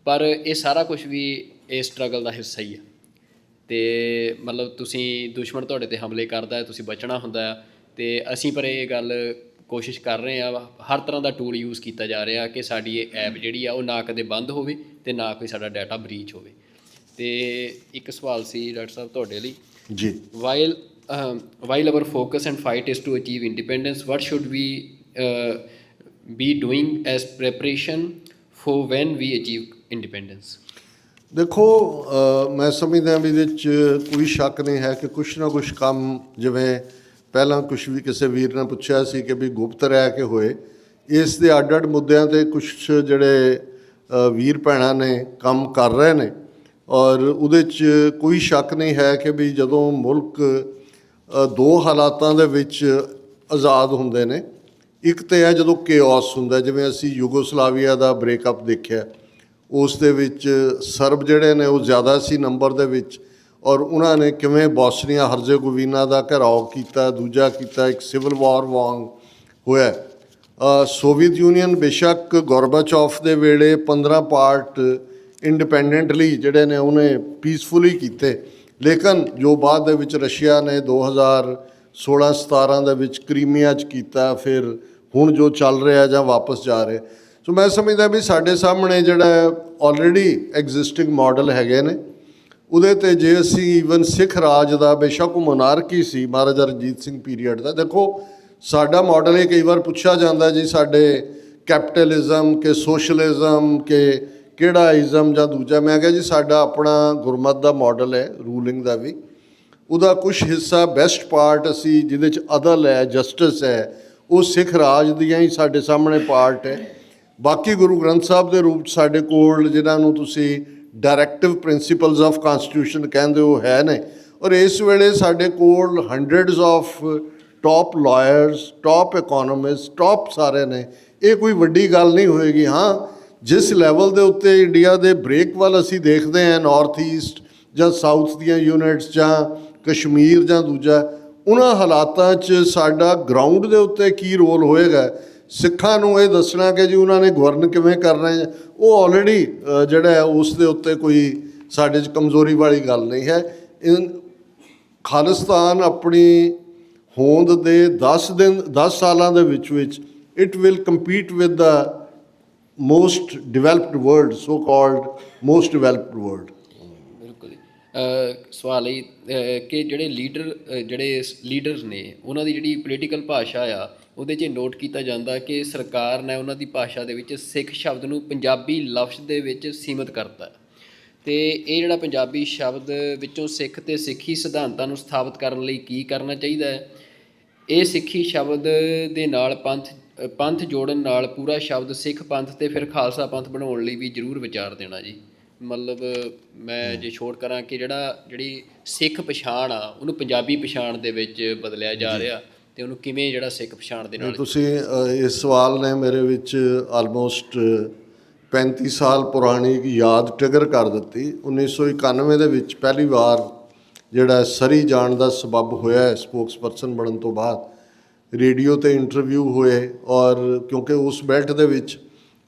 ਪਰ ਇਹ ਸਾਰਾ ਕੁਛ ਵੀ ਇਹ ਸਟਰਗਲ ਦਾ ਹਿੱਸਾ ਹੀ ਆ। ਅਤੇ ਮਤਲਬ ਤੁਸੀਂ ਦੁਸ਼ਮਣ ਤੁਹਾਡੇ 'ਤੇ ਹਮਲੇ ਕਰਦਾ ਹੈ, ਤੁਸੀਂ ਬਚਣਾ ਹੁੰਦਾ ਆ, ਅਤੇ ਅਸੀਂ ਪਰ ਇਹ ਗੱਲ ਕੋਸ਼ਿਸ਼ ਕਰ ਰਹੇ ਹਾਂ, ਹਰ ਤਰ੍ਹਾਂ ਦਾ ਟੂਲ ਯੂਜ਼ ਕੀਤਾ ਜਾ ਰਿਹਾ ਕਿ ਸਾਡੀ ਇਹ ਐਪ ਜਿਹੜੀ ਆ ਉਹ ਨਾ ਕਦੇ ਬੰਦ ਹੋਵੇ ਅਤੇ ਨਾ ਕੋਈ ਸਾਡਾ ਡਾਟਾ ਬਰੀਚ ਹੋਵੇ। ਅਤੇ ਇੱਕ ਸਵਾਲ ਸੀ ਡਾਕਟਰ ਸਾਹਿਬ ਤੁਹਾਡੇ ਲਈ ਜੀ, while our focus and fight is to achieve independence, what should we be doing as preparation for when we achieve independence? ਦੇਖੋ ਮੈਂ ਸਮਝਦਾ ਵੀ ਇਹਦੇ 'ਚ ਕੋਈ ਸ਼ੱਕ ਨਹੀਂ ਹੈ ਕਿ ਕੁਛ ਨਾ ਕੁਛ ਕੰਮ, ਜਿਵੇਂ ਪਹਿਲਾਂ ਕੁਛ ਵੀ ਕਿਸੇ ਵੀਰ ਨੇ ਪੁੱਛਿਆ ਸੀ ਕਿ ਵੀ ਗੁਪਤ ਰਹਿ ਕੇ ਹੋਏ, ਇਸ ਦੇ ਅੱਡ ਅੱਡ ਮੁੱਦਿਆਂ 'ਤੇ ਕੁਛ ਜਿਹੜੇ ਵੀਰ ਭੈਣਾਂ ਨੇ ਕੰਮ ਕਰ ਰਹੇ ਨੇ, ਔਰ ਉਹਦੇ 'ਚ ਕੋਈ ਸ਼ੱਕ ਨਹੀਂ ਹੈ ਕਿ ਵੀ ਜਦੋਂ ਮੁਲਕ ਦੋ ਹਾਲਾਤਾਂ ਦੇ ਵਿੱਚ ਆਜ਼ਾਦ ਹੁੰਦੇ ਨੇ, ਇੱਕ ਤਾਂ ਹੈ ਜਦੋਂ ਕੇਓਸ ਹੁੰਦਾ, ਜਿਵੇਂ ਅਸੀਂ ਯੂਗੋਸਲਾਵੀਆ ਦਾ ਬ੍ਰੇਕਅਪ ਦੇਖਿਆ, ਉਸ ਦੇ ਵਿੱਚ ਸਰਬ ਜਿਹੜੇ ਨੇ ਉਹ ਜ਼ਿਆਦਾ ਸੀ ਨੰਬਰ ਦੇ ਵਿੱਚ, ਔਰ ਉਹਨਾਂ ਨੇ ਕਿਵੇਂ ਬੋਸਨੀਆ ਹਰਜ਼ੇਗੋਵੀਨਾ ਦਾ ਘਿਰਾਓ ਕੀਤਾ, ਦੂਜਾ ਕੀਤਾ, ਇੱਕ ਸਿਵਲ ਵਾਰ ਵਾਂਗ ਹੋਇਆ। ਸੋਵੀਅਤ ਯੂਨੀਅਨ ਬੇਸ਼ੱਕ ਗੋਰਬਾਚੋਫ ਦੇ ਵੇਲੇ 15 ਪਾਰਟ ਇੰਡੀਪੈਂਡੈਂਟਲੀ ਜਿਹੜੇ ਨੇ ਉਹਨੇ ਪੀਸਫੁਲੀ ਕੀਤੇ, ਲੇਕਿਨ ਜੋ ਬਾਅਦ ਦੇ ਵਿੱਚ ਰਸ਼ੀਆ ਨੇ 2016-17 ਦੇ ਵਿੱਚ ਕ੍ਰੀਮੀਆ 'ਚ ਕੀਤਾ, ਫਿਰ ਹੁਣ ਜੋ ਚੱਲ ਰਿਹਾ ਜਾਂ ਵਾਪਸ ਜਾ ਰਹੇ। ਸੋ ਮੈਂ ਸਮਝਦਾ ਵੀ ਸਾਡੇ ਸਾਹਮਣੇ ਜਿਹੜਾ ਆਲਰੇਡੀ ਐਗਜ਼ਿਸਟਿੰਗ ਮਾਡਲ ਹੈਗੇ ਨੇ, ਉਹਦੇ 'ਤੇ ਜੇ ਅਸੀਂ ਈਵਨ ਸਿੱਖ ਰਾਜ ਦਾ, ਬੇਸ਼ੱਕ ਉਹ ਮੋਨਾਰਕੀ ਸੀ ਮਹਾਰਾਜਾ ਰਣਜੀਤ ਸਿੰਘ ਪੀਰੀਅਡ ਦਾ, ਦੇਖੋ ਸਾਡਾ ਮਾਡਲ ਇਹ ਕਈ ਵਾਰ ਪੁੱਛਿਆ ਜਾਂਦਾ ਜੀ ਸਾਡੇ ਕੈਪੀਟਲਿਜ਼ਮ ਕਿ ਸੋਸ਼ਲਿਜ਼ਮ ਕਿ ਕਿਹੜਾ ਇਜ਼ਮ ਜਾਂ ਦੂਜਾ। ਮੈਂ ਕਿਹਾ ਜੀ ਸਾਡਾ ਆਪਣਾ ਗੁਰਮਤ ਦਾ ਮਾਡਲ ਹੈ ਰੂਲਿੰਗ ਦਾ ਵੀ, ਉਹਦਾ ਕੁਛ ਹਿੱਸਾ ਬੈਸਟ ਪਾਰਟ ਅਸੀਂ ਜਿਹਦੇ 'ਚ ਅਦਲ ਹੈ, ਜਸਟਿਸ ਹੈ, ਉਹ ਸਿੱਖ ਰਾਜ ਦੀਆਂ ਹੀ ਸਾਡੇ ਸਾਹਮਣੇ ਪਾਰਟ ਹੈ। ਬਾਕੀ ਗੁਰੂ ਗ੍ਰੰਥ ਸਾਹਿਬ ਦੇ ਰੂਪ 'ਚ ਸਾਡੇ ਕੋਲ ਜਿਨ੍ਹਾਂ ਨੂੰ ਤੁਸੀਂ ਡਾਇਰੈਕਟਿਵ ਪ੍ਰਿੰਸੀਪਲਸ ਆਫ ਕਾਨਸਟੀਟਿਊਸ਼ਨ ਕਹਿੰਦੇ ਹੋ ਹੈ ਨੇ, ਔਰ ਇਸ ਵੇਲੇ ਸਾਡੇ ਕੋਲ hundreds of top lawyers, top economists, top ਸਾਰੇ ਨੇ। ਇਹ ਕੋਈ ਵੱਡੀ ਗੱਲ ਨਹੀਂ ਹੋਏਗੀ। ਹਾਂ, ਜਿਸ ਲੈਵਲ ਦੇ ਉੱਤੇ ਇੰਡੀਆ ਦੇ ਬ੍ਰੇਕ ਵੱਲ ਅਸੀਂ ਦੇਖਦੇ ਹਾਂ, ਨਾਰਥ ਈਸਟ ਜਾਂ ਸਾਊਥ ਦੀਆਂ ਯੂਨਿਟਸ ਜਾਂ ਕਸ਼ਮੀਰ ਜਾਂ ਦੂਜਾ, ਉਹਨਾਂ ਹਾਲਾਤਾਂ 'ਚ ਸਾਡਾ ਗਰਾਊਂਡ ਦੇ ਉੱਤੇ ਕੀ ਰੋਲ ਹੋਏਗਾ, ਸਿੱਖਾਂ ਨੂੰ ਇਹ ਦੱਸਣਾ ਕਿ ਜੀ ਉਹਨਾਂ ਨੇ ਗਵਰਨ ਕਿਵੇਂ ਕਰਨਾ ਹੈ, ਉਹ ਆਲਰੇਡੀ ਜਿਹੜਾ ਹੈ ਉਸ ਦੇ ਉੱਤੇ ਕੋਈ ਸਾਡੇ 'ਚ ਕਮਜ਼ੋਰੀ ਵਾਲੀ ਗੱਲ ਨਹੀਂ ਹੈ। ਖਾਲਿਸਤਾਨ ਆਪਣੀ ਹੋਂਦ ਦੇ 10 ਸਾਲਾਂ ਦੇ ਵਿੱਚ it will compete with the most developed world, so called most developed world. ਬਿਲਕੁਲ। ਸਵਾਲ ਇਹ ਕਿ ਜਿਹੜੇ ਲੀਡਰਸ ਨੇ ਉਹਨਾਂ ਦੀ ਜਿਹੜੀ ਪੋਲੀਟੀਕਲ ਭਾਸ਼ਾ ਆ, ਉਹਦੇ 'ਚ ਨੋਟ ਕੀਤਾ ਜਾਂਦਾ ਕਿ ਸਰਕਾਰ ਨੇ ਉਹਨਾਂ ਦੀ ਭਾਸ਼ਾ ਦੇ ਵਿੱਚ ਸਿੱਖ ਸ਼ਬਦ ਨੂੰ ਪੰਜਾਬੀ ਲਫ਼ਜ਼ ਦੇ ਵਿੱਚ ਸੀਮਿਤ ਕਰਤਾ, ਅਤੇ ਇਹ ਜਿਹੜਾ ਪੰਜਾਬੀ ਸ਼ਬਦ ਵਿੱਚੋਂ ਸਿੱਖ ਅਤੇ ਸਿੱਖੀ ਸਿਧਾਂਤਾਂ ਨੂੰ ਸਥਾਪਿਤ ਕਰਨ ਲਈ ਕੀ ਕਰਨਾ ਚਾਹੀਦਾ ਹੈ? ਇਹ ਸਿੱਖੀ ਸ਼ਬਦ ਦੇ ਨਾਲ ਪੰਥ ਪੰਥ ਜੋੜਨ ਨਾਲ ਪੂਰਾ ਸ਼ਬਦ ਸਿੱਖ ਪੰਥ ਤੇ ਫਿਰ ਖਾਲਸਾ ਪੰਥ ਬਣਾਉਣ ਲਈ ਵੀ ਜ਼ਰੂਰ ਵਿਚਾਰ ਦੇਣਾ ਜੀ। ਮਤਲਬ ਮੈਂ ਜੇ ਛੋੜ ਕਰਾਂ ਕਿ ਜਿਹੜੀ ਸਿੱਖ ਪਛਾਣ ਆ ਉਹਨੂੰ ਪੰਜਾਬੀ ਪਛਾਣ ਦੇ ਵਿੱਚ ਬਦਲਿਆ ਜਾ ਰਿਹਾ, ਤੇ ਉਹਨੂੰ ਕਿਵੇਂ ਜਿਹੜਾ ਸਿੱਖ ਪਛਾਣ ਦੇ ਨਾਲ ਤੁਸੀਂ ਇਸ ਸਵਾਲ ਨੇ ਮੇਰੇ ਵਿੱਚ ਆਲਮੋਸਟ 35 ਸਾਲ ਪੁਰਾਣੀ ਇੱਕ ਯਾਦ ਟ੍ਰਿਗਰ ਕਰ ਦਿੱਤੀ। 1991 ਦੇ ਵਿੱਚ ਪਹਿਲੀ ਵਾਰ ਜਿਹੜਾ ਸਰੀ ਜਾਣ ਦਾ ਸਬੱਬ ਹੋਇਆ ਸਪੋਕਸਪਰਸਨ ਬਣਨ ਤੋਂ ਬਾਅਦ ਰੇਡੀਓ 'ਤੇ ਇੰਟਰਵਿਊ ਹੋਏ, ਔਰ ਕਿਉਂਕਿ ਉਸ ਬੈਲਟ ਦੇ ਵਿੱਚ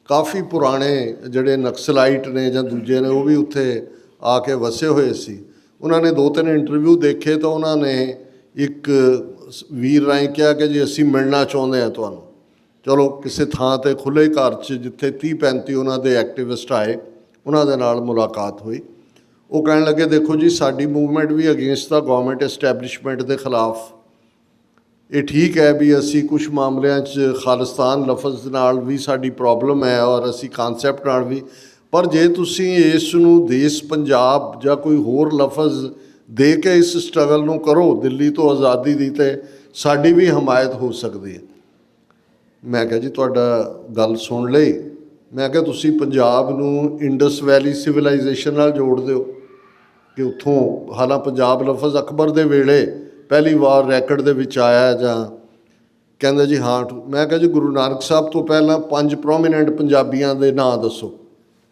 ਕਾਫੀ ਪੁਰਾਣੇ ਜਿਹੜੇ ਨਕਸਲਾਈਟ ਨੇ ਜਾਂ ਦੂਜੇ ਨੇ ਉਹ ਵੀ ਉੱਥੇ ਆ ਕੇ ਵਸੇ ਹੋਏ ਸੀ। ਉਹਨਾਂ ਨੇ 2-3 ਇੰਟਰਵਿਊ ਦੇਖੇ ਤਾਂ ਉਹਨਾਂ ਨੇ ਇੱਕ ਵੀਰ ਰਾਹੀਂ ਕਿਹਾ ਕਿ ਜੀ ਅਸੀਂ ਮਿਲਣਾ ਚਾਹੁੰਦੇ ਹਾਂ ਤੁਹਾਨੂੰ। ਚਲੋ ਕਿਸੇ ਥਾਂ 'ਤੇ ਖੁੱਲ੍ਹੇ ਘਰ 'ਚ ਜਿੱਥੇ 30-35 ਉਹਨਾਂ ਦੇ ਐਕਟਿਵਿਸਟ ਆਏ, ਉਹਨਾਂ ਦੇ ਨਾਲ ਮੁਲਾਕਾਤ ਹੋਈ। ਉਹ ਕਹਿਣ ਲੱਗੇ ਦੇਖੋ ਜੀ ਸਾਡੀ ਮੂਵਮੈਂਟ ਵੀ ਅਗੇਂਸਟ ਦਾ ਗਵਰਨਮੈਂਟ ਐਸਟੈਬਲਿਸ਼ਮੈਂਟ ਦੇ ਖਿਲਾਫ। ਇਹ ਠੀਕ ਹੈ ਵੀ ਅਸੀਂ ਕੁਝ ਮਾਮਲਿਆਂ 'ਚ ਖਾਲਿਸਤਾਨ ਲਫ਼ਜ਼ ਨਾਲ ਵੀ ਸਾਡੀ ਪ੍ਰੋਬਲਮ ਹੈ ਔਰ ਅਸੀਂ ਕਾਨਸੈਪਟ ਨਾਲ ਵੀ, ਪਰ ਜੇ ਤੁਸੀਂ ਇਸ ਨੂੰ ਦੇਸ਼ ਪੰਜਾਬ ਜਾਂ ਕੋਈ ਹੋਰ ਲਫ਼ਜ਼ ਦੇ ਕੇ ਇਸ ਸਟਰਗਲ ਨੂੰ ਕਰੋ ਦਿੱਲੀ ਤੋਂ ਆਜ਼ਾਦੀ ਦੀ, ਤੇ ਸਾਡੀ ਵੀ ਹਮਾਇਤ ਹੋ ਸਕਦੀ ਹੈ। ਮੈਂ ਕਿਹਾ ਜੀ ਤੁਹਾਡਾ ਗੱਲ ਸੁਣ ਲਈ। ਮੈਂ ਕਿਹਾ ਤੁਸੀਂ ਪੰਜਾਬ ਨੂੰ ਇੰਡਸ ਵੈਲੀ ਸਿਵਲਾਈਜੇਸ਼ਨ ਨਾਲ ਜੋੜ ਦਿਓ ਕਿ ਉੱਥੋਂ, ਹਾਲਾਂ ਪੰਜਾਬ ਲਫ਼ਜ਼ ਅਕਬਰ ਦੇ ਵੇਲੇ ਪਹਿਲੀ ਵਾਰ ਰੈਕਡ ਦੇ ਵਿੱਚ ਆਇਆ ਜਾਂ ਕਹਿੰਦੇ ਜੀ ਹਾਂ। ਮੈਂ ਕਿਹਾ ਜੀ ਗੁਰੂ ਨਾਨਕ ਸਾਹਿਬ ਤੋਂ ਪਹਿਲਾਂ 5 ਪ੍ਰੋਮੀਨੈਂਟ ਪੰਜਾਬੀਆਂ ਦੇ ਨਾਂ ਦੱਸੋ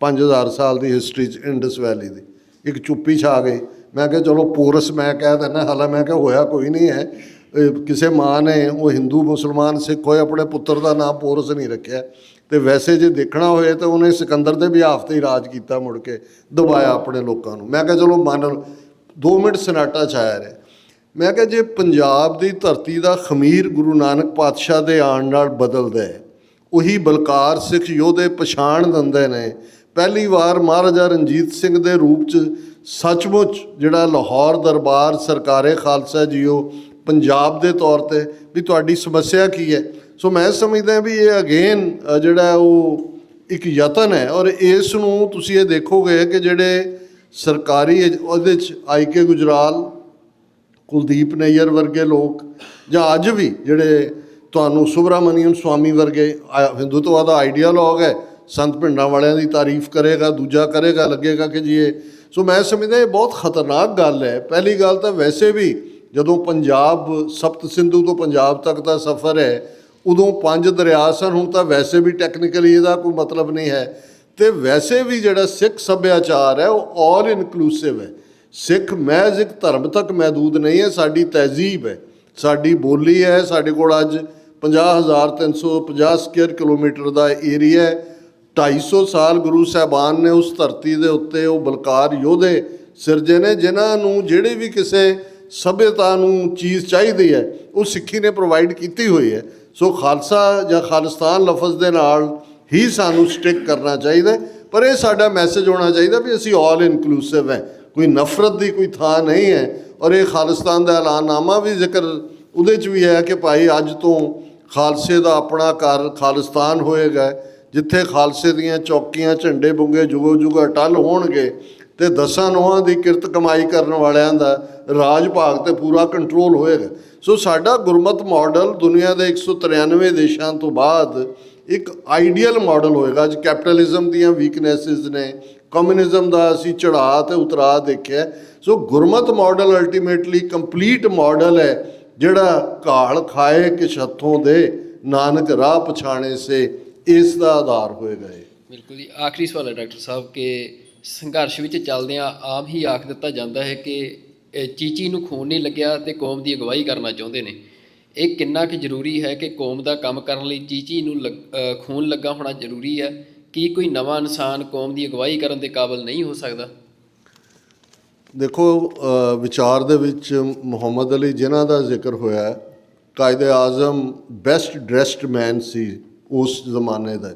5000 ਸਾਲ ਦੀ ਹਿਸਟਰੀ 'ਚ ਇੰਡਸ ਵੈਲੀ ਦੀ। ਇੱਕ ਚੁੱਪੀ ਛਾ ਗਈ। ਮੈਂ ਕਿਹਾ ਚਲੋ ਪੋਰਸ ਮੈਂ ਕਹਿ ਦਿੰਦਾ, ਹਾਲਾਂ ਮੈਂ ਕਿਹਾ ਹੋਇਆ ਕੋਈ ਨਹੀਂ ਹੈ। ਕਿਸੇ ਮਾਂ ਨੇ, ਉਹ ਹਿੰਦੂ ਮੁਸਲਮਾਨ ਸਿੱਖ ਹੋਏ, ਆਪਣੇ ਪੁੱਤਰ ਦਾ ਨਾਂ ਪੋਰਸ ਨਹੀਂ ਰੱਖਿਆ। ਅਤੇ ਵੈਸੇ ਜੇ ਦੇਖਣਾ ਹੋਏ ਤਾਂ ਉਹਨੇ ਸਿਕੰਦਰ ਦੇ ਬਿਹਾਫ 'ਤੇ ਹੀ ਰਾਜ ਕੀਤਾ, ਮੁੜ ਕੇ ਦਬਾਇਆ ਆਪਣੇ ਲੋਕਾਂ ਨੂੰ। ਮੈਂ ਕਿਹਾ ਚਲੋ ਮੰਨ 2 ਮਿੰਟ ਸਨਾਟਾ ਛਾਇਆ ਰਿਹਾ। ਮੈਂ ਕਿਹਾ ਜੇ ਪੰਜਾਬ ਦੀ ਧਰਤੀ ਦਾ ਖਮੀਰ ਗੁਰੂ ਨਾਨਕ ਪਾਤਸ਼ਾਹ ਦੇ ਆਉਣ ਨਾਲ ਬਦਲਦਾ ਹੈ, ਉਹੀ ਬਲਕਾਰ ਸਿੱਖ ਯੋਧੇ ਪਛਾਣ ਦਿੰਦੇ ਨੇ। ਪਹਿਲੀ ਵਾਰ ਮਹਾਰਾਜਾ ਰਣਜੀਤ ਸਿੰਘ ਦੇ ਰੂਪ 'ਚ ਸੱਚਮੁੱਚ ਜਿਹੜਾ ਲਾਹੌਰ ਦਰਬਾਰ ਸਰਕਾਰੇ ਖਾਲਸਾ ਜੀਓ ਪੰਜਾਬ ਦੇ ਤੌਰ 'ਤੇ ਵੀ ਤੁਹਾਡੀ ਸਮੱਸਿਆ ਕੀ ਹੈ। ਸੋ ਮੈਂ ਸਮਝਦਾ ਵੀ ਇਹ ਅਗੇਨ ਜਿਹੜਾ ਉਹ ਇੱਕ ਯਤਨ ਹੈ, ਔਰ ਇਸ ਨੂੰ ਤੁਸੀਂ ਇਹ ਦੇਖੋਗੇ ਕਿ ਜਿਹੜੇ ਸਰਕਾਰੀ ਉਹਦੇ 'ਚ IK ਗੁਜਰਾਲ, ਕੁਲਦੀਪ ਨਈਅਰ ਵਰਗੇ ਲੋਕ, ਜਾਂ ਅੱਜ ਵੀ ਜਿਹੜੇ ਤੁਹਾਨੂੰ ਸੁਬਰਾਮਨੀਅਮ ਸਵਾਮੀ ਵਰਗੇ ਹਿੰਦੂਤਵਾ ਦਾ ਆਈਡੀਆਲੋਗ ਹੈ, ਸੰਤ ਭਿੰਡਾਂ ਵਾਲਿਆਂ ਦੀ ਤਾਰੀਫ ਕਰੇਗਾ, ਦੂਜਾ ਕਰੇਗਾ, ਲੱਗੇਗਾ ਕਿ ਜੀ ਇਹ। ਸੋ ਮੈਂ ਸਮਝਦਾ ਇਹ ਬਹੁਤ ਖਤਰਨਾਕ ਗੱਲ ਹੈ। ਪਹਿਲੀ ਗੱਲ ਤਾਂ ਵੈਸੇ ਵੀ ਜਦੋਂ ਪੰਜਾਬ ਸਪਤ ਸਿੰਧੂ ਤੋਂ ਪੰਜਾਬ ਤੱਕ ਦਾ ਸਫ਼ਰ ਹੈ, ਉਦੋਂ 5 ਦਰਿਆ ਸਨ। ਹੁਣ ਤਾਂ ਵੈਸੇ ਵੀ ਟੈਕਨੀਕਲੀ ਇਹਦਾ ਕੋਈ ਮਤਲਬ ਨਹੀਂ ਹੈ। ਅਤੇ ਵੈਸੇ ਵੀ ਜਿਹੜਾ ਸਿੱਖ ਸੱਭਿਆਚਾਰ ਹੈ ਉਹ ਆਲ ਇਨਕਲੂਸਿਵ ਹੈ। ਸਿੱਖ ਮਹਿਜ਼ ਇੱਕ ਧਰਮ ਤੱਕ ਮਹਿਦੂਦ ਨਹੀਂ ਹੈ, ਸਾਡੀ ਤਹਿਜ਼ੀਬ ਹੈ, ਸਾਡੀ ਬੋਲੀ ਹੈ। ਸਾਡੇ ਕੋਲ ਅੱਜ 50,350 ਸਕੁਅਰ ਕਿਲੋਮੀਟਰ ਦਾ ਏਰੀਆ ਹੈ। 250 ਸਾਲ ਗੁਰੂ ਸਾਹਿਬਾਨ ਨੇ ਉਸ ਧਰਤੀ ਦੇ ਉੱਤੇ ਉਹ ਬਲਕਾਰ ਯੋਧੇ ਸਿਰਜੇ ਨੇ, ਜਿਨ੍ਹਾਂ ਨੂੰ ਜਿਹੜੀ ਵੀ ਕਿਸੇ ਸੱਭਿਅਤਾ ਨੂੰ ਚੀਜ਼ ਚਾਹੀਦੀ ਹੈ ਉਹ ਸਿੱਖੀ ਨੇ ਪ੍ਰੋਵਾਈਡ ਕੀਤੀ ਹੋਈ ਹੈ। ਸੋ ਖਾਲਸਾ ਜਾਂ ਖਾਲਿਸਤਾਨ ਲਫ਼ਜ਼ ਦੇ ਨਾਲ ਹੀ ਸਾਨੂੰ ਸਟਿਕ ਕਰਨਾ ਚਾਹੀਦਾ, ਪਰ ਇਹ ਸਾਡਾ ਮੈਸੇਜ ਹੋਣਾ ਚਾਹੀਦਾ ਵੀ ਅਸੀਂ ਆਲ ਇਨਕਲੂਸਿਵ ਹੈ, ਕੋਈ ਨਫ਼ਰਤ ਦੀ ਕੋਈ ਥਾਂ ਨਹੀਂ ਹੈ। ਔਰ ਇਹ ਖਾਲਿਸਤਾਨ ਦਾ ਐਲਾਨਨਾਮਾ ਵੀ ਜ਼ਿਕਰ ਉਹਦੇ 'ਚ ਵੀ ਹੈ ਕਿ ਭਾਈ ਅੱਜ ਤੋਂ ਖਾਲਸੇ ਦਾ ਆਪਣਾ ਘਰ ਖਾਲਿਸਤਾਨ ਹੋਏਗਾ, ਜਿੱਥੇ ਖਾਲਸੇ ਦੀਆਂ ਚੌਕੀਆਂ, ਝੰਡੇ ਬੁੰਗੇ ਜੁਗੋ ਜੁਗ ਅਟੱਲ ਹੋਣਗੇ, ਅਤੇ 10 ਨੋਹਾਂ ਦੀ ਕਿਰਤ ਕਮਾਈ ਕਰਨ ਵਾਲਿਆਂ ਦਾ ਰਾਜ ਭਾਗ 'ਤੇ ਪੂਰਾ ਕੰਟਰੋਲ ਹੋਏਗਾ। ਸੋ ਸਾਡਾ ਗੁਰਮਤ ਮਾਡਲ ਦੁਨੀਆ ਦੇ 193 ਦੇਸ਼ਾਂ ਤੋਂ ਬਾਅਦ ਇੱਕ ਆਈਡੀਅਲ ਮਾਡਲ ਹੋਏਗਾ। ਅੱਜ ਕੈਪੀਟਲਿਜ਼ਮ ਦੀਆਂ ਵੀਕਨੈਸਿਸ ਨੇ, ਕਮਿਊਨਿਜ਼ਮ ਦਾ ਅਸੀਂ ਚੜ੍ਹਾਅ ਅਤੇ ਉਤਰਾਅ ਦੇਖਿਆ। ਸੋ ਗੁਰਮਤ ਮਾਡਲ ਅਲਟੀਮੇਟਲੀ ਕੰਪਲੀਟ ਮਾਡਲ ਹੈ, ਜਿਹੜਾ ਘਾਲ ਖਾਏ ਕਿਸ ਹੱਥੋਂ ਦੇ, ਨਾਨਕ ਰਾਹ ਪਛਾਣੇ ਸੇ, ਇਸ ਦਾ ਆਧਾਰ ਹੋਏਗਾ ਇਹ। ਬਿਲਕੁਲ ਜੀ। ਆਖਰੀ ਸਵਾਲ ਹੈ ਡਾਕਟਰ ਸਾਹਿਬ ਕਿ ਸੰਘਰਸ਼ ਵਿੱਚ ਚੱਲਦਿਆਂ ਆਮ ਹੀ ਆਖ ਦਿੱਤਾ ਜਾਂਦਾ ਹੈ ਕਿ ਚੀਚੀ ਨੂੰ ਖੂਨ ਨਹੀਂ ਲੱਗਿਆ ਅਤੇ ਕੌਮ ਦੀ ਅਗਵਾਈ ਕਰਨਾ ਚਾਹੁੰਦੇ ਨੇ। ਇਹ ਕਿੰਨਾ ਕੁ ਜ਼ਰੂਰੀ ਹੈ ਕਿ ਕੌਮ ਦਾ ਕੰਮ ਕਰਨ ਲਈ ਚੀਚੀ ਨੂੰ ਖੂਨ ਲੱਗਾ ਹੋਣਾ ਜ਼ਰੂਰੀ ਹੈ? ਕੀ ਕੋਈ ਨਵਾਂ ਇਨਸਾਨ ਕੌਮ ਦੀ ਅਗਵਾਈ ਕਰਨ ਦੇ ਕਾਬਲ ਨਹੀਂ ਹੋ ਸਕਦਾ? ਦੇਖੋ, ਵਿਚਾਰ ਦੇ ਵਿੱਚ ਮੁਹੰਮਦ ਅਲੀ ਜਿਨ੍ਹਾਂ ਦਾ ਜ਼ਿਕਰ ਹੋਇਆ, ਕਾਇਦੇ ਆਜ਼ਮ ਬੈਸਟ ਡਰੈਸਡ ਮੈਨ ਸੀ ਉਸ ਜ਼ਮਾਨੇ ਦਾ।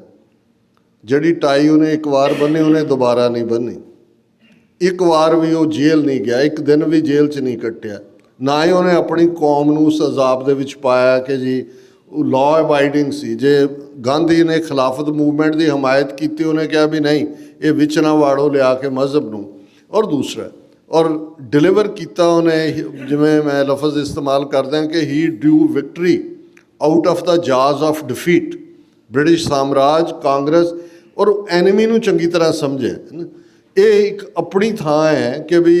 ਜਿਹੜੀ ਟਾਈ ਉਹਨੇ ਇੱਕ ਵਾਰ ਬੰਨੀ, ਉਹਨੇ ਦੁਬਾਰਾ ਨਹੀਂ ਬੰਨੀ। ਇੱਕ ਵਾਰ ਵੀ ਉਹ ਜੇਲ੍ਹ ਨਹੀਂ ਗਿਆ, ਇੱਕ ਦਿਨ ਵੀ ਜੇਲ੍ਹ 'ਚ ਨਹੀਂ ਕੱਟਿਆ। ਨਾ ਹੀ ਉਹਨੇ ਆਪਣੀ ਕੌਮ ਨੂੰ ਉਸ ਅਜ਼ਾਬ ਦੇ ਵਿੱਚ ਪਾਇਆ ਕਿ ਜੀ ਉਹ ਲਾਅ ਅਬਾਈਡਿੰਗ ਸੀ। ਜੇ ਗਾਂਧੀ ਨੇ ਖਿਲਾਫਤ ਮੂਵਮੈਂਟ ਦੀ ਹਮਾਇਤ ਕੀਤੀ, ਉਹਨੇ ਕਿਹਾ ਵੀ ਨਹੀਂ, ਇਹ ਵਿੱਚ ਨਾ ਵਾੜੋ ਲਿਆ ਕੇ ਮਜ਼ਹਬ ਨੂੰ। ਔਰ ਦੂਸਰਾ, ਔਰ ਡਿਲੀਵਰ ਕੀਤਾ ਉਹਨੇ, ਜਿਵੇਂ ਮੈਂ ਲਫ਼ਜ਼ ਇਸਤੇਮਾਲ ਕਰਦਾ ਕਿ he drew victory out of the jaws of defeat British ਸਾਮਰਾਜ, ਕਾਂਗਰਸ ਔਰ ਐਨਮੀ ਨੂੰ ਚੰਗੀ ਤਰ੍ਹਾਂ ਸਮਝਿਆ। ਇਹ ਇੱਕ ਆਪਣੀ ਥਾਂ ਹੈ ਕਿ ਵੀ,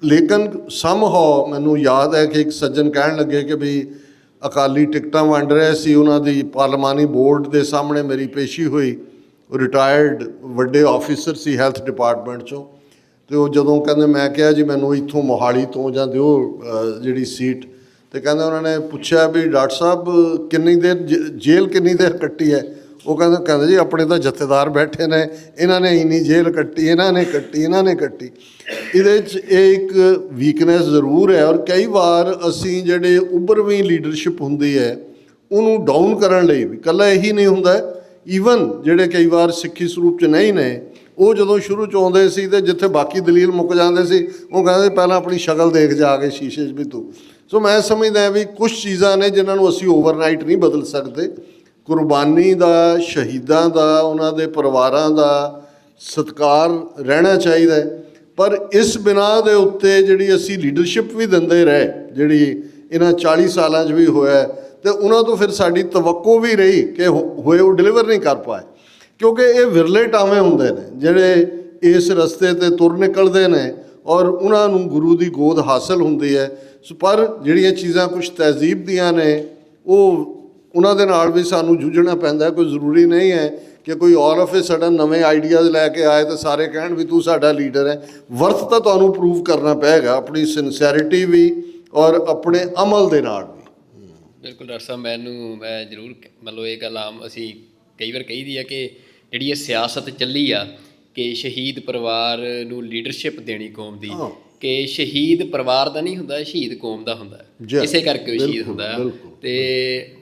ਲੇਕਿਨ ਸਮਹਾਉ ਮੈਨੂੰ ਯਾਦ ਹੈ ਕਿ ਇੱਕ ਸੱਜਣ ਕਹਿਣ ਲੱਗੇ ਕਿ ਵੀ ਅਕਾਲੀ ਟਿਕਟਾਂ ਵੰਡ ਰਹੇ ਸੀ, ਉਹਨਾਂ ਦੀ ਪਾਰਲੀਮਾਨੀ ਬੋਰਡ ਦੇ ਸਾਹਮਣੇ ਮੇਰੀ ਪੇਸ਼ੀ ਹੋਈ। ਰਿਟਾਇਰਡ ਵੱਡੇ ਆਫਿਸਰ ਸੀ ਹੈਲਥ ਡਿਪਾਰਟਮੈਂਟ 'ਚੋਂ, ਅਤੇ ਉਹ ਜਦੋਂ ਕਹਿੰਦੇ, ਮੈਂ ਕਿਹਾ ਜੀ ਮੈਨੂੰ ਇੱਥੋਂ ਮੋਹਾਲੀ ਤੋਂ ਜਾਂ ਦਿਓ ਜਿਹੜੀ ਸੀਟ, ਅਤੇ ਕਹਿੰਦੇ ਉਹਨਾਂ ਨੇ ਪੁੱਛਿਆ ਵੀ ਡਾਕਟਰ ਸਾਹਿਬ ਕਿੰਨੀ ਦੇਰ ਜੇਲ੍ਹ ਕਿੰਨੀ ਦੇਰ ਕੱਟੀ ਹੈ? ਉਹ ਕਹਿੰਦੇ ਜੀ ਆਪਣੇ ਤਾਂ ਜਥੇਦਾਰ ਬੈਠੇ ਨੇ, ਇਹਨਾਂ ਨੇ ਇੰਨੀ ਜੇਲ੍ਹ ਕੱਟੀ, ਇਹਨਾਂ ਨੇ ਕੱਟੀ। ਇਹਦੇ 'ਚ ਇਹ ਇੱਕ ਵੀਕਨੈਸ ਜ਼ਰੂਰ ਹੈ। ਔਰ ਕਈ ਵਾਰ ਅਸੀਂ ਜਿਹੜੇ ਉੱਭਰਵੀਂ ਲੀਡਰਸ਼ਿਪ ਹੁੰਦੀ ਹੈ ਉਹਨੂੰ ਡਾਊਨ ਕਰਨ ਲਈ ਵੀ, ਇਕੱਲਾ ਇਹੀ ਨਹੀਂ ਹੁੰਦਾ, ਈਵਨ ਜਿਹੜੇ ਕਈ ਵਾਰ ਸਿੱਖੀ ਸਰੂਪ 'ਚ ਨਹੀਂ ਨੇ, ਉਹ ਜਦੋਂ ਸ਼ੁਰੂ 'ਚ ਆਉਂਦੇ ਸੀ ਅਤੇ ਜਿੱਥੇ ਬਾਕੀ ਦਲੀਲ ਮੁੱਕ ਜਾਂਦੇ ਸੀ, ਉਹ ਕਹਿੰਦੇ ਪਹਿਲਾਂ ਆਪਣੀ ਸ਼ਕਲ ਦੇਖ ਜਾ ਕੇ ਸ਼ੀਸ਼ੇ 'ਚ ਵੀ ਤੂੰ। ਸੋ ਮੈਂ ਸਮਝਦਾ ਵੀ ਕੁਛ ਚੀਜ਼ਾਂ ਨੇ ਜਿਨ੍ਹਾਂ ਨੂੰ ਅਸੀਂ ਓਵਰਨਾਈਟ ਨਹੀਂ ਬਦਲ ਸਕਦੇ। ਕੁਰਬਾਨੀ ਦਾ, ਸ਼ਹੀਦਾਂ ਦਾ, ਉਹਨਾਂ ਦੇ ਪਰਿਵਾਰਾਂ ਦਾ ਸਤਿਕਾਰ ਰਹਿਣਾ ਚਾਹੀਦਾ ਹੈ। ਪਰ ਇਸ ਬਿਨਾਂ ਦੇ ਉੱਤੇ ਜਿਹੜੀ ਅਸੀਂ ਲੀਡਰਸ਼ਿਪ ਵੀ ਦਿੰਦੇ ਰਹੇ, ਜਿਹੜੀ ਇਹਨਾਂ 40 ਸਾਲਾਂ 'ਚ ਵੀ ਹੋਇਆ, ਅਤੇ ਉਹਨਾਂ ਤੋਂ ਫਿਰ ਸਾਡੀ ਤਵੱਕੋ ਵੀ ਰਹੀ ਕਿ ਹੋਏ ਉਹ ਡਿਲੀਵਰ ਨਹੀਂ ਕਰ ਪਾਏ, ਕਿਉਂਕਿ ਇਹ ਵਿਰਲੇ ਟਾਵੇਂ ਹੁੰਦੇ ਨੇ ਜਿਹੜੇ ਇਸ ਰਸਤੇ 'ਤੇ ਤੁਰ ਨਿਕਲਦੇ ਨੇ ਔਰ ਉਹਨਾਂ ਨੂੰ ਗੁਰੂ ਦੀ ਗੋਦ ਹਾਸਲ ਹੁੰਦੀ ਹੈ। ਸੋ ਪਰ ਜਿਹੜੀਆਂ ਚੀਜ਼ਾਂ ਕੁਛ ਤਹਿਜ਼ੀਬ ਦੀਆਂ ਨੇ, ਉਹ ਉਹਨਾਂ ਦੇ ਨਾਲ ਵੀ ਸਾਨੂੰ ਜੂਝਣਾ ਪੈਂਦਾ। ਕੋਈ ਜ਼ਰੂਰੀ ਨਹੀਂ ਹੈ ਕਿ ਕੋਈ ਆਲ ਆਫ ਏ ਸਡਨ ਨਵੇਂ ਆਈਡੀਆਜ਼ ਲੈ ਕੇ ਆਏ ਤਾਂ ਸਾਰੇ ਕਹਿਣ ਵੀ ਤੂੰ ਸਾਡਾ ਲੀਡਰ ਹੈ। ਵਰਥ ਤਾਂ ਤੁਹਾਨੂੰ ਪ੍ਰੂਵ ਕਰਨਾ ਪਏਗਾ, ਆਪਣੀ ਸਿੰਸੈਰਿਟੀ ਵੀ ਔਰ ਆਪਣੇ ਅਮਲ ਦੇ ਨਾਲ ਵੀ। ਬਿਲਕੁਲ ਡਾਕਟਰ ਸਾਹਿਬ, ਮੈਂ ਜ਼ਰੂਰ ਮਤਲਬ ਇਹ ਗੱਲ ਆਮ ਅਸੀਂ ਕਈ ਵਾਰ ਕਹੀਦੀ ਆ ਕਿ ਜਿਹੜੀ ਇਹ ਸਿਆਸਤ ਚੱਲੀ ਆ ਕਿ ਸ਼ਹੀਦ ਪਰਿਵਾਰ ਨੂੰ ਲੀਡਰਸ਼ਿਪ ਦੇਣੀ ਕੌਮ ਦੀ, ਕਿ ਸ਼ਹੀਦ ਪਰਿਵਾਰ ਦਾ ਨਹੀਂ ਹੁੰਦਾ, ਸ਼ਹੀਦ ਕੌਮ ਦਾ ਹੁੰਦਾ, ਇਸੇ ਕਰਕੇ ਉਹ ਸ਼ਹੀਦ ਹੁੰਦਾ ਆ। ਅਤੇ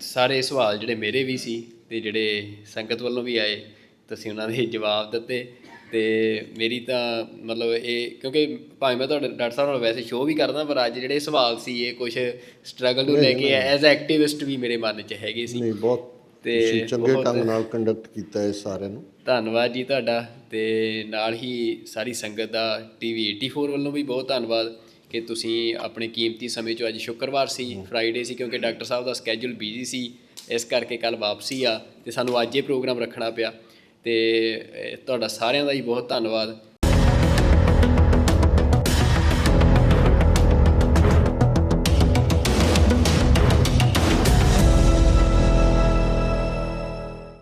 ਸਾਰੇ ਸਵਾਲ ਜਿਹੜੇ ਮੇਰੇ ਵੀ ਸੀ ਅਤੇ ਜਿਹੜੇ ਸੰਗਤ ਵੱਲੋਂ ਵੀ ਆਏ, ਤੁਸੀਂ ਉਹਨਾਂ ਦੇ ਜਵਾਬ ਦਿੱਤੇ। ਅਤੇ ਮੇਰੀ ਤਾਂ ਮਤਲਬ ਇਹ, ਕਿਉਂਕਿ ਭਾਵੇਂ ਮੈਂ ਤੁਹਾਡੇ ਡਾਕਟਰ ਸਾਹਿਬ ਨਾਲ ਵੈਸੇ ਸ਼ੋਅ ਵੀ ਕਰਦਾ, ਪਰ ਅੱਜ ਜਿਹੜੇ ਸਵਾਲ ਸੀ ਇਹ ਕੁਛ ਸਟਰਗਲ ਨੂੰ ਲੈ ਕੇ ਐਜ਼ ਐਕਟਿਵਿਸਟ ਵੀ ਮੇਰੇ ਮਨ 'ਚ ਹੈਗੇ ਸੀ। ਬਹੁਤ ਤੇ ਚੰਗੇ ਢੰਗ ਨਾਲ ਕੰਡਕਟ ਕੀਤਾ ਇਹ ਸਾਰਿਆਂ ਨੂੰ। ਧੰਨਵਾਦ ਜੀ ਤੁਹਾਡਾ। ਅਤੇ ਨਾਲ ਹੀ ਸਾਰੀ ਸੰਗਤ ਦਾ TV 84 ਵੱਲੋਂ ਵੀ ਬਹੁਤ ਧੰਨਵਾਦ ਕਿ ਤੁਸੀਂ ਆਪਣੇ ਕੀਮਤੀ ਸਮੇਂ 'ਚੋਂ, ਅੱਜ ਸ਼ੁੱਕਰਵਾਰ ਸੀ, ਫਰਾਈਡੇ ਸੀ, ਕਿਉਂਕਿ ਡਾਕਟਰ ਸਾਹਿਬ ਦਾ ਸਕੈਜੂਲ ਬਿਜ਼ੀ ਸੀ, ਇਸ ਕਰਕੇ ਕੱਲ੍ਹ ਵਾਪਸੀ ਆ ਅਤੇ ਸਾਨੂੰ ਅੱਜ ਇਹ ਪ੍ਰੋਗਰਾਮ ਰੱਖਣਾ ਪਿਆ। ਅਤੇ ਤੁਹਾਡਾ ਸਾਰਿਆਂ ਦਾ ਹੀ ਬਹੁਤ ਧੰਨਵਾਦ।